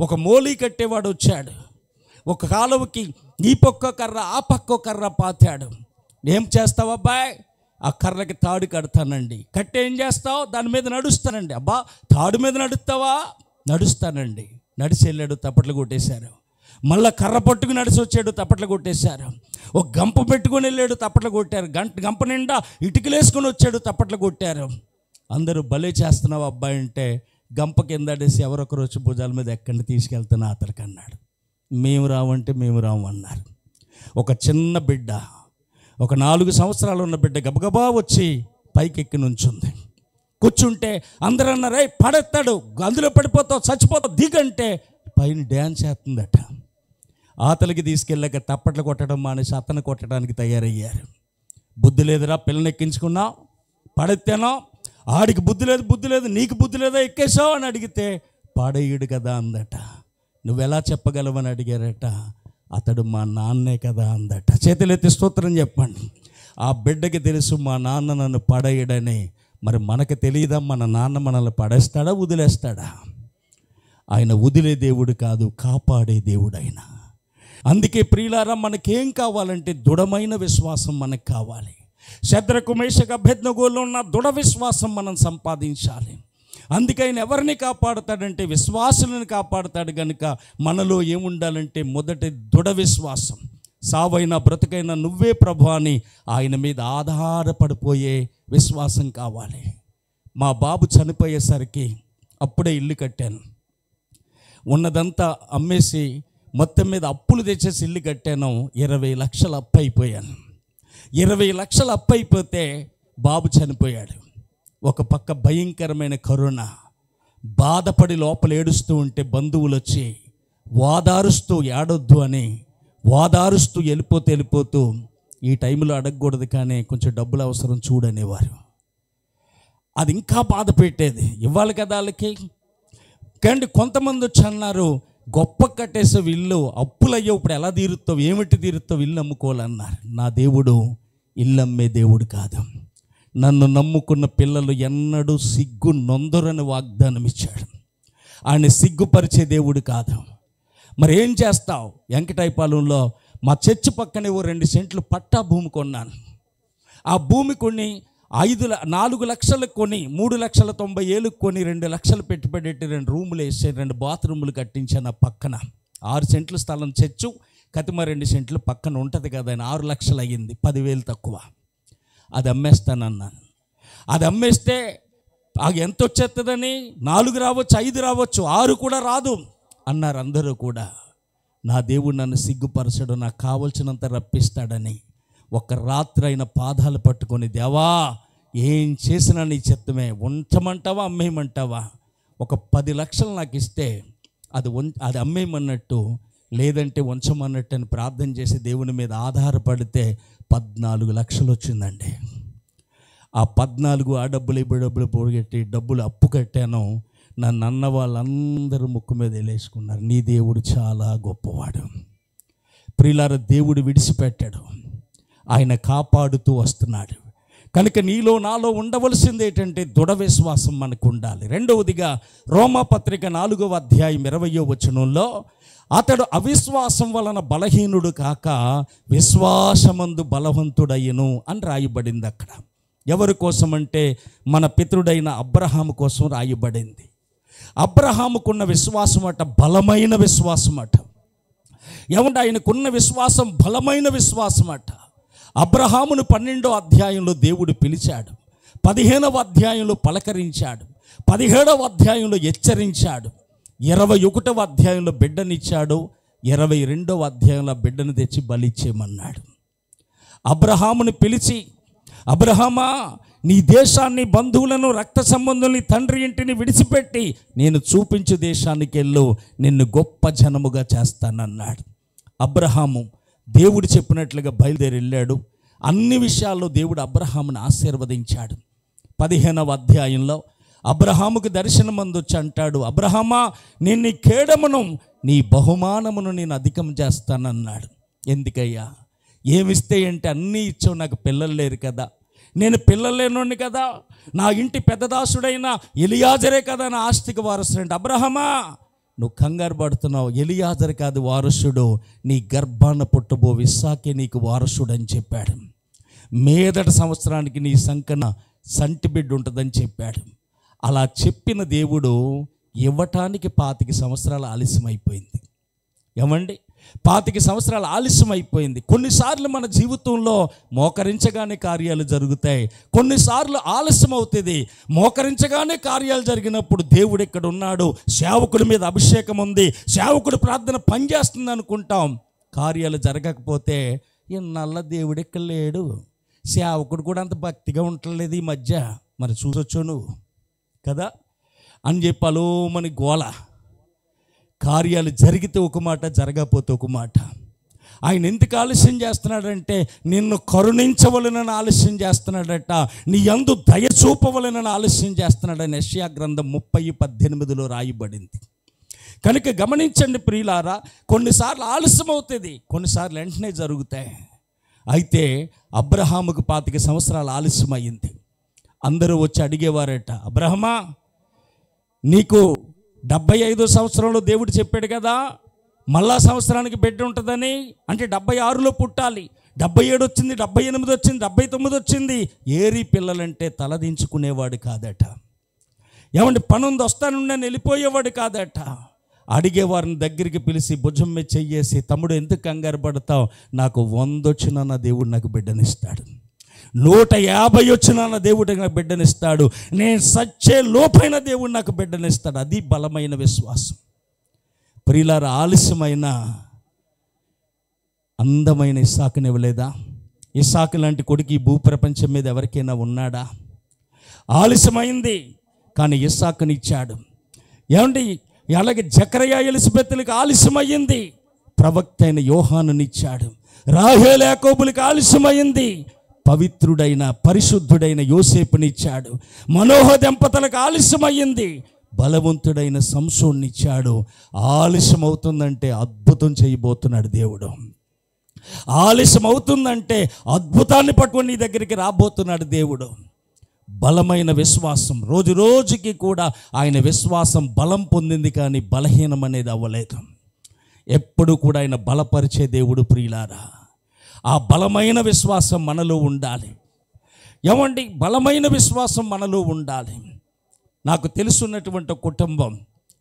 ఒక మోలీ కట్టేవాడు వచ్చాడు. ఒక కాలువకి ఈ పక్క కర్ర ఆ పక్క కర్ర పాతాడు. ఏం చేస్తావు అబ్బాయి? ఆ కర్రకి తాడు కడతానండి. కట్టి ఏం చేస్తావు? దాని మీద నడుస్తానండి. అబ్బా, తాడు మీద నడుస్తావా? నడుస్తానండి. నడిచి వెళ్ళాడు, తప్పట్లు కొట్టేశారు. మళ్ళీ కర్ర పట్టుకుని నడిచి వచ్చాడు, తప్పట్లు కొట్టేశారు. ఒక గంప పెట్టుకొని వెళ్ళాడు, తప్పట్లు కొట్టారు. గంప నిండా ఇటుకలు వేసుకొని వచ్చాడు, తప్పట్లు కొట్టారు. అందరూ భలే చేస్తున్నావు అబ్బాయి అంటే, గంప కింద ఆడేసి ఎవరొకరు వచ్చి భుజాల మీద ఎక్కడిని తీసుకెళ్తున్నా అతనికి అన్నాడు. మేము రావంటే మేము రాము అన్నారు. ఒక చిన్న బిడ్డ, ఒక 4 సంవత్సరాలు ఉన్న బిడ్డ గబగబా వచ్చి పైకి ఎక్కి నుంచుంది. కూర్చుంటే అందరూ అన్నారు, ఏ పడెత్తాడు, అందులో పడిపోతావు, చచ్చిపోతావు, దిగంటే పైన డ్యాన్స్ చేస్తుందట. ఆతలికి తీసుకెళ్ళాక తప్పట్లు కొట్టడం మానేసి అతను కొట్టడానికి తయారయ్యారు. బుద్ధి లేదురా, పిల్లని ఎక్కించుకున్నావు, పడెత్తానో, ఆడికి బుద్ధి లేదు, నీకు బుద్ధి లేదా, ఎక్కేసావు అని అడిగితే పాడేయుడు కదా అందట. నువ్వెలా చెప్పగలవని అడిగారట. అతడు మా నాన్నే కదా అందట. చేతులెత్తి స్తోత్రం చెప్పండి. ఆ బిడ్డకి తెలుసు మా నాన్న నన్ను పడేయడని. మరి మనకు తెలియదా మన నాన్న మనల్ని పడేస్తాడా, వదిలేస్తాడా? ఆయన వదిలే దేవుడు కాదు, కాపాడే దేవుడు ఆయన. అందుకే ప్రియులారా, మనకేం కావాలంటే దృఢమైన విశ్వాసం మనకు కావాలి. శద్రకు మేషకు అబేద్నెగోలో ఉన్న దృఢ విశ్వాసం మనం సంపాదించాలి. అందుకే ఆయన ఎవరిని కాపాడుతాడంటే విశ్వాసులను కాపాడుతాడు. కనుక మనలో ఏముండాలంటే మొదటి దృఢ విశ్వాసం. సావైనా బ్రతుకైనా నువ్వే ప్రభు అని ఆయన మీద ఆధారపడిపోయే విశ్వాసం కావాలి. మా బాబు చనిపోయేసరికి అప్పుడే ఇల్లు కట్టాను. ఉన్నదంతా అమ్మేసి మొత్తం మీద అప్పులు తెచ్చేసి ఇల్లు కట్టాను. 20 లక్షలు అప్పు అయిపోయాను. 20 లక్షలు అప్పు అయిపోతే బాబు చనిపోయాడు. ఒక పక్క భయంకరమైన కరోనా. బాధపడి లోపల ఏడుస్తూ ఉంటే బంధువులు వచ్చి వాదారుస్తూ, ఏడొద్దు అని వాదారుస్తూ వెళ్ళిపోతూ ఈ టైంలో అడగకూడదు కానీ కొంచెం డబ్బులు అవసరం చూడనేవారు. అది ఇంకా బాధ పెట్టేది. ఇవ్వాలి కదా వాళ్ళకి. కానీ కొంతమంది వచ్చి అన్నారు, గొప్ప కట్టేసావు ఇల్లు, అప్పులయ్యో, ఇప్పుడు ఎలా తీరుతావు, ఏమిటి తీరుతావు, ఇల్లు అమ్ముకోవాలన్నారు. నా దేవుడు ఇల్లు అమ్మే దేవుడు కాదు. నన్ను నమ్ముకున్న పిల్లలు ఎన్నడూ సిగ్గు నొందరని వాగ్దానం ఇచ్చాడు. ఆయన సిగ్గుపరిచే దేవుడు కాదు. మరి ఏం చేస్తావు? వెంకటాయపాలెంలో మా చర్చి పక్కనే 2 సెంట్లు పట్టా భూమి కొన్నాను. ఆ భూమి కొని 4 లక్షలకు కొని 3,90,000 కొని 2 లక్షలు పెట్టుబడి 2 రూములు వేసి 2 బాత్రూములు కట్టించాను. ఆ పక్కన 6 సెంట్లు స్థలం చర్చు, కతిమ 2 సెంట్లు పక్కన ఉంటుంది కదా అని 6 లక్షలు అయ్యింది, 10,000 తక్కువ. అది అమ్మేస్తానన్నాను. అది అమ్మేస్తే ఎంత వచ్చేస్తుందని 4 రావచ్చు, 5 రావచ్చు, 6 కూడా రాదు అన్నారు అందరూ కూడా. నా దేవుడు నన్ను సిగ్గుపరచడు, నాకు కావలసినంత రప్పిస్తాడని ఒక రాత్రి అయిన పాదాలు పట్టుకొని, దేవా ఏం చేసినా నీ చిత్తమే, ఉంచమంటావా అమ్మేయమంటావా, ఒక 10 లక్షలు నాకు ఇస్తే అది అమ్మేయమన్నట్టు, లేదంటే ఉంచమన్నట్టు అని ప్రార్థన చేసి దేవుని మీద ఆధారపడితే 14 లక్షలు వచ్చిందండి. ఆ 14 ఆ డబ్బులు ఈ డబ్బులు పోగొట్టి డబ్బులు అప్పు కట్టాను. నన్ను అన్న వాళ్ళందరూ ముక్కు మీద వేలేసుకున్నారు. నీ దేవుడు చాలా గొప్పవాడు. ప్రియులారా, దేవుడు విడిచిపెట్టాడు, ఆయన కాపాడుతూ వస్తున్నాడు. కనుక నీలో నాలో ఉండవలసింది ఏంటంటే దృఢ విశ్వాసం మనకు ఉండాలి. రెండవదిగా రోమాపత్రిక 4వ అధ్యాయం 20వ వచనంలో అతడు అవిశ్వాసం వలన బలహీనుడు కాక విశ్వాసమందు బలవంతుడయ్యను అని రాయబడింది. అక్కడ ఎవరి కోసం అంటే మన పితరుడైన అబ్రహాము కోసం రాయబడింది. అబ్రహాముకున్న విశ్వాసం అట బలమైన విశ్వాసం అట. ఏమంటే ఆయనకున్న విశ్వాసం బలమైన విశ్వాసం అట. అబ్రహామును 12వ అధ్యాయంలో దేవుడు పిలిచాడు, 15వ అధ్యాయంలో పలకరించాడు, 17వ అధ్యాయంలో హెచ్చరించాడు, 21వ అధ్యాయంలో బిడ్డనిచ్చాడు, 22వ అధ్యాయంలో బిడ్డను తెచ్చి బలిచ్చేయమన్నాడు. అబ్రహామును పిలిచి, అబ్రహామా, నీ దేశాన్ని, బంధువులను, రక్త సంబంధుల్ని, తండ్రి ఇంటిని విడిచిపెట్టి నేను చూపించు దేశానికి వెళ్ళు, నిన్ను గొప్ప జనముగా చేస్తానన్నాడు. అబ్రహాము దేవుడు చెప్పినట్లుగా బయలుదేరి వెళ్ళాడు. అన్ని విషయాల్లో దేవుడు అబ్రహామును ఆశీర్వదించాడు. 15వ అధ్యాయంలో అబ్రహాముకు దర్శనం అందొచ్చి అంటాడు, అబ్రహామా, నేను నీ కేడమును, నీ బహుమానమును నేను అధికం చేస్తానన్నాడు. ఎందుకయ్యా? ఏమిస్తే అంటే అన్నీ ఇచ్చావు, నాకు పిల్లలు లేరు కదా, నేను పిల్లలు లేనోని కదా, నా ఇంటి పెద్దదాసుడైన ఎలియాజరే కదా నా ఆస్తికి వారసుడు. అబ్రహామా, నువ్వు కంగారు పడుతున్నావు, ఎలియాజరు కాదు వారసుడు, నీ గర్భాన పుట్టబో ఇస్సాకే నీకు వారసుడు అని చెప్పాడు. మీదటి సంవత్సరానికి నీ సంకన సంటి బిడ్డ ఉంటుందని చెప్పాడు. అలా చెప్పిన దేవుడు ఇవ్వటానికి 25 సంవత్సరాలు ఆలస్యం అయిపోయింది. ఏమండి, 25 సంవత్సరాలు ఆలస్యం అయిపోయింది. కొన్నిసార్లు మన జీవితంలో మోకరించగానే కార్యాలు జరుగుతాయి, కొన్నిసార్లు ఆలస్యం అవుతుంది. మోకరించగానే కార్యాలు జరిగినప్పుడు దేవుడు ఇక్కడ ఉన్నాడు, సేవకుడి మీద అభిషేకం ఉంది, సేవకుడి ప్రార్థన పనిచేస్తుంది అనుకుంటాం. కార్యాలు జరగకపోతే ఈ నల్ల దేవుడు ఇక్కడ లేడు, సేవకుడు కూడా అంత భక్తిగా ఉండలేదు ఈ మధ్య, మరి చూసొచ్చు నువ్వు కదా అని చెప్పి అలోమని గోల. కార్యాలు జరిగితే ఒక మాట, జరగకపోతే ఒక మాట. ఆయన ఎందుకు ఆలస్యం చేస్తున్నాడంటే నిన్ను కరుణించవలనని ఆలస్యం చేస్తున్నాడట, నీ యందు దయ చూపవలనని ఆలస్యం చేస్తున్నాడని యెషయా గ్రంథం 30:18లో రాయబడింది. కనుక గమనించండి ప్రియులారా, కొన్నిసార్లు ఆలస్యం అవుతుంది, కొన్నిసార్లు వెంటనే జరుగుతాయి. అయితే అబ్రహాముకు 25 సంవత్సరాలు ఆలస్యం అయ్యింది. అందరూ వచ్చి అడిగేవారట, అబ్రహమా, నీకు 75వ సంవత్సరంలో దేవుడు చెప్పాడు కదా మళ్ళా సంవత్సరానికి బిడ్డ ఉంటుందని, అంటే 76లో పుట్టాలి, 77 వచ్చింది, 78 వచ్చింది, 79 వచ్చింది. ఏరి పిల్లలంటే తలదించుకునేవాడు కాదట. ఏమంటే పనుంది వస్తానుండని వెళ్ళిపోయేవాడు కాదట. అడిగేవారిని దగ్గరికి పిలిచి భుజం మీద చెయ్యేసి, తమ్ముడు ఎందుకు కంగారు పడతావు, నాకు 100 వచ్చినా నా దేవుడు నాకు బిడ్డనిస్తాడు, 150 వచ్చినా నా దేవుడు నాకు బిడ్డనిస్తాడు, నేను సచ్చే లోపైన దేవుడు నాకు బిడ్డనిస్తాడు. అది బలమైన విశ్వాసం. ప్రియులారా, ఆలస్యమైన అందమైన ఇస్సాకుని ఇవ్వలేదా? ఇస్సాకు లాంటి కొడుకు ఈ భూప్రపంచం మీద ఎవరికైనా ఉన్నాడా? ఆలస్యమైంది కానీ ఇస్సాకుని ఇచ్చాడు. ఏమండి, అలాగే జకరియా ఎలిజబెత్తులకు ఆలస్యమయ్యింది, ప్రవక్త అయిన యోహానునిచ్చాడు. రాహేలు యాకోబులకు ఆలస్యమైంది, పవిత్రుడైన పరిశుద్ధుడైన యోసేపునిచ్చాడు. మనోహ దంపతులకు ఆలస్యమయ్యింది, బలవంతుడైన సంసోన్నిచ్చాడు. ఆలస్యం అవుతుందంటే అద్భుతం చేయబోతున్నాడు దేవుడు. ఆలస్యం అవుతుందంటే అద్భుతాన్ని పట్టుకొని నీ దగ్గరికి రాబోతున్నాడు దేవుడు. బలమైన విశ్వాసం, రోజు రోజుకి కూడా ఆయన విశ్వాసం బలం పొందింది కానీ బలహీనం అనేది అవ్వలేదు. ఎప్పుడు కూడా ఆయన బలపరిచే దేవుడు. ప్రియులారా, ఆ బలమైన విశ్వాసం మనలో ఉండాలి. ఏమండి, బలమైన విశ్వాసం మనలో ఉండాలి. నాకు తెలుసున్నటువంటి కుటుంబం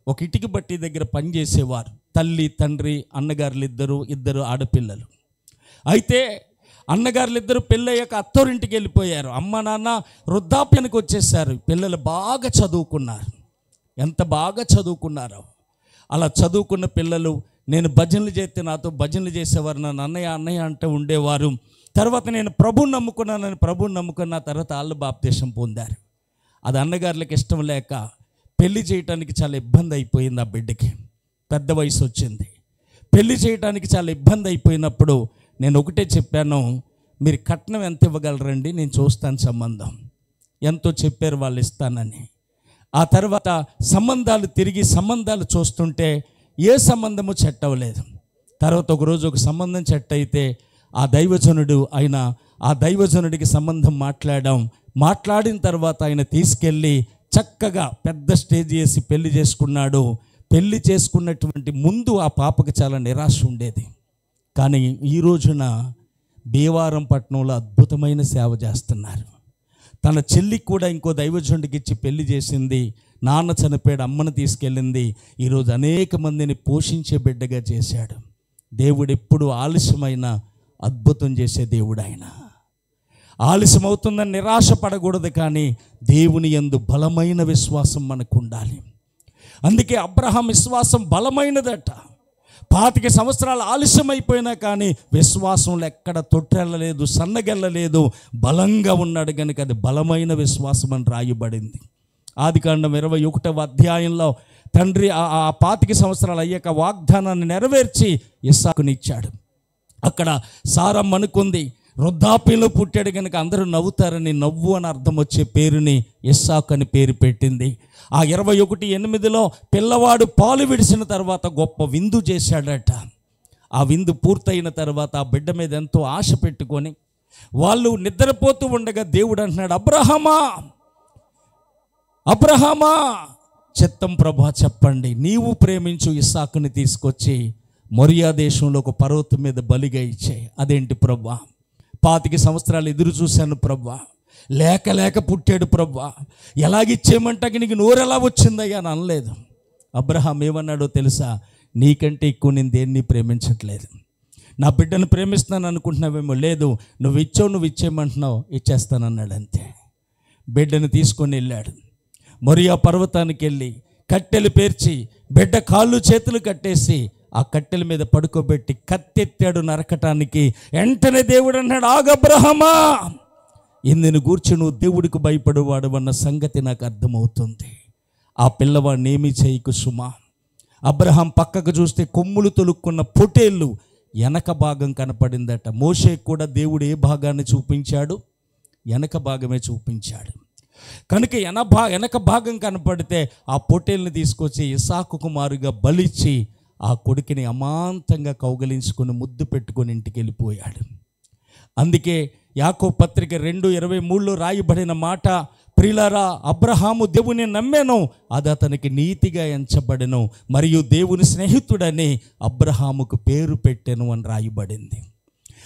ఒక ఇటుక బట్టి దగ్గర పనిచేసేవారు. తల్లి, తండ్రి, అన్నగారులు ఇద్దరు ఆడపిల్లలు. అయితే అన్నగారులు ఇద్దరు పెళ్ళయ్యాక అత్తోరింటికి వెళ్ళిపోయారు. అమ్మ నాన్న వృద్ధాప్యానికి వచ్చేసారు. పిల్లలు బాగా చదువుకున్నారు. ఎంత బాగా చదువుకున్నారో అలా చదువుకున్న పిల్లలు, నేను భజనలు చేస్తే నాతో భజనలు చేసేవారు, నన్ను అన్నయ్య అన్నయ్య అంటూ ఉండేవారు. తర్వాత నేను ప్రభువుని నమ్ముకున్నానని ప్రభువుని నమ్ముకున్న తర్వాత వాళ్ళు బాప్తీసం పొందారు. అది అన్నగారులకు ఇష్టం లేక పెళ్లి చేయటానికి చాలా ఇబ్బంది అయిపోయింది. ఆ బిడ్డకి పెద్ద వయసు వచ్చింది. పెళ్లి చేయటానికి చాలా ఇబ్బంది అయిపోయినప్పుడు నేను ఒకటే చెప్పాను, మీరు కట్నం ఎంత ఇవ్వగలరండి, నేను చూస్తాను సంబంధం. ఎంతో చెప్పారు వాళ్ళు ఇస్తానని. ఆ తర్వాత సంబంధాలు చూస్తుంటే ఏ సంబంధము సెట్ అవ్వలేదు. తర్వాత ఒకరోజు ఒక సంబంధం సెట్ అయితే ఆ దైవజనుడికి సంబంధం మాట్లాడిన తర్వాత ఆయన తీసుకెళ్ళి చక్కగా పెద్ద స్టేజ్ చేసి పెళ్లి చేసుకున్నాడు. పెళ్లి చేసుకున్నటువంటి ముందు ఆ పాపకు చాలా నిరాశ ఉండేది. కానీ ఈ రోజున భీమవరం పట్టణంలో అద్భుతమైన సేవ చేస్తున్నారు. తన చెల్లికి కూడా ఇంకో దైవజనుడికి ఇచ్చి పెళ్లి చేసింది. నాన్న చనిపోయాడు, అమ్మను తీసుకెళ్ళింది. ఈరోజు అనేక మందిని పోషించే బిడ్డగా చేశాడు. దేవుడు ఎప్పుడు ఆలస్యమైన అద్భుతం చేసే దేవుడు ఆయన. ఆలస్యం అవుతుందని నిరాశ పడకూడదు, కానీ దేవుని యందు బలమైన విశ్వాసం మనకు ఉండాలి. అందుకే అబ్రహాం విశ్వాసం బలమైనదట. 25 సంవత్సరాలు ఆలస్యమైపోయినా కానీ విశ్వాసంలో ఎక్కడ తొట్టెళ్ళలేదు, సన్నగెళ్ళలేదు, బలంగా ఉన్నాడు. కనుక అది బలమైన విశ్వాసం అని రాయబడింది. ఆదికాండం 21వ అధ్యాయంలో తండ్రి ఆ 25 సంవత్సరాలు అయ్యాక వాగ్దానాన్ని నెరవేర్చి ఇస్సాకునిచ్చాడు. అక్కడ సారమ్మ అనుకుంది, వృద్ధాప్యంలో పుట్టాడు కనుక అందరూ నవ్వుతారని, నవ్వు అని అర్థం వచ్చే పేరుని ఇస్సాకు అని పేరు పెట్టింది. ఆ 21:8 పిల్లవాడు పాలు విడిసిన తర్వాత గొప్ప విందు చేశాడట. ఆ విందు పూర్తయిన తర్వాత ఆ బిడ్డ మీద ఎంతో ఆశ పెట్టుకొని వాళ్ళు నిద్రపోతూ ఉండగా దేవుడు అంటున్నాడు, అబ్రహామా చిత్తం ప్రభా చెప్పండి, నీవు ప్రేమించు ఇస్సాకుని తీసుకొచ్చి మొరియా దేశంలో ఒక పర్వతం మీద బలిగా ఇచ్చాయి. అదేంటి ప్రభా? 25 సంవత్సరాలు ఎదురు చూశాను ప్రభా, లేక పుట్టాడు ప్రభా, ఎలాగిచ్చేయమంటాకి నీకు నోరెలా వచ్చిందయ్యా అని అనలేదు. అబ్రహాం ఏమన్నాడో తెలుసా? నీకంటే ఎక్కువ నేను దేన్ని ప్రేమించట్లేదు. నా బిడ్డను ప్రేమిస్తున్నాను అనుకుంటున్నావేమో, లేదు, నువ్వు ఇచ్చేయమంటున్నావు, ఇచ్చేస్తానన్నాడు. అంతే. బిడ్డను తీసుకొని వెళ్ళాడు. మొరియా పర్వతానికి వెళ్ళి కట్టెలు పేర్చి బిడ్డ కాళ్ళు చేతులు కట్టేసి ఆ కట్టెల మీద పడుకోబెట్టి కత్తెత్తాడు నరకటానికి. వెంటనే దేవుడు అన్నాడు, ఆగు అబ్రహామా, ఇందుని గూర్చి నువ్వు దేవుడికి భయపడేవాడు అన్న సంగతి నాకు అర్థమవుతుంది. ఆ పిల్లవాడిని ఏమీ చేయకు సుమా. అబ్రహాం పక్కకు చూస్తే కొమ్ములు తొలుక్కున్న పొటేళ్ళు వెనక భాగం కనపడిందట. మోషేకు కూడా దేవుడు ఏ భాగాన్ని చూపించాడు? వెనక భాగమే చూపించాడు. కనుక వెనక భాగం కనపడితే ఆ పొట్టేల్ని తీసుకొచ్చి ఇస్సాకు కుమారుగా బలిచ్చి ఆ కొడుకుని అమాంతంగా కౌగలించుకొని ముద్దు పెట్టుకొని ఇంటికి వెళ్ళిపోయాడు. అందుకే యాకోబు పత్రిక 2:23 రాయబడిన మాట, ప్రియులారా, అబ్రహాము దేవుని నమ్మెను, అది అతనికి నీతిగా ఎంచబడెను, మరియు దేవుని స్నేహితుడని అబ్రహాముకు పేరు పెట్టెను అని రాయబడింది.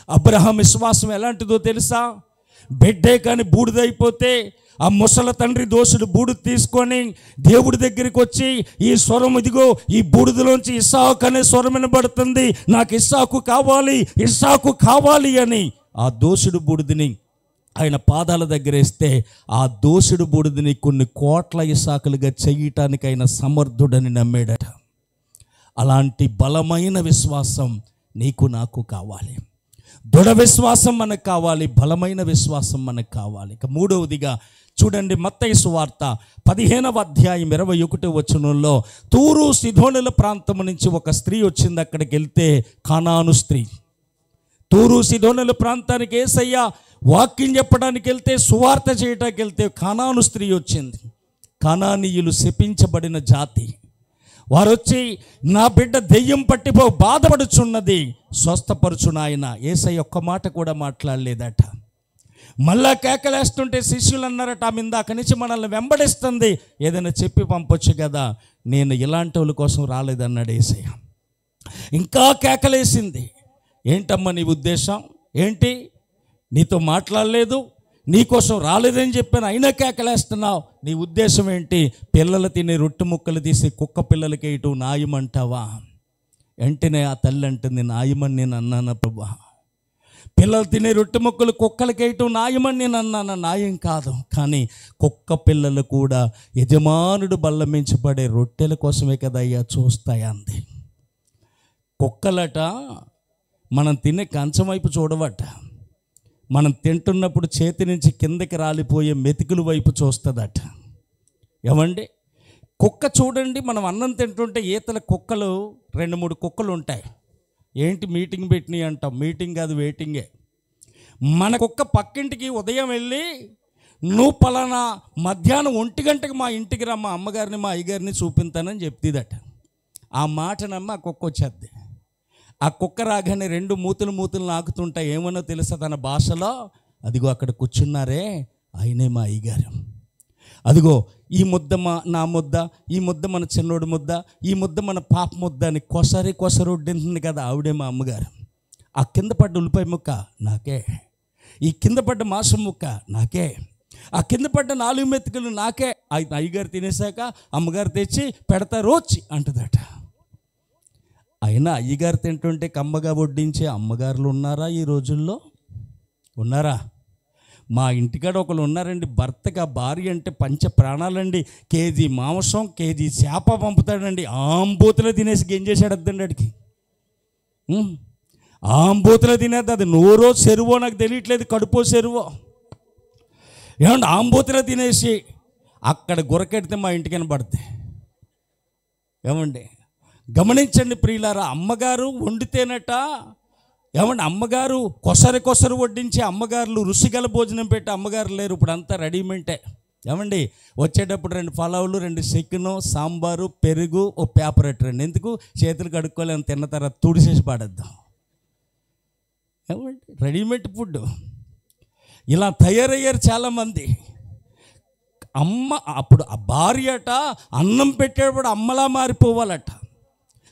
అబ్రహాం విశ్వాసం ఎలాంటిదో తెలుసా? బిడ్డే కానీ బూడిదైపోతే ఆ ముసల తండ్రి దోషుడు బూడిద తీసుకొని దేవుడి దగ్గరికి వచ్చి, ఈ స్వరం ఇదిగో ఈ బూడిదలోంచి ఇస్సాకు అనే స్వరం వినబడుతుంది, నాకు ఇస్సాకు కావాలి అని ఆ దోషుడు బూడిదని ఆయన పాదాల దగ్గర వేస్తే ఆ దోషుడు బూడిదని కొన్ని కోట్ల ఇస్సాకులుగా చేయటానికి ఆయన సమర్థుడని నమ్మాడట. అలాంటి బలమైన విశ్వాసం నీకు నాకు కావాలి. దృఢ విశ్వాసం మనకు కావాలి, బలమైన విశ్వాసం మనకు కావాలి. ఇక మూడవదిగా చూడండి, మత్తయి సువార్త 15వ అధ్యాయం 21వ వచనంలో తూరు సీదోనుల ప్రాంతం నుంచి ఒక స్త్రీ వచ్చింది. అక్కడికి వెళ్తే కానాను స్త్రీ. తూరు సీదోనుల ప్రాంతానికి యేసయ్య వాక్యం చెప్పడానికి వెళ్తే, సువార్త చేయడానికి వెళ్తే కానాను స్త్రీ వచ్చింది. కానానీయులు శపించబడిన జాతి. వారు వచ్చి, నా బిడ్డ దెయ్యం పట్టిపో బాధపడుచున్నది, స్వస్థపరచు నాయన. యేసయ్య ఒక్క మాట కూడా మాట్లాడలేదట. మళ్ళా కేకలేస్తుంటే శిష్యులు అన్నారట, ఆమె ఇందాక నుంచి మనల్ని వెంబడిస్తుంది, ఏదైనా చెప్పి పంపొచ్చు కదా. నేను ఇలాంటి వాళ్ళ కోసం రాలేదన్నాడు యేసయ్య. ఇంకా కేకలేసింది. ఏంటమ్మా నీ ఉద్దేశం ఏంటి? నీతో మాట్లాడలేదు, నీకోసం రాలేదని చెప్పాను, అయినా కేకలేస్తున్నావు, నీ ఉద్దేశం ఏంటి? పిల్లలు తినే రొట్టె ముక్కలు తీసి కుక్క పిల్లలకి ఇటు నాయమంటావా? వెంటనే ఆ తల్లి అంటుంది, నాయమని నేను అన్నానా ప్రభా? పిల్లలు తినే రొట్టె ముక్కలు కుక్కలకి ఇటు నాయమని నేను అన్నానా? నాయం కాదు, కానీ కుక్క పిల్లలు కూడా యజమానుడు బల్ల మించబడే రొట్టెల కోసమే కదా అయ్యా చూస్తాయా అంది. కుక్కలట మనం తినే కంచం వైపు చూడవట, మనం తింటున్నప్పుడు చేతి నుంచి కిందకి రాలిపోయే మెతుకుల వైపు చూస్తుందట. ఏమండి, కుక్క చూడండి, మనం అన్నం తింటుంటే ఈతల కుక్కలు 2-3 కుక్కలు ఉంటాయి. ఏంటి మీటింగ్ పెట్టినాయి అంటాం, మీటింగ్ కాదు వెయిటింగే. మన కుక్క పక్కింటికి ఉదయం వెళ్ళి నువ్వు పలానా మధ్యాహ్నం 1 గంటకి మా ఇంటికి రా, మా అమ్మగారిని మా అయ్యగారిని చూపింతానని చెప్తుందట. ఆ మాట నమ్మి ఆ కుక్క వచ్చేద్ది. ఆ కుక్క రాగానే 2 మూతులు నాకుతుంటాయి. ఏమన్నా తెలుసా తన భాషలో? అదిగో అక్కడ కూర్చున్నారే ఆయనే మా అయ్యగారు, అదిగో ఈ ముద్ద నా ముద్ద, ఈ ముద్ద మన చిన్నోడి ముద్ద, ఈ ముద్ద మన పాప ముద్ద అని కొసరి వడ్డింటుంది కదా, ఆవిడే మా అమ్మగారు. ఆ కింద పడ్డ ఉల్లిపాయ ముక్క నాకే, ఈ కింద పడ్డ మాంసం ముక్క నాకే, ఆ కింద పడ్డ 4 మెతుకులు నాకే. అయ్యగారు తినేశాక అమ్మగారు తెచ్చి పెడతారు వచ్చి అంటుందట. అయినా అయ్యగారు తింటుంటే కమ్మగా వడ్డించే అమ్మగారులు ఉన్నారా ఈ రోజుల్లో? ఉన్నారా? మా ఇంటికాడ ఒకరు ఉన్నారండి, భర్తగా భార్య అంటే పంచ ప్రాణాలండి. కేజీ మాంసం, కేజీ చేప పంపుతాడండి. ఆంబూతులో తినేసి ఏం చేశాడు అద్దండి అడికి. ఆంబూతులో తినేది, అది నోరో చెరువో నాకు తెలియట్లేదు, కడుపో చెరువో ఏమండి. ఆంబూతులో తినేసి అక్కడ గురకెడితే మా ఇంటికి కనబడితే ఏమండి. గమనించండి ప్రియులారా, అమ్మగారు వండితేనట ఏమండి, అమ్మగారు కొసరు వడ్డించి అమ్మగారులు రుచిగల భోజనం పెట్టి అమ్మగారు లేరు. ఇప్పుడు అంతా రెడీమేంటే ఏమండి. వచ్చేటప్పుడు 2 పలావులు, 2 చికెను, సాంబారు, పెరుగు, ఓ పేపర్ ఎట్టండి. ఎందుకు? చేతులు కడుక్కోలేము, తిన్న తర్వాత తుడిసేసి పాడేద్దాం. ఏమండి, రెడీమేడ్ ఫుడ్ ఇలా తయారయ్యారు చాలామంది. అప్పుడు ఆ భార్యట అన్నం పెట్టేటప్పుడు అమ్మలా మారిపోవాలట,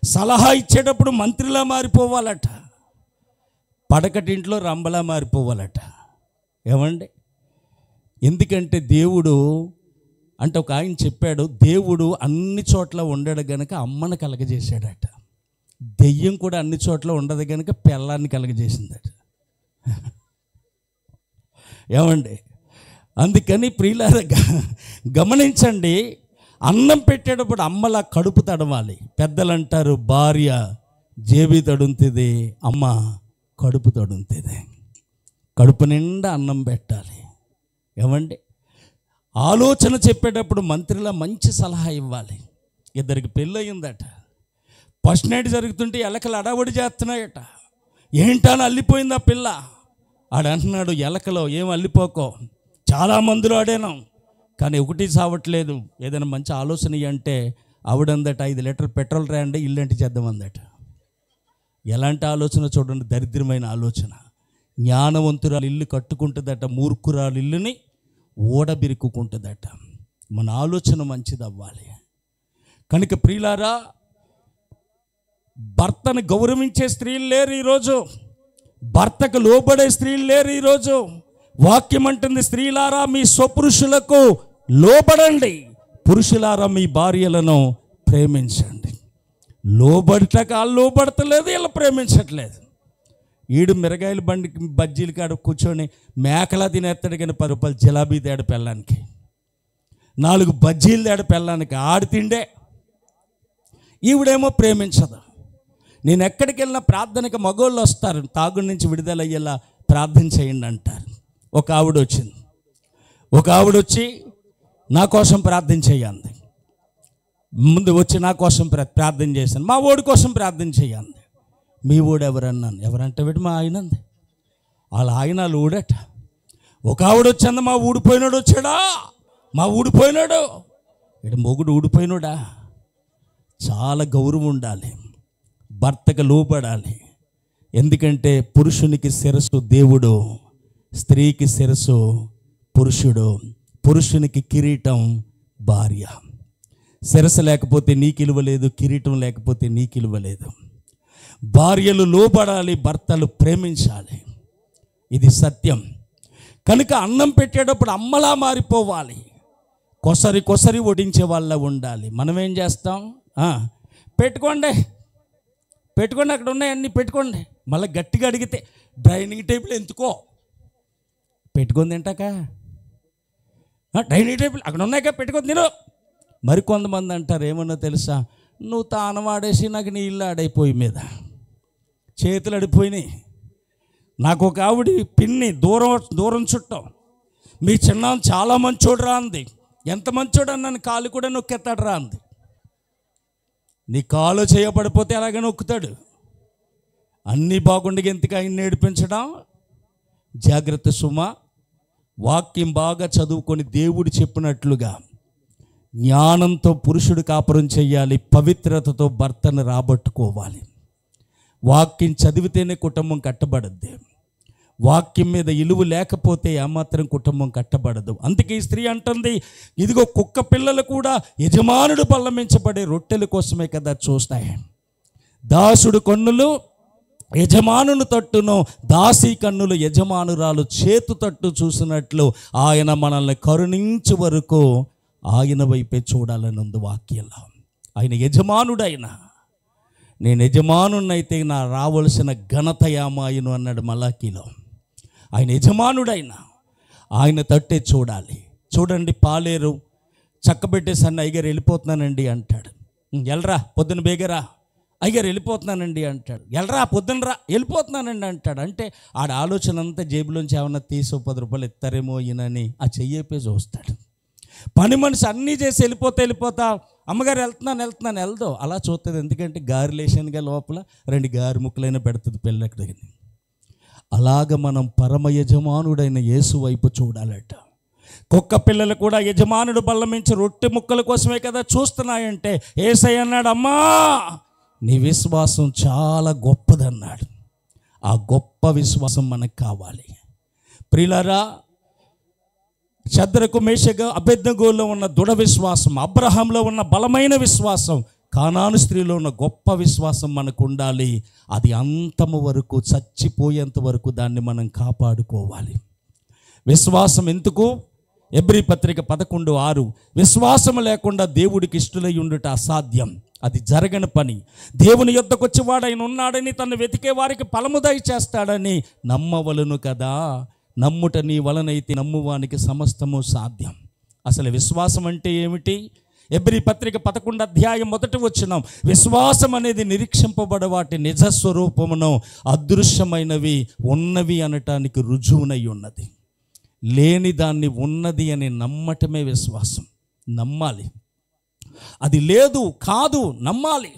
సలహా ఇచ్చేటప్పుడు మంత్రిలా మారిపోవాలట, పడకటింట్లో రంబలా మారిపోవాలట. ఏమండి, ఎందుకంటే దేవుడు అంటే ఒక ఆయన చెప్పాడు, దేవుడు అన్ని చోట్ల ఉండడు గనుక అమ్మను కలగజేశాడట. దెయ్యం కూడా అన్ని చోట్ల ఉండదు కనుక పిల్లాన్ని కలగజేసిందట. ఏమండి, అందుకని ప్రియులారా గమనించండి, అన్నం పెట్టేటప్పుడు అమ్మలా కడుపు తడవాలి. పెద్దలు అంటారు, భార్య జేబి తడుంతుంది, అమ్మ కడుపు తడుంతుంది. కడుపు నిండా అన్నం పెట్టాలి. ఏమండి, ఆలోచన చెప్పేటప్పుడు మంత్రిలా మంచి సలహా ఇవ్వాలి. 2 పెళ్ళి అయిందట. ఫస్ట్ నైట్ జరుగుతుంటే ఎలకలు అడావడి చేస్తున్నాయట. ఏంటని అల్లిపోయింది ఆ పిల్ల. ఆడంటున్నాడు, ఎలకలో ఏం అల్లిపోకో, చాలా మందులు ఆడాను కానీ ఒకటి సావట్లేదు, ఏదైనా మంచి ఆలోచన అంటే ఆవిడందట 5 లీటర్ పెట్రోల్ రాయండి, ఇల్లంటి చేద్దామందట. ఎలాంటి ఆలోచన చూడండి, దరిద్రమైన ఆలోచన. జ్ఞానవంతురాలు ఇల్లు కట్టుకుంటుందట, మూర్ఖురాలు ఇల్లుని ఓడబిరుక్కుంటుందట. మన ఆలోచన మంచిది అవ్వాలి. కనుక ప్రియులారా, భర్తను గౌరవించే స్త్రీలు లేరు ఈరోజు, భర్తకు లోబడే స్త్రీలు లేరు ఈరోజు. వాక్యం అంటుంది, స్త్రీలారా మీ స్వపురుషులకు లోబడండి, పురుషులారా మీ భార్యలను ప్రేమించండి. లోబడటాక వాళ్ళు లోబడతలేదు, వీళ్ళు ప్రేమించట్లేదు. ఈడు మిరగాయల బండికి బజ్జీలు కాడ కూర్చొని మేకలా తినేస్తాడు కానీ 10 రూపాయలు జిలాబీ తేడు పెళ్ళానికి, 4 బజ్జీలు తేడు పెళ్ళానికి, ఆడి తిండే. ఈవిడేమో ప్రేమించదు. నేను ఎక్కడికి వెళ్ళినా ప్రార్థనకి మగోళ్ళు వస్తారు, తాగుడి నుంచి విడుదల అయ్యేలా ప్రార్థన చేయండి అంటారు. ఒక ఆవిడ వచ్చి నా కోసం ప్రార్థన చేయండి. ముందు వచ్చి నా కోసం ప్రార్థన చేశాను, మా ఓడి కోసం ప్రార్థన చేయండి. మీ ఓడు ఎవరన్నాను, ఎవరంటే వీడు మా ఆయన అంది. వాళ్ళ ఆయన ఊడట. ఒక ఆవిడ వచ్చింది, మా ఊడిపోయినాడు వచ్చాడా, మా ఊడిపోయినాడు. ఇక్కడ మొగుడు ఊడిపోయినాడా? చాలా గౌరవం ఉండాలి, భర్తకు లోబడాలి. ఎందుకంటే పురుషునికి శిరస్సు దేవుడు, స్త్రీకి శిరస్సు పురుషుడు. పురుషునికి కిరీటం భార్య. శిరస్సు లేకపోతే నీకు ఇలువ లేదు, కిరీటం లేకపోతే నీకు ఇలువ లేదు. భార్యలు లోబడాలి, భర్తలు ప్రేమించాలి. ఇది సత్యం. కనుక అన్నం పెట్టేటప్పుడు అమ్మలా మారిపోవాలి, కొసరి వడ్డించే వాళ్ళ ఉండాలి. మనం ఏం చేస్తాం, పెట్టుకోండి అక్కడ ఉన్నాయన్నీ పెట్టుకోండి. మళ్ళీ గట్టిగా అడిగితే డైనింగ్ టేబుల్ ఎందుకో పెట్టుకొని తింటాక, డైనింగ్ టేబుల్ అక్కడ ఉన్నాయిగా పెట్టుకొని తిను. మరికొంతమంది అంటారు, ఏమన్నా తెలుసా, నువ్వు తానం ఆడేసి నాకు నీ ఇల్లు ఆడైపోయి మీద చేతులు అడిపోయినాయి. నాకు ఒక ఆవిడ పిన్ని దూరం చుట్టాం, మీ చిన్న చాలా మంచోడు రా అంది. ఎంత మంచోడు అన్నాను, కాలు కూడా నొక్కెత్తాడు రా అంది. నీ కాలు చేయబడిపోతే ఎలాగ నొక్కుతాడు. అన్నీ బాగుండగా ఎందుకు ఆయన నేర్పించడం? జాగ్రత్త సుమా, వాక్యం బాగా చదువుకొని దేవుడు చెప్పినట్లుగా జ్ఞానంతో పురుషుడు కాపురం చేయాలి, పవిత్రతతో భర్తను రాబట్టుకోవాలి. వాక్యం చదివితేనే కుటుంబం కట్టబడద్ది. వాక్యం మీద ఇలువ లేకపోతే ఏమాత్రం కుటుంబం కట్టబడదు. అందుకే ఈ స్త్రీ అంటుంది, ఇదిగో కుక్క పిల్లలు కూడా యజమానుడు బల్లమించబడే రొట్టెల కోసమే కదా చూస్తాయి. దాసుడు కన్నులు యజమానుని తట్టును, దాసి కన్నులు యజమానురాలు చేతు తట్టు చూసినట్లు ఆయన మనల్ని కరుణించే వరకు ఆయన వైపే చూడాలని ఉంది వాక్యంలో. ఆయన యజమానుడైన, నేను యజమానునైతే నా రావలసిన ఘనత యామాయను అన్నాడు మలాకీలో. ఆయన యజమానుడైన ఆయన తట్టే చూడాలి. చూడండి, పాలేరు చక్కబెట్టేసన్ని అయ్యగారు వెళ్ళిపోతున్నానండి అంటాడు. ఎల్రా పొద్దున బేగరా, అయ్యగారు వెళ్ళిపోతున్నానండి అంటాడు. ఎల్రా పొద్దునరా, వెళ్ళిపోతున్నానండి అంటాడు. అంటే ఆడ ఆలోచన అంతా జేబులోంచి ఏమన్నా తీసి 10 రూపాయలు ఇస్తారేమో ఈయనని ఆ చెయ్యేపే చూస్తాడు. పని మనిషి అన్నీ చేసి వెళ్ళిపోతా అమ్మగారు వెళ్తున్నాను వెళ్దో అలా చూస్తుంది. ఎందుకంటే గారి లేషన్గా లోపల 2 గారి ముక్కలైనా పెడుతుంది పిల్లకి. అలాగ మనం పరమ యజమానుడైన యేసు వైపు చూడాలట. కుక్క పిల్లలు కూడా యజమానుడు బల్లమించి రొట్టె ముక్కల కోసమే కదా చూస్తున్నాయంటే యేసయ్య అన్నాడు, అమ్మా నీ విశ్వాసం చాలా గొప్పదన్నాడు. ఆ గొప్ప విశ్వాసం మనకు కావాలి. ప్రియులారా, షద్రకు మేషకు అబేద్నెగోలో ఉన్న దృఢ విశ్వాసం, అబ్రహాంలో ఉన్న బలమైన విశ్వాసం, కానాను స్త్రీలో ఉన్న గొప్ప విశ్వాసం మనకు ఉండాలి. అది అంతము వరకు, చచ్చిపోయేంత వరకు దాన్ని మనం కాపాడుకోవాలి. విశ్వాసం ఎందుకు? హెబ్రీ పత్రిక 11:6, విశ్వాసం లేకుండా దేవుడికి ఇష్టలై ఉండుట అసాధ్యం, అది జరగని పని. దేవుని యొద్దకు వచ్చేవాడు ఆయన ఉన్నాడని, తను వెతికే వారికి ఫలము దయచేస్తాడని నమ్మవలను కదా. నమ్ముట నీ వలనైతే నమ్మువానికి సమస్తము సాధ్యం. అసలు విశ్వాసం అంటే ఏమిటి? హెబ్రీ పత్రిక 11:1 విశ్వాసం అనేది నిరీక్షింపబడ వాటి నిజస్వరూపమును, అదృశ్యమైనవి ఉన్నవి అనటానికి రుజువునై ఉన్నది. లేని దాన్ని ఉన్నది అని నమ్మటమే విశ్వాసం. నమ్మాలి. అది లేదు కాదు నమ్మాలి.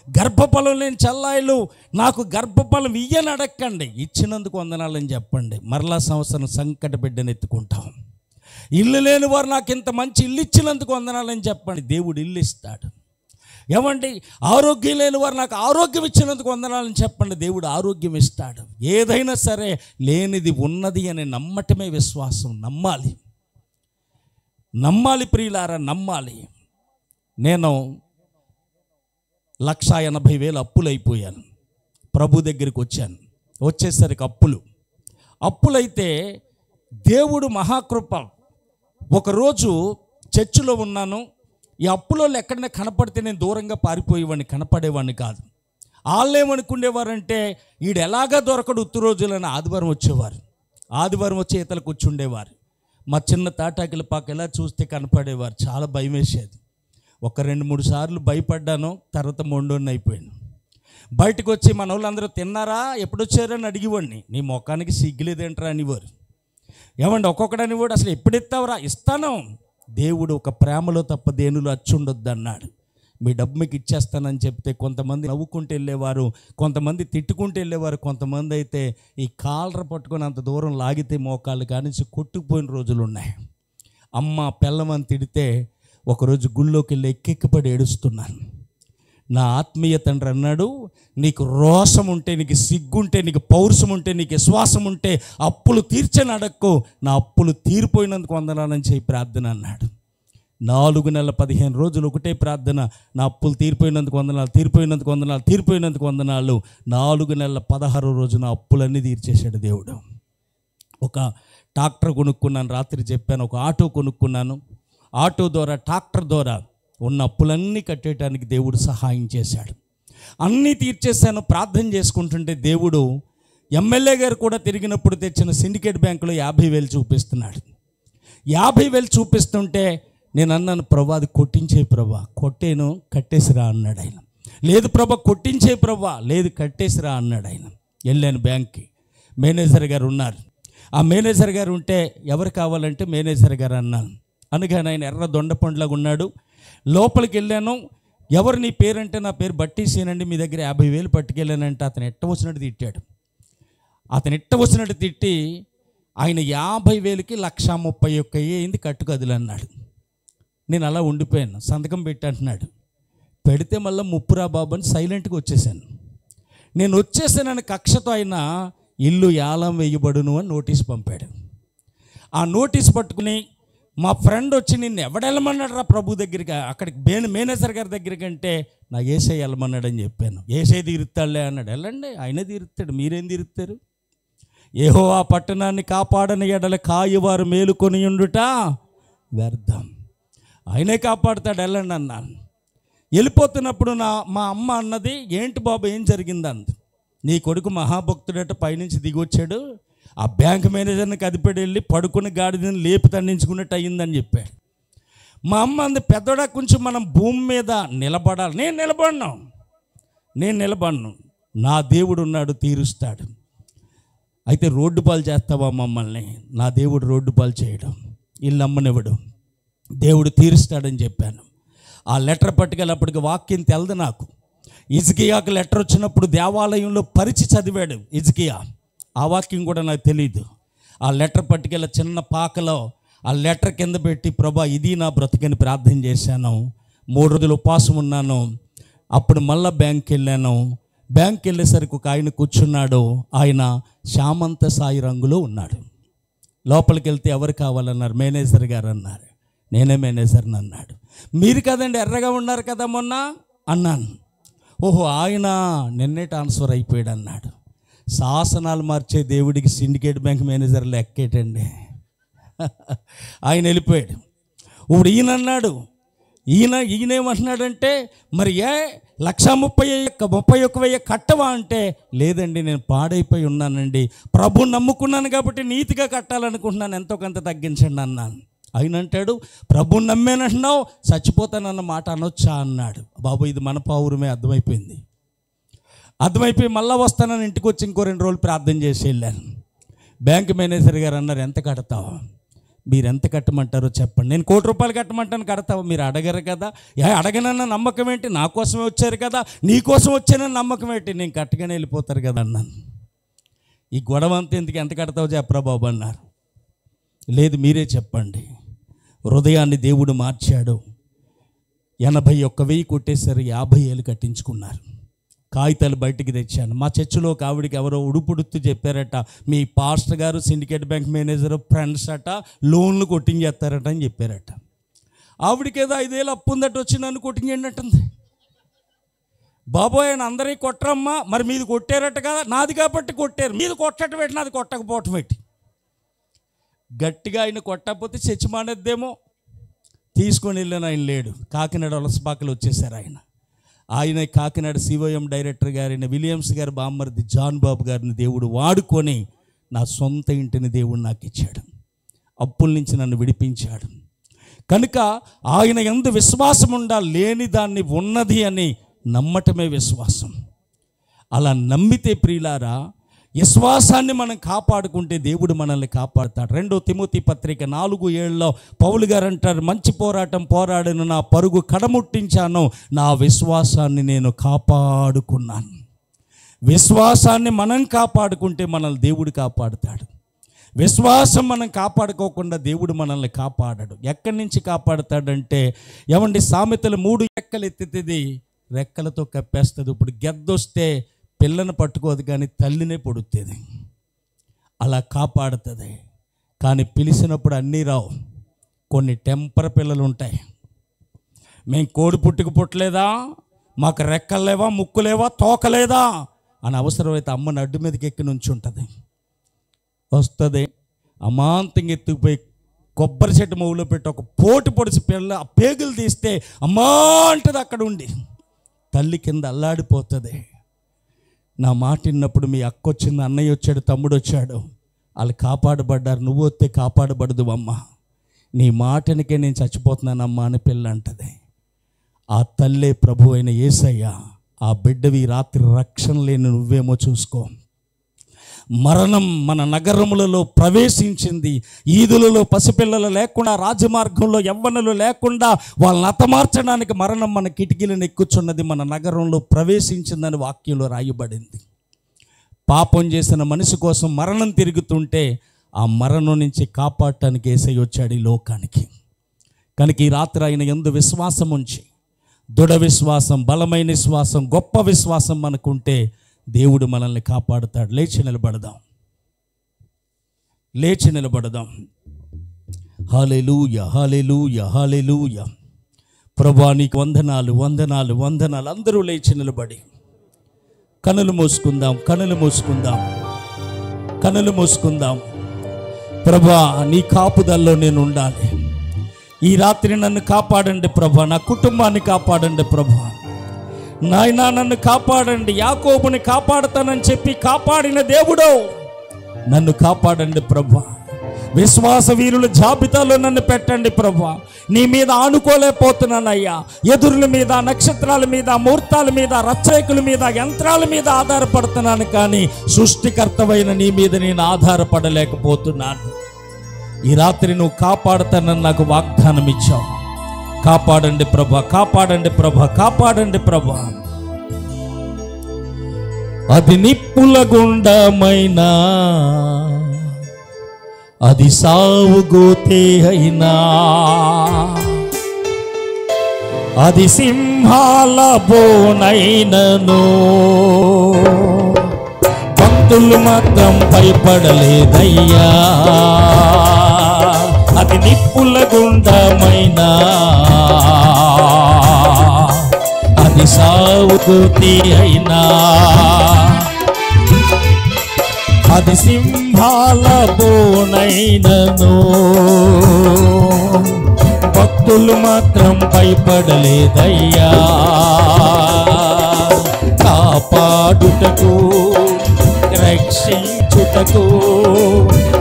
గర్భఫలం లేని చెల్లాయిలు నాకు గర్భఫలం ఇయ్యని అడగండి, ఇచ్చినందుకు వందనాలని చెప్పండి. మరలా సంవత్సరం సంకట బిడ్డను ఎత్తుకుంటాం. ఇల్లు లేని వారు నాకు ఇంత మంచి ఇల్లు ఇచ్చినందుకు వందనాలని చెప్పండి, దేవుడు ఇల్లు ఇస్తాడు. ఏమండి, ఆరోగ్యం లేని వారు నాకు ఆరోగ్యం ఇచ్చినందుకు వందనాలని చెప్పండి, దేవుడు ఆరోగ్యం ఇస్తాడు. ఏదైనా సరే లేనిది ఉన్నది అని నమ్మటమే విశ్వాసం. నమ్మాలి ప్రియులారా, నమ్మాలి. నేను 1,80,000 అప్పులు అయిపోయాను. ప్రభు దగ్గరికి వచ్చేసరికి అప్పులైతే దేవుడు మహాకృప. ఒకరోజు చర్చిలో ఉన్నాను. ఈ అప్పులో ఎక్కడైనా కనపడితే నేను దూరంగా పారిపోయేవాడిని, కనపడేవాడిని కాదు. వాళ్ళు ఏమనుకునేవారంటే వీడు ఎలాగా దొరకడు ఉత్తు రోజులని ఆదివారం వచ్చేవారు. ఆదివారం వచ్చి ఈతలు కూర్చుండేవారు. మా చిన్న తాటాకిల పాక ఎలా చూస్తే కనపడేవారు. చాలా భయం వేసేది. ఒక 2-3 సార్లు భయపడ్డాను. తర్వాత మొండోని అయిపోయాను. బయటకు వచ్చి మన వాళ్ళందరూ తిన్నారా, ఎప్పుడు వచ్చారని అడిగేవాడిని. నీ ముఖానికి సిగ్గులేదేంట్రా అనేవారు. ఏమండి, ఒక్కొక్కడని కూడా అసలు ఎప్పుడు ఇస్తావురా, ఇస్తాను. దేవుడు ఒక ప్రేమలో తప్ప దేనిలో అచ్చుండొద్దు అన్నాడు. మీ డబ్బు మీకు ఇచ్చేస్తానని చెప్తే కొంతమంది నవ్వుకుంటూ వెళ్ళేవారు, కొంతమంది తిట్టుకుంటూ వెళ్ళేవారు, కొంతమంది అయితే ఈ కాలర పట్టుకొని అంత దూరం లాగితే మోకాళ్ళు కానించి కొట్టుకుపోయిన రోజులు ఉన్నాయి. అమ్మ పెళ్ళమని తిడితే ఒకరోజు గుళ్ళోకి వెళ్ళి ఎక్కెక్కిపడి ఏడుస్తున్నాను. నా ఆత్మీయ తండ్రి అన్నాడు, నీకు రోషం ఉంటే, నీకు సిగ్గుంటే, నీకు పౌరుషం ఉంటే, నీకు విశ్వాసం ఉంటే అప్పులు తీర్చని అడక్కు, నా అప్పులు తీరిపోయినందుకు వందనాలని చెప్పి ప్రార్థన అన్నాడు. 4 నెలల 15 రోజులు ఒకటే ప్రార్థన, నా అప్పులు తీరిపోయినందుకు వందనాలు, తీరిపోయినందుకు వందనాలు, తీరిపోయినందుకు వందనాలు. 4 నెలల 16వ రోజున అప్పులన్నీ తీర్చేశాడు దేవుడు. ఒక ట్రాక్టర్ కొనుక్కున్నాను, రాత్రి చెప్పాను. ఒక ఆటో కొనుక్కున్నాను. ఆటో ద్వారా, ట్రాక్టర్ ద్వారా ఉన్న అప్పులన్నీ కట్టేయడానికి దేవుడు సహాయం చేశాడు. అన్నీ తీర్చేశాను. ప్రార్థన చేసుకుంటుంటే దేవుడు ఎమ్మెల్యే గారు కూడా తిరిగినప్పుడు తెచ్చిన సిండికేట్ బ్యాంకులో 50,000 చూపిస్తున్నాడు. 50,000 చూపిస్తుంటే నేను అన్నాను, ప్రభా అది కొట్టించే ప్రభా. కొట్టేను, కట్టేసిరా అన్నాడు ఆయన. లేదు ప్రభా కొట్టించే ప్రభా, లేదు కట్టేసిరా అన్నాడు ఆయన. వెళ్ళాను బ్యాంక్కి. మేనేజర్ గారు ఉన్నారు. ఆ మేనేజర్ గారు ఉంటే ఎవరు కావాలంటే మేనేజర్ గారు అన్నాను. అనగానే ఆయన ఎర్ర దొండపండులాగా ఉన్నాడు. లోపలికి వెళ్ళాను. ఎవరు నీ పేరంటే నా పేరు బట్టీసేనండి, మీ దగ్గర 50,000 పట్టుకెళ్ళానంటే అతను ఎట్ట వచ్చినట్టు తిట్టాడు. అతను ఎట్ట వచ్చినట్టు తిట్టి ఆయన 50,000కి 1,31,000 అయింది కట్టుకదులు అన్నాడు. నేను అలా ఉండిపోయాను. సంతకం పెట్టి అంటున్నాడు. పెడితే మళ్ళీ ముప్పురా బాబు అని సైలెంట్గా వచ్చేసాను. నేను వచ్చేసానని కక్షతో ఆయన ఇల్లు యాలం వేయబడును అని నోటీస్ పంపాడు. ఆ నోటీస్ పట్టుకుని మా ఫ్రెండ్ వచ్చి నిన్ను ఎవడెళ్ళమన్నాడు రా ప్రభు దగ్గరికి, అక్కడికి మేనేజర్ గారి దగ్గరికి అంటే నా ఏసై వెళ్ళమన్నాడని చెప్పాను. ఏసై తీరుతాడులే అన్నాడు. వెళ్ళండి, ఆయనే తీరుతాడు, మీరేం తీరుతారు? యెహోవా పట్టణాన్ని కాపాడని ఎడల కాయువారు మేలుకొని ఉండుట వ్యర్థం, ఆయనే కాపాడుతాడు, వెళ్ళండి అన్నాను. వెళ్ళిపోతున్నప్పుడు మా అమ్మ అన్నది, ఏంటి బాబు ఏం జరిగింది అంది. నీ కొడుకు మహాభక్తుడట, పైనుంచి దిగొచ్చాడు, ఆ బ్యాంక్ మేనేజర్ని కదిపెడి వెళ్ళి పడుకుని గాడిదని లేపి తండించుకున్నట్టు అయ్యిందని చెప్పాడు. మా అమ్మ అంది, పెద్దోడా కొంచెం మనం భూమి మీద నిలబడాలి. నేను నిలబడను, నా దేవుడు ఉన్నాడు, తీరుస్తాడు. అయితే రోడ్డు పాలు చేస్తావా మమ్మల్ని? నా దేవుడు రోడ్డు పాలు చేయడం, ఇల్లు అమ్మనివ్వడు, దేవుడు తీరుస్తాడని చెప్పాను. ఆ లెటర్ పట్టుకెళ్ళప్పటికి వాక్యం తెలదు నాకు. హిజ్కియాకు లెటర్ వచ్చినప్పుడు దేవాలయంలో పరిచి చదివాడు హిజ్కియా, ఆ వాక్యం కూడా నాకు తెలియదు. ఆ లెటర్ పట్టుకెళ్ళి చిన్న పాకలో ఆ లెటర్ కింద పెట్టి, ప్రభా ఇది నా బ్రతుకని ప్రార్థన చేశాను. 3 రోజులు ఉపవాసం ఉన్నాను. అప్పుడు మళ్ళీ బ్యాంక్కి వెళ్ళాను. బ్యాంక్కి వెళ్ళేసరికి ఒక ఆయన కూర్చున్నాడు. ఆయన శామంత సాయి రంగులో ఉన్నాడు. లోపలికి వెళ్తే ఎవరు కావాలన్నారు? మేనేజర్ గారు అన్నారు. నేనే మేనేజర్ని అన్నాడు. మీరు కదండి ఎర్రగా ఉన్నారు కదా మొన్న అన్నాను. ఓహో ఆయన నిన్నే ట్రాన్స్ఫర్ అయిపోయాడు అన్నాడు. శాసనాలు మార్చే దేవుడికి సిండికేట్ బ్యాంక్ మేనేజర్లు ఎక్కేటండి. ఆయన వెళ్ళిపోయాడు. ఇప్పుడు ఈయన అన్నాడు, ఈయనేమంటున్నాడంటే, మరి 1,31,000 కట్టవా అంటే, లేదండి నేను పాడైపోయి ఉన్నానండి, ప్రభుని నమ్ముకున్నాను కాబట్టి నీతిగా కట్టాలనుకుంటున్నాను, ఎంతో కొంత తగ్గించండి అన్నాను. ఆయన అంటాడు, ప్రభుని నమ్మేనంటున్నావు, చచ్చిపోతానన్న మాట అనొచ్చా అన్నాడు. బాబు ఇది మన పౌరమే, అర్థమైపోయి మళ్ళీ వస్తానని ఇంటికి వచ్చి ఇంకో 2 రోజులు ప్రార్థన చేసి వెళ్ళాను. బ్యాంక్ మేనేజర్ గారు అన్నారు, ఎంత కడతావు? మీరు ఎంత కట్టమంటారో చెప్పండి. నేను 1 కోటి రూపాయలు కట్టమంటాను, కడతావు? మీరు అడగరు కదా. అడగనన్న నమ్మకం ఏంటి? నా కోసమే వచ్చారు కదా, నీ కోసం వచ్చానని నమ్మకం ఏంటి? నేను కట్టగానే వెళ్ళిపోతారు కదా అన్నాను. ఈ గొడవ అంతా ఎందుకు, ఎంత కడతావు చెప్పరా బాబు అన్నారు. లేదు మీరే చెప్పండి. హృదయాన్ని దేవుడు మార్చాడు. 81,000 కొట్టేసరి 50,000 కట్టించుకున్నారు. కాగితాలు బయటికి తెచ్చాను. మా చర్చిలో ఒక ఆవిడికి ఎవరో ఉడుపుడుతూ చెప్పారట, మీ పాస్టర్ గారు సిండికేట్ బ్యాంక్ మేనేజర్ ఫ్రెండ్స్ అట, లోన్లు కొట్టించేస్తారట అని చెప్పారట. ఆవిడికి ఏదో 5,000 అప్పు ఉందట, వచ్చి నన్ను కొట్టించేటట్టుంది. బాబోయ్ ఆయన అందరికీ కొట్టరమ్మా, మరి మీది కొట్టారట కదా, నాది కాబట్టి కొట్టారు, మీది కొట్టడం పెట్టి నాది కొట్టకపోవటం పెట్టి. గట్టిగా ఆయన కొట్టకపోతే చర్చి మానేద్దేమో. తీసుకొని వెళ్ళాను, ఆయన లేడు. కాకినాడ వలసపాకలు వచ్చేసారు ఆయన కాకినాడ COM డైరెక్టర్ గారైన విలియమ్స్ గారి బామ్మర్ది జాన్ బాబు గారిని దేవుడు వాడుకొని నా సొంత ఇంటిని దేవుడు నాకు ఇచ్చాడు. అప్పుల నుంచి నన్ను విడిపించాడు. కనుక ఆయన యందు విశ్వాసం ఉండాలి, లేని దాన్ని ఉన్నది అని నమ్మటమే విశ్వాసం. అలా నమ్మితే ప్రియులారా, విశ్వాసాన్ని మనం కాపాడుకుంటే దేవుడు మనల్ని కాపాడుతాడు. 2 తిమోతి పత్రిక 4:7 పౌలు గారు అంటారు, మంచి పోరాటం పోరాడను, నా పరుగు కడముట్టించాను, నా విశ్వాసాన్ని నేను కాపాడుకున్నాను. విశ్వాసాన్ని మనం కాపాడుకుంటే మనల్ని దేవుడు కాపాడుతాడు. విశ్వాసం మనం కాపాడుకోకుండా దేవుడు మనల్ని కాపాడడు. ఎక్కడి నుంచి కాపాడుతాడంటే, ఏమండి సామెతలు 3 రెక్కలు ఎత్తుతుంది, రెక్కలతో కప్పేస్తుంది. ఇప్పుడు గెద్దొస్తే పిల్లను పట్టుకోదు కానీ తల్లినే పొడుతుంది, అలా కాపాడుతుంది. కానీ పిలిచినప్పుడు అన్నీ రావు. కొన్ని టెంపర్ పిల్లలు ఉంటాయి. మేము కోడి పుట్టలేదా, మాకు రెక్కలేవా, ముక్కులేవా, తోకలేదా అని అవసరమైతే అమ్మని అడ్డు మీదకి ఎక్కి నుంచి ఉంటుంది. వస్తుంది అమాంతంగా ఎత్తుకుపోయి కొబ్బరి చెట్టు మొగులో పెట్టి ఒక పోటు పొడిచి పిల్ల ఆ పేగులు తీస్తే అమ్మా అంటది. అక్కడ ఉండి తల్లి కింద అల్లాడిపోతుంది. నా మాట విన్నప్పుడు మీ అక్క వచ్చింది, అన్నయ్య వచ్చాడు, తమ్ముడు వచ్చాడు, వాళ్ళు కాపాడబడ్డారు, నువ్వు వస్తే కాపాడబడదు అమ్మ, నీ మాటనికే నేను చచ్చిపోతున్నానమ్మా అని పిల్ల అంటది. ఆ తల్లే ప్రభు అయిన యేసయ్య. ఆ బిడ్డవి రాత్రి రక్షణ లేని నువ్వేమో చూసుకో. మరణం మన నగరములలో ప్రవేశించింది. ఈదులలో పసిపిల్లలు లేకుండా, రాజమార్గంలో యవ్వనులు లేకుండా వాళ్ళని హతమార్చడానికి మరణం మన కిటికీలను ఎక్కుచున్నది, మన నగరంలో ప్రవేశించిందని వాక్యంలో రాయబడింది. పాపం చేసిన మనిషి కోసం మరణం తిరుగుతుంటే ఆ మరణం నుంచి కాపాడటానికి యేసయ్య వచ్చాడు ఈ లోకానికి. కనుక ఈ రాత్రి ఆయన యందు విశ్వాసం ఉంచి, దృఢ విశ్వాసం, బలమైన విశ్వాసం, గొప్ప విశ్వాసం మనకుంటే దేవుడు మనల్ని కాపాడుతాడు. లేచి నిలబడదాం, లేచి నిలబడదాం. హల్లెలూయా, హల్లెలూయా, హల్లెలూయా. ప్రభువా నీకు వందనాలు, వందనాలు, వందనాలు. అందరూ లేచి నిలబడి కనులు మూసుకుందాం, కనులు మూసుకుందాం, కనులు మూసుకుందాం. ప్రభువా నీ కాపుదల్లో నేను ఉండాలి. ఈ రాత్రి నన్ను కాపాడండి ప్రభువా, నా కుటుంబాన్ని కాపాడండి ప్రభువా. నాయనా నన్ను కాపాడండి. యాకోబుని కాపాడుతానని చెప్పి కాపాడిన దేవుడో నన్ను కాపాడండి ప్రభువా. విశ్వాస వీరుల జాబితాలో నన్ను పెట్టండి ప్రభువా. నీ మీద ఆనుకోలేకపోతున్నానయ్యా. ఎదురుల మీద, నక్షత్రాల మీద, ముహూర్తాల మీద, రచయికుల మీద, యంత్రాల మీద ఆధారపడుతున్నాను, కానీ సృష్టికర్తవైన నీ మీద నేను ఆధారపడలేకపోతున్నాను. ఈ రాత్రి నువ్వు కాపాడుతానని నాకు వాగ్దానం ఇచ్చావు. కాపాడండి ప్రభా, కాపాడండి ప్రభా, కాపాడండి ప్రభా. అది నిప్పుల గుండమైనా, అది సావుగోతే అయినా, అది సింహాల బోనైనను, భక్తులు మాత్రం భయపడలేదయ్యా. అది నిప్పుల గుండమైనా, అది సావుగోతే అయినా, అది సింహాల బోనైనను, భక్తులు మాత్రం భయపడలేదయ్యా. కాపాడుటకు, రక్షించుటకు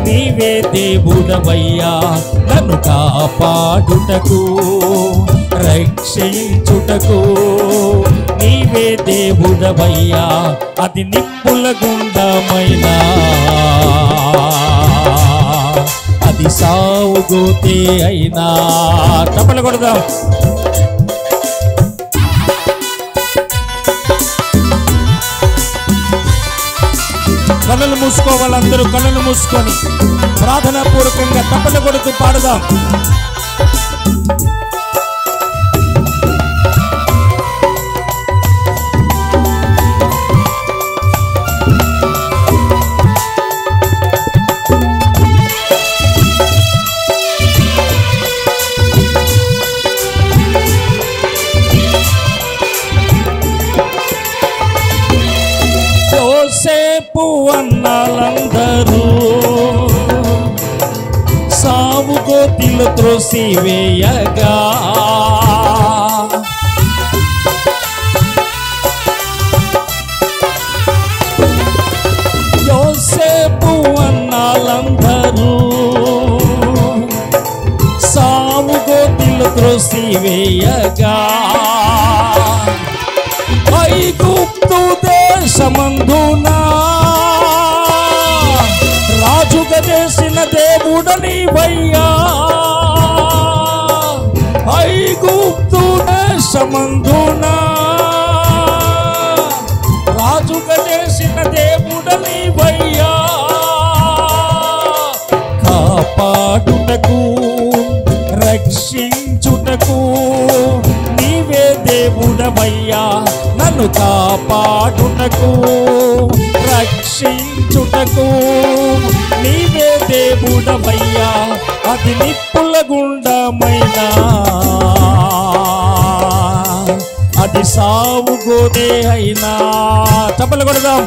నీవే దేవుడవయ్యా. నన్ను కాపాడుటకు, రక్షించుటకు నీవే దేవుడవయ్యా. అది నిప్పుల గుండమైనా, అది సావుగోతే అయినా. చప్పట్లు కొడదాం. కళ్ళను మూసుకోవాలి, అందరూ కళ్ళను మూసుకొని ప్రార్థనా పూర్వకంగా చప్పట్లు కొడుతూ పాడదాం. యోసేపు అన్నాలందరూ సావు గోతిలో త్రోసివేయగా, యోసేపు అన్నాలందరూ సావు గోతిలో త్రోసివేయగా, ఐగుప్తు దేశమందున రాజుగా చేసిన దేవుడ నీవయ్యా. ఐగుప్తు దేశమందున రాజుగా చేసిన దేవుడ నీవయ్యా. కాపాడుటకు, రక్షించుటకు నీవే దేవుడవయ్యా. నన్ను కాపాడుటకు, రక్షించుటకు నీవే దేవుడవయ్యా. అది నిప్పుల గుండమైనా, అది సావుగోతే అయినా. చప్పట్లు కొడదాం.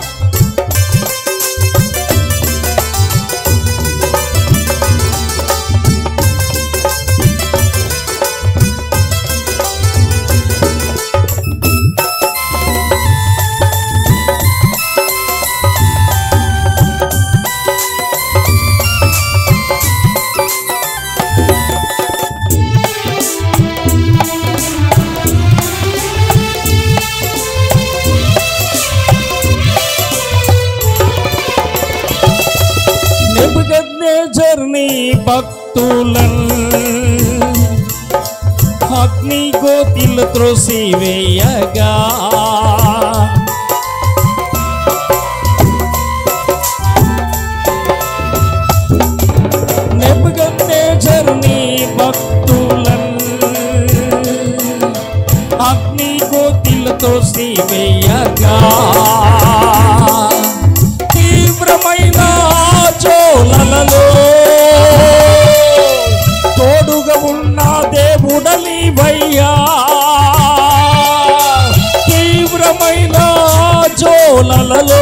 నెబుకద్నెజర్ని భక్తులన్ అగ్ని గోతిలో త్రోసివేయగా, శోధనలలో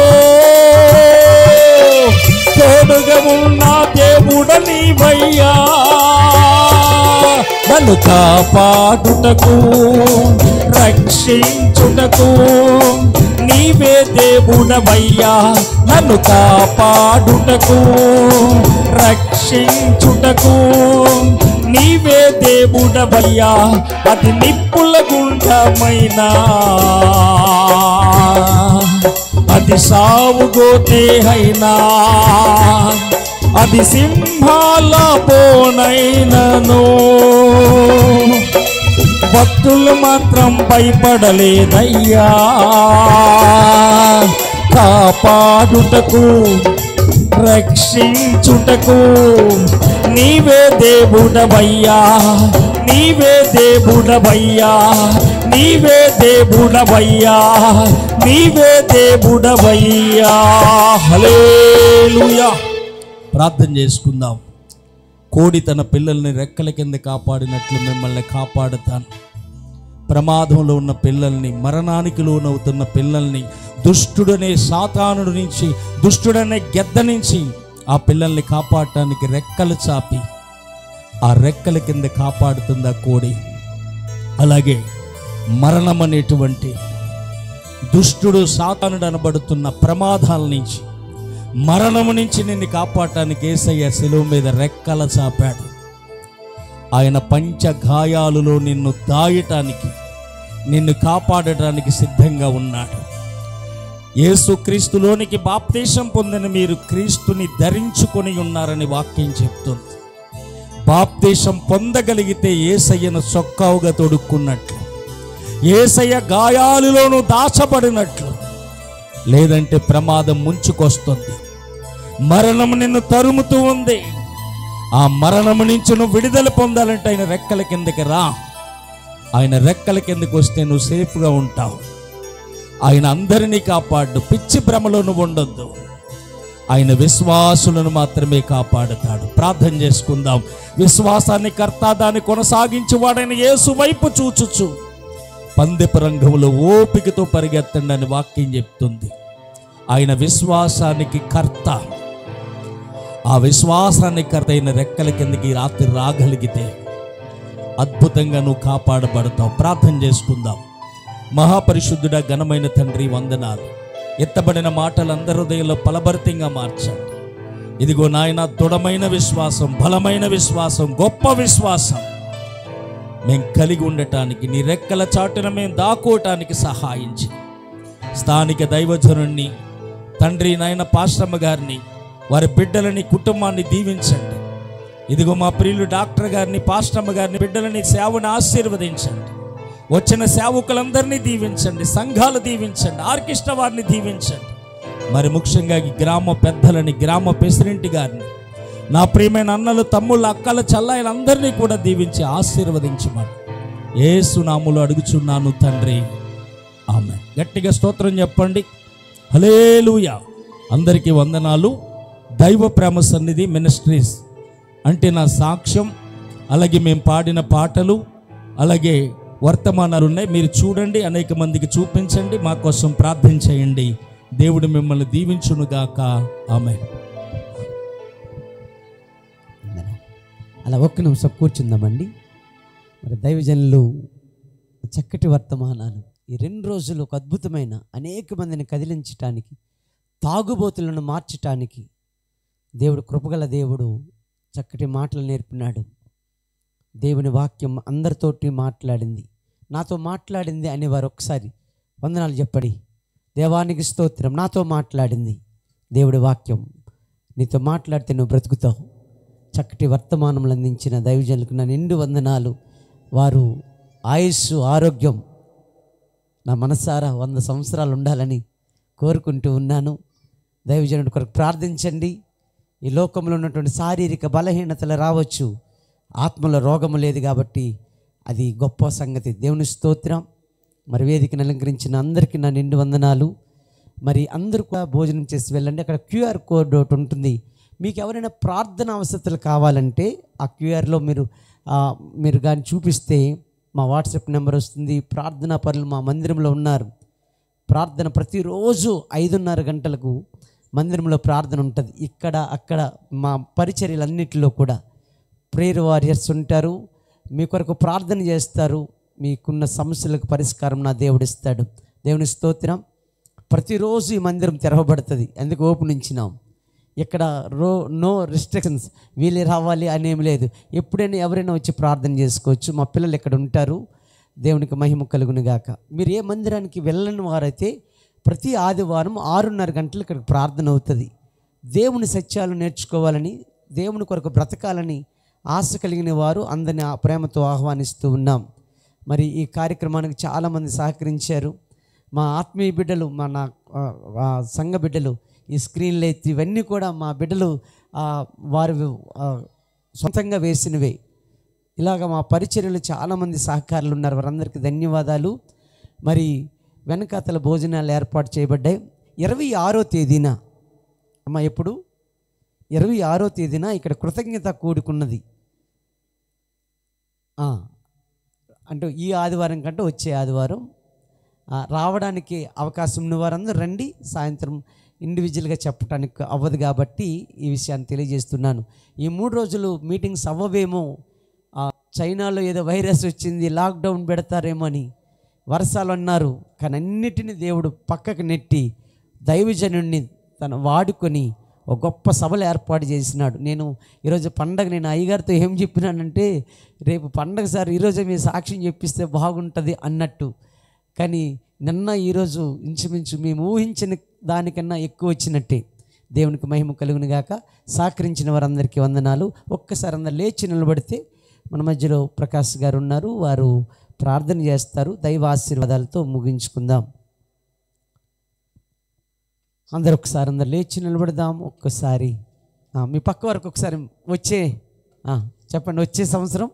తోడుగా ఉన్న దేవుడ నీవయ్యా, నన్ను కాపాడుటకు రక్షించుటకు నీవే దేవుడవయ్యా, నన్ను కాపాడుటకు రక్షించుటకు నీవే దేవుడవయ్యా. అది నిప్పుల గుండమైనా, అది సావుగోతే అయినా, అది సింహాల బోనైనను భక్తులు మాత్రం భయపడలేదయ్యా. కాపాడుటకు రక్షించుటకు నీవే దేవుడవయ్యా, నీవే దేవుడవయ్యా, నీవే దేవుడవయ్యా, నీవే దేవుడవయ్యా. హల్లెలూయా. ప్రార్థన చేసుకుందాం. కోడి తన పిల్లల్ని రెక్కల కింద కాపాడినట్లు మిమ్మల్ని కాపాడుతాను. ప్రమాదంలో ఉన్న పిల్లల్ని, మరణానికి లోనవుతున్న పిల్లల్ని దుష్టుడనే సాతానుడి నుంచి, దుష్టుడనే గెద్ద నుంచి ఆ పిల్లల్ని కాపాడటానికి రెక్కలు చాపి ఆ రెక్కల కింద కాపాడుతుంది ఆ కోడి. అలాగే మరణం అనేటువంటి దుష్టుడు సాతానుడు అనబడుతున్న ప్రమాదాల నుంచి, మరణము నుంచి నిన్ను కాపాడటానికి యేసయ్య శిలువ మీద రెక్కల చాపాడు. ఆయన పంచ గాయాలలో నిన్ను దాయటానికి, నిన్ను కాపాడటానికి సిద్ధంగా ఉన్నాడు. యేసుక్రీస్తులోనికి బాప్తీసం పొందిన మీరు క్రీస్తుని ధరించుకొని ఉన్నారని వాక్యం చెప్తుంది. బాప్తీసం పొందగలిగితే యేసయ్యను చొక్కావుగా తొడుక్కున్నట్లు, యేసయ్య గాయాలలోనూ దాచబడినట్లు. లేదంటే ప్రమాదం ముంచుకొస్తుంది, మరణం నిన్ను తరుముతూ ఉంది. ఆ మరణము నుంచి నువ్వు విడుదల పొందాలంటే ఆయన రెక్కల కిందకి రా. ఆయన రెక్కల కిందకి వస్తే నువ్వు సేఫ్గా ఉంటావు. ఆయన అందరినీ కాపాడు. పిచ్చి భ్రమలో నువ్వు ఉండొద్దు. ఆయన విశ్వాసులను మాత్రమే కాపాడుతాడు. ప్రార్థన చేసుకుందాం. విశ్వాసాన్ని కర్త, దాన్ని కొనసాగించేవాడైన యేసు వైపు చూచుచు పందెపు రంగంలో ఓపికతో పరిగెత్తండి అని వాక్యం చెప్తుంది. ఆయన విశ్వాసానికి కర్త. ఆ విశ్వాసానికి కర్త అయిన రెక్కల కిందకి రాత్రి రాగలిగితే అద్భుతంగా నువ్వు కాపాడబడతావు. ప్రార్థన చేసుకుందాం. మహాపరిశుద్ధుడా, ఘనమైన తండ్రి, వందనాలు. ఎత్తబడిన మాటలు అందరి హృదయంలో ఫలభరితంగా మార్చండి. ఇదిగో నాయన, దృఢమైన విశ్వాసం, బలమైన విశ్వాసం, గొప్ప విశ్వాసం మేము కలిగి ఉండటానికి, నీ రెక్కల చాటున మేము దాక్కోవటానికి సహాయించి, స్థానిక దైవజనుణ్ణి తండ్రి నాయన పాస్టమ్మ గారిని, వారి బిడ్డలని, కుటుంబాన్ని దీవించండి. ఇదిగో మా ప్రియులు డాక్టర్ గారిని, పాస్టమ్మ గారిని, బిడ్డలని, సేవను ఆశీర్వదించండి. వచ్చిన సేవకులందరినీ దీవించండి, సంఘాలు దీవించండి, ఆర్కెస్ట్రా వారిని దీవించండి. మరి ముఖ్యంగా ఈ గ్రామ పెద్దలని, గ్రామ ప్రెసిడెంట్ గారిని, నా ప్రియమైన అన్నలు, తమ్ముళ్ళు, అక్కల, చెల్లాయిలందరినీ కూడా దీవించి ఆశీర్వదించమని యేసు నామములో అడుగుచున్నాను తండ్రి, ఆమేన్. గట్టిగా స్తోత్రం చెప్పండి. హల్లెలూయా. అందరికీ వందనాలు. దైవ ప్రేమ సన్నిధి మినిస్ట్రీస్ అంటే నా సాక్ష్యం, అలాగే మేము పాడిన పాటలు, అలాగే వర్తమానాలు ఉన్నాయి. మీరు చూడండి, అనేక మందికి చూపించండి, మా కోసం ప్రార్థన చేయండి. దేవుడు మిమ్మల్ని దీవించునుగాక. ఆమేన్. అలా ఒక్క నిమిషం కూర్చుందామండి. మరి దైవజనులు చక్కటి వర్తమానాలు ఈ 2 రోజులు ఒక అద్భుతమైన అనేక మందిని కదిలించటానికి, తాగుబోతులను మార్చటానికి దేవుడు, కృపగల దేవుడు చక్కటి మాటలు నేర్పినాడు. దేవుని వాక్యం అందరితోటి మాట్లాడింది, నాతో మాట్లాడింది అనేవారు ఒకసారి వందనాలు చెప్పండి. దేవానికి స్తోత్రం. నాతో మాట్లాడింది దేవుడి వాక్యం. నీతో మాట్లాడితే నువ్వు బ్రతుకుతావు. చక్కటి వర్తమానములు అందించిన దైవజనులకు నా నిండు వందనాలు. వారు ఆయుస్సు, ఆరోగ్యం నా మనసారా 100 సంవత్సరాలు ఉండాలని కోరుకుంటూ ఉన్నాను. దైవజనుడి కొరకు ప్రార్థించండి. ఈ లోకంలో ఉన్నటువంటి శారీరక బలహీనతలు రావచ్చు, ఆత్మలో రోగము లేదు కాబట్టి అది గొప్ప సంగతి. దేవుని స్తోత్రం. మరి వేదికను అలంకరించిన అందరికీ నా నిండు వందనాలు. మరి అందరూ కూడా భోజనం చేసి వెళ్ళండి. అక్కడ QR కోడ్ ఒకటి ఉంటుంది. మీకు ఎవరైనా ప్రార్థన అవసరతలు కావాలంటే ఆ క్యూఆర్లో మీరు కానీ చూపిస్తే మా వాట్సాప్ నెంబర్ వస్తుంది. ప్రార్థనా పరులు మా మందిరంలో ఉన్నారు. ప్రార్థన ప్రతిరోజు 5:30 గంటలకు మందిరంలో ప్రార్థన ఉంటుంది. ఇక్కడ అక్కడ మా పరిచర్యలన్నిటిలో కూడా ప్రేయర్ వారియర్స్ ఉంటారు. మీ కొరకు ప్రార్థన చేస్తారు. మీకున్న సమస్యలకు పరిష్కారం నా దేవుడు ఇస్తాడు. దేవుని స్తోత్రం. ప్రతిరోజు ఈ మందిరం తెరవబడుతుంది. అందుకు ఓపెన్ ఉంచినాం. ఇక్కడ నో రిస్ట్రిక్షన్స్, వీళ్ళే రావాలి అనేమి లేదు. ఎప్పుడైనా ఎవరైనా వచ్చి ప్రార్థన చేసుకోవచ్చు. మా పిల్లలు ఇక్కడ ఉంటారు. దేవునికి మహిమ కలుగును గాక. మీరు ఏ మందిరానికి వెళ్ళని వారైతే ప్రతి ఆదివారం 6:30 గంటలు ఇక్కడికి ప్రార్థన అవుతుంది. దేవుని సత్యాలు నేర్చుకోవాలని, దేవుని కొరకు బ్రతకాలని ఆశ కలిగిన వారు అందరినీ ఆ ప్రేమతో ఆహ్వానిస్తూ ఉన్నాం. మరి ఈ కార్యక్రమానికి చాలామంది సహకరించారు. మా ఆత్మీయ బిడ్డలు, నా సంఘ బిడ్డలు ఈ స్క్రీన్లు ఎత్తి ఇవన్నీ కూడా మా బిడ్డలు వారు సొంతంగా వేసినవే. ఇలాగ మా పరిచర్యలు చాలామంది సహకారులు ఉన్నారు. వారందరికీ ధన్యవాదాలు. మరి వెనకాతల భోజనాలు ఏర్పాటు చేయబడ్డాయి. 26వ తేదీన అమ్మ, ఎప్పుడు 26వ తేదీన ఇక్కడ కృతజ్ఞత కూడుకున్నది. అంటే ఈ ఆదివారం కంటే వచ్చే ఆదివారం రావడానికి అవకాశం ఉన్న వారందరూ రండి. సాయంత్రం ఇండివిజువల్గా చెప్పడానికి అవ్వదు కాబట్టి ఈ విషయాన్ని తెలియజేస్తున్నాను. ఈ 3 రోజులు మీటింగ్స్ అవ్వవేమో, చైనాలో ఏదో వైరస్ వచ్చింది, లాక్డౌన్ పెడతారేమో అని వర్షాలు అన్నారు. కానీ అన్నిటినీ దేవుడు పక్కకు నెట్టి దైవజనుడిని తను వాడుకొని ఒక గొప్ప సభలు ఏర్పాటు చేసినాడు. నేను ఈరోజు పండగ, నేను అయ్యగారితో ఏం చెప్పినానంటే, రేపు పండగ సార్ ఈరోజే మీ సాక్ష్యం చెప్పిస్తే బాగుంటుంది అన్నట్టు. కానీ నిన్న ఈరోజు ఇంచుమించు మేము ఊహించిన దానికన్నా ఎక్కువ వచ్చినట్టే. దేవునికి మహిమ కలుగును గాక. సహకరించిన వారందరికీ వందనాలు. ఒక్కసారి అందరు లేచి నిలబడితే మన మధ్యలో ప్రకాష్ గారు ఉన్నారు, వారు ప్రార్థన చేస్తారు. దైవ ఆశీర్వాదాలతో ముగించుకుందాం. అందరు ఒకసారి అందరు లేచి నిలబడదాం. ఒక్కసారి మీ పక్క వరకు ఒకసారి వచ్చే చెప్పండి. వచ్చే సంవత్సరం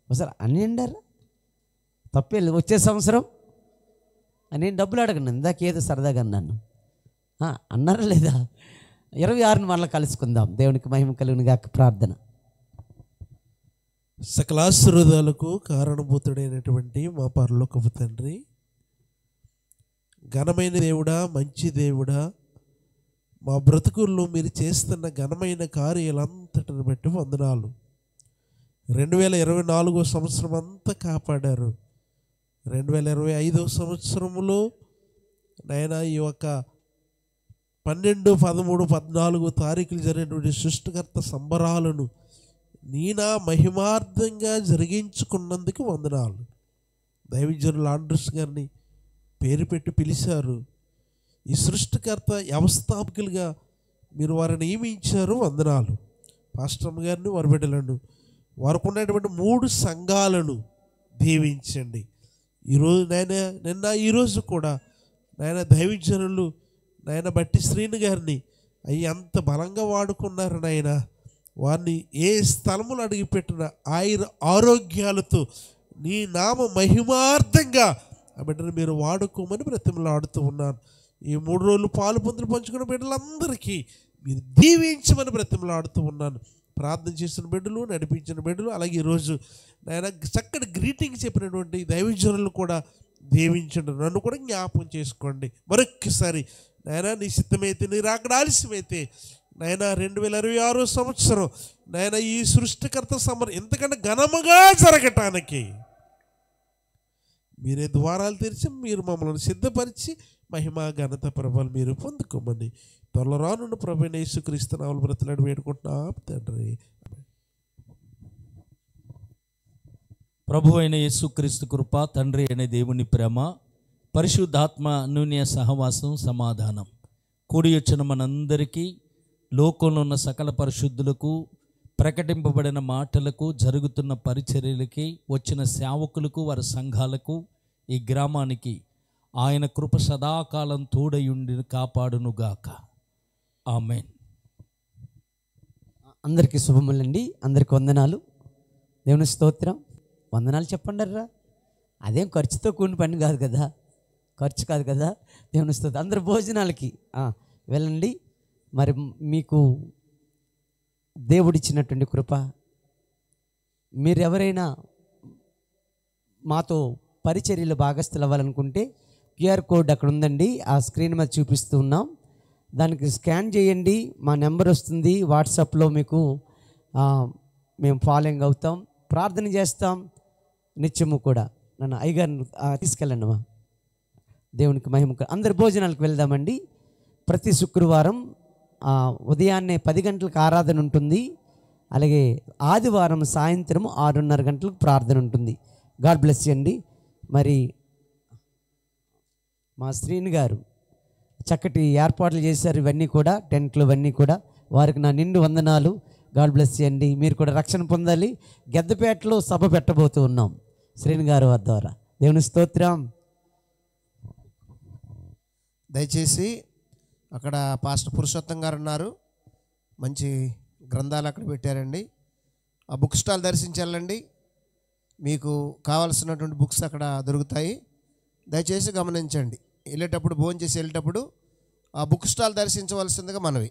ఒకసారి అని అండారా? తప్పే లేదు. వచ్చే సంవత్సరం నేను డబ్బులు అడగను, ఇందాక ఏదో సరదాగా అన్నాను. అన్నారా లేదా? 26ని మళ్ళీ కలుసుకుందాం. దేవునికి మహిమ కలుగును గాక. ప్రార్థన. సకలాశీర్వాదాలకు కారణభూతుడైనటువంటి మా పరలోకపు తండ్రి, ఘనమైన దేవుడా, మంచి దేవుడా, మా బ్రతుకుల్లో మీరు చేస్తున్న ఘనమైన కార్యాలంతటిని బట్టి వందనాలు. 2024 సంవత్సరం అంతా కాపాడారు. 2025 సంవత్సరంలో నాయన ఈ యొక్క 12, 13, 14 తారీఖులు జరిగినటువంటి సృష్టికర్త సంబరాలను నీనా మహిమార్థంగా జరిగించుకున్నందుకు వందనాలు. దైవజనులు ఆండ్రూస్ గారిని పేరు పెట్టి పిలిచారు. ఈ సృష్టికర్త వ్యవస్థాపకులుగా మీరు వారిని నియమించారు. వందనాలు. పాస్టర్ గారిని, వారి బిడ్డలను, వారికి ఉన్నటువంటి 3 సంఘాలను దీవించండి. ఈరోజు నిన్న ఈరోజు కూడా నాయన దైవజనులు నాయన బట్టి శ్రీను గారిని అంత బలంగా వాడుకున్నారు నాయన. వారిని ఏ స్థలములు అడిగిపెట్టిన ఆరోగ్యాలతో నీ నామ మహిమార్థంగా ఆ బిడ్డను మీరు వాడుకోమని బ్రతిమలాడుతూ ఉన్నాను. ఈ 3 రోజులు పాలు పొందులు పంచుకున్న బిడ్డలందరికీ మీరు దీవించమని బ్రతిమలాడుతూ ఉన్నాను. ప్రార్థన చేసిన బిడ్డలు, నడిపించిన బిడ్డలు, అలాగే ఈరోజు నాయన చక్కటి గ్రీటింగ్ చెప్పినటువంటి దైవజనులు కూడా దీవించండి. నన్ను కూడా జ్ఞాపకం చేసుకోండి. మరొక్కసారి నాయన నీ సిద్ధమైతే, నీ రాకడ ఆలస్యమైతే నాయన 2026 సంవత్సరం నాయన ఈ సృష్టికర్త ఎంతకంటే ఘనముగా జరగటానికి మీరే ద్వారాలు తెరిచి మీరు మమ్మల్ని సిద్ధపరిచి మహిమ ఘనత ప్రభావాలు మీరు పొందుకోమని త్వరలో రానున్న ప్రభువైన యేసుక్రీస్తు నామములో బ్రతిలాడి వేడుకుంటున్నాం తండ్రి. ప్రభు అయిన యేసుక్రీస్తు కృప, తండ్రి అయిన దేవుని ప్రేమ, పరిశుద్ధాత్మ అన్యోన్య సహవాసం, సమాధానం కూడి వచ్చిన మనందరికీ, లోకంలో ఉన్న సకల పరిశుద్ధులకు, ప్రకటింపబడిన మాటలకు, జరుగుతున్న పరిచర్యలకి, వచ్చిన సేవకులకు, వారి సంఘాలకు, ఈ గ్రామానికి ఆయన కృప సదాకాలం తోడయుండి కాపాడునుగాక. ఆమేన్. అందరికీ శుభములండి. అందరికీ వందనాలు. దేవుని స్తోత్రం. వందనాలు చెప్పండిరా. అదేం ఖర్చుతో కూడిన పని కాదు కదా, ఖర్చు కాదు కదా. దేవుని స్తోత్రం. అందరు భోజనాలకి వెళ్ళండి. మరి మీకు దేవుడిచ్చినటువంటి కృప, మీరెవరైనా మాతో పరిచర్యలు భాగస్థులు అవ్వాలనుకుంటే క్యూఆర్ కోడ్ అక్కడ ఉందండి, ఆ స్క్రీన్ మీద చూపిస్తూ ఉన్నాం. దానికి స్కాన్ చేయండి, మా నెంబర్ వస్తుంది. వాట్సాప్లో మీకు మేము ఫాలోయింగ్ అవుతాం, ప్రార్థన చేస్తాం నిత్యము కూడా. నన్ను అయ్యగారిని తీసుకెళ్ళండి అమ్మా. దేవునికి మహిమ. అందరి భోజనాలకు వెళ్దామండి. ప్రతి శుక్రవారం ఉదయాన్నే 10 గంటలకు ఆరాధన ఉంటుంది. అలాగే ఆదివారం సాయంత్రం 6:30 గంటలకు ప్రార్థన ఉంటుంది. గాడ్ బ్లెస్ యూ అండి. మరి మా శ్రీని గారు చక్కటి ఏర్పాట్లు చేశారు, ఇవన్నీ కూడా టెంట్లు ఇవన్నీ కూడా. వారికి నా నిండు వందనాలు. గాడ్ బ్లెస్ యూ అండి. మీరు కూడా రక్షణ పొందాలి. గెద్దపేటలో సభ పెట్టబోతూ ఉన్నాం శ్రీని గారు వారి ద్వారా. దేవుని స్తోత్రం. దయచేసి అక్కడ పాస్టర్ పురుషోత్తం గారు ఉన్నారు, మంచి గ్రంథాలు అక్కడ పెట్టారండి. ఆ బుక్ స్టాల్ దర్శించాలండి, మీకు కావాల్సినటువంటి బుక్స్ అక్కడ దొరుకుతాయి. దయచేసి గమనించండి. వెళ్ళేటప్పుడు భోజనం చేసి వెళ్ళేటప్పుడు ఆ బుక్ స్టాల్ దర్శించవలసిందిగా మనవి.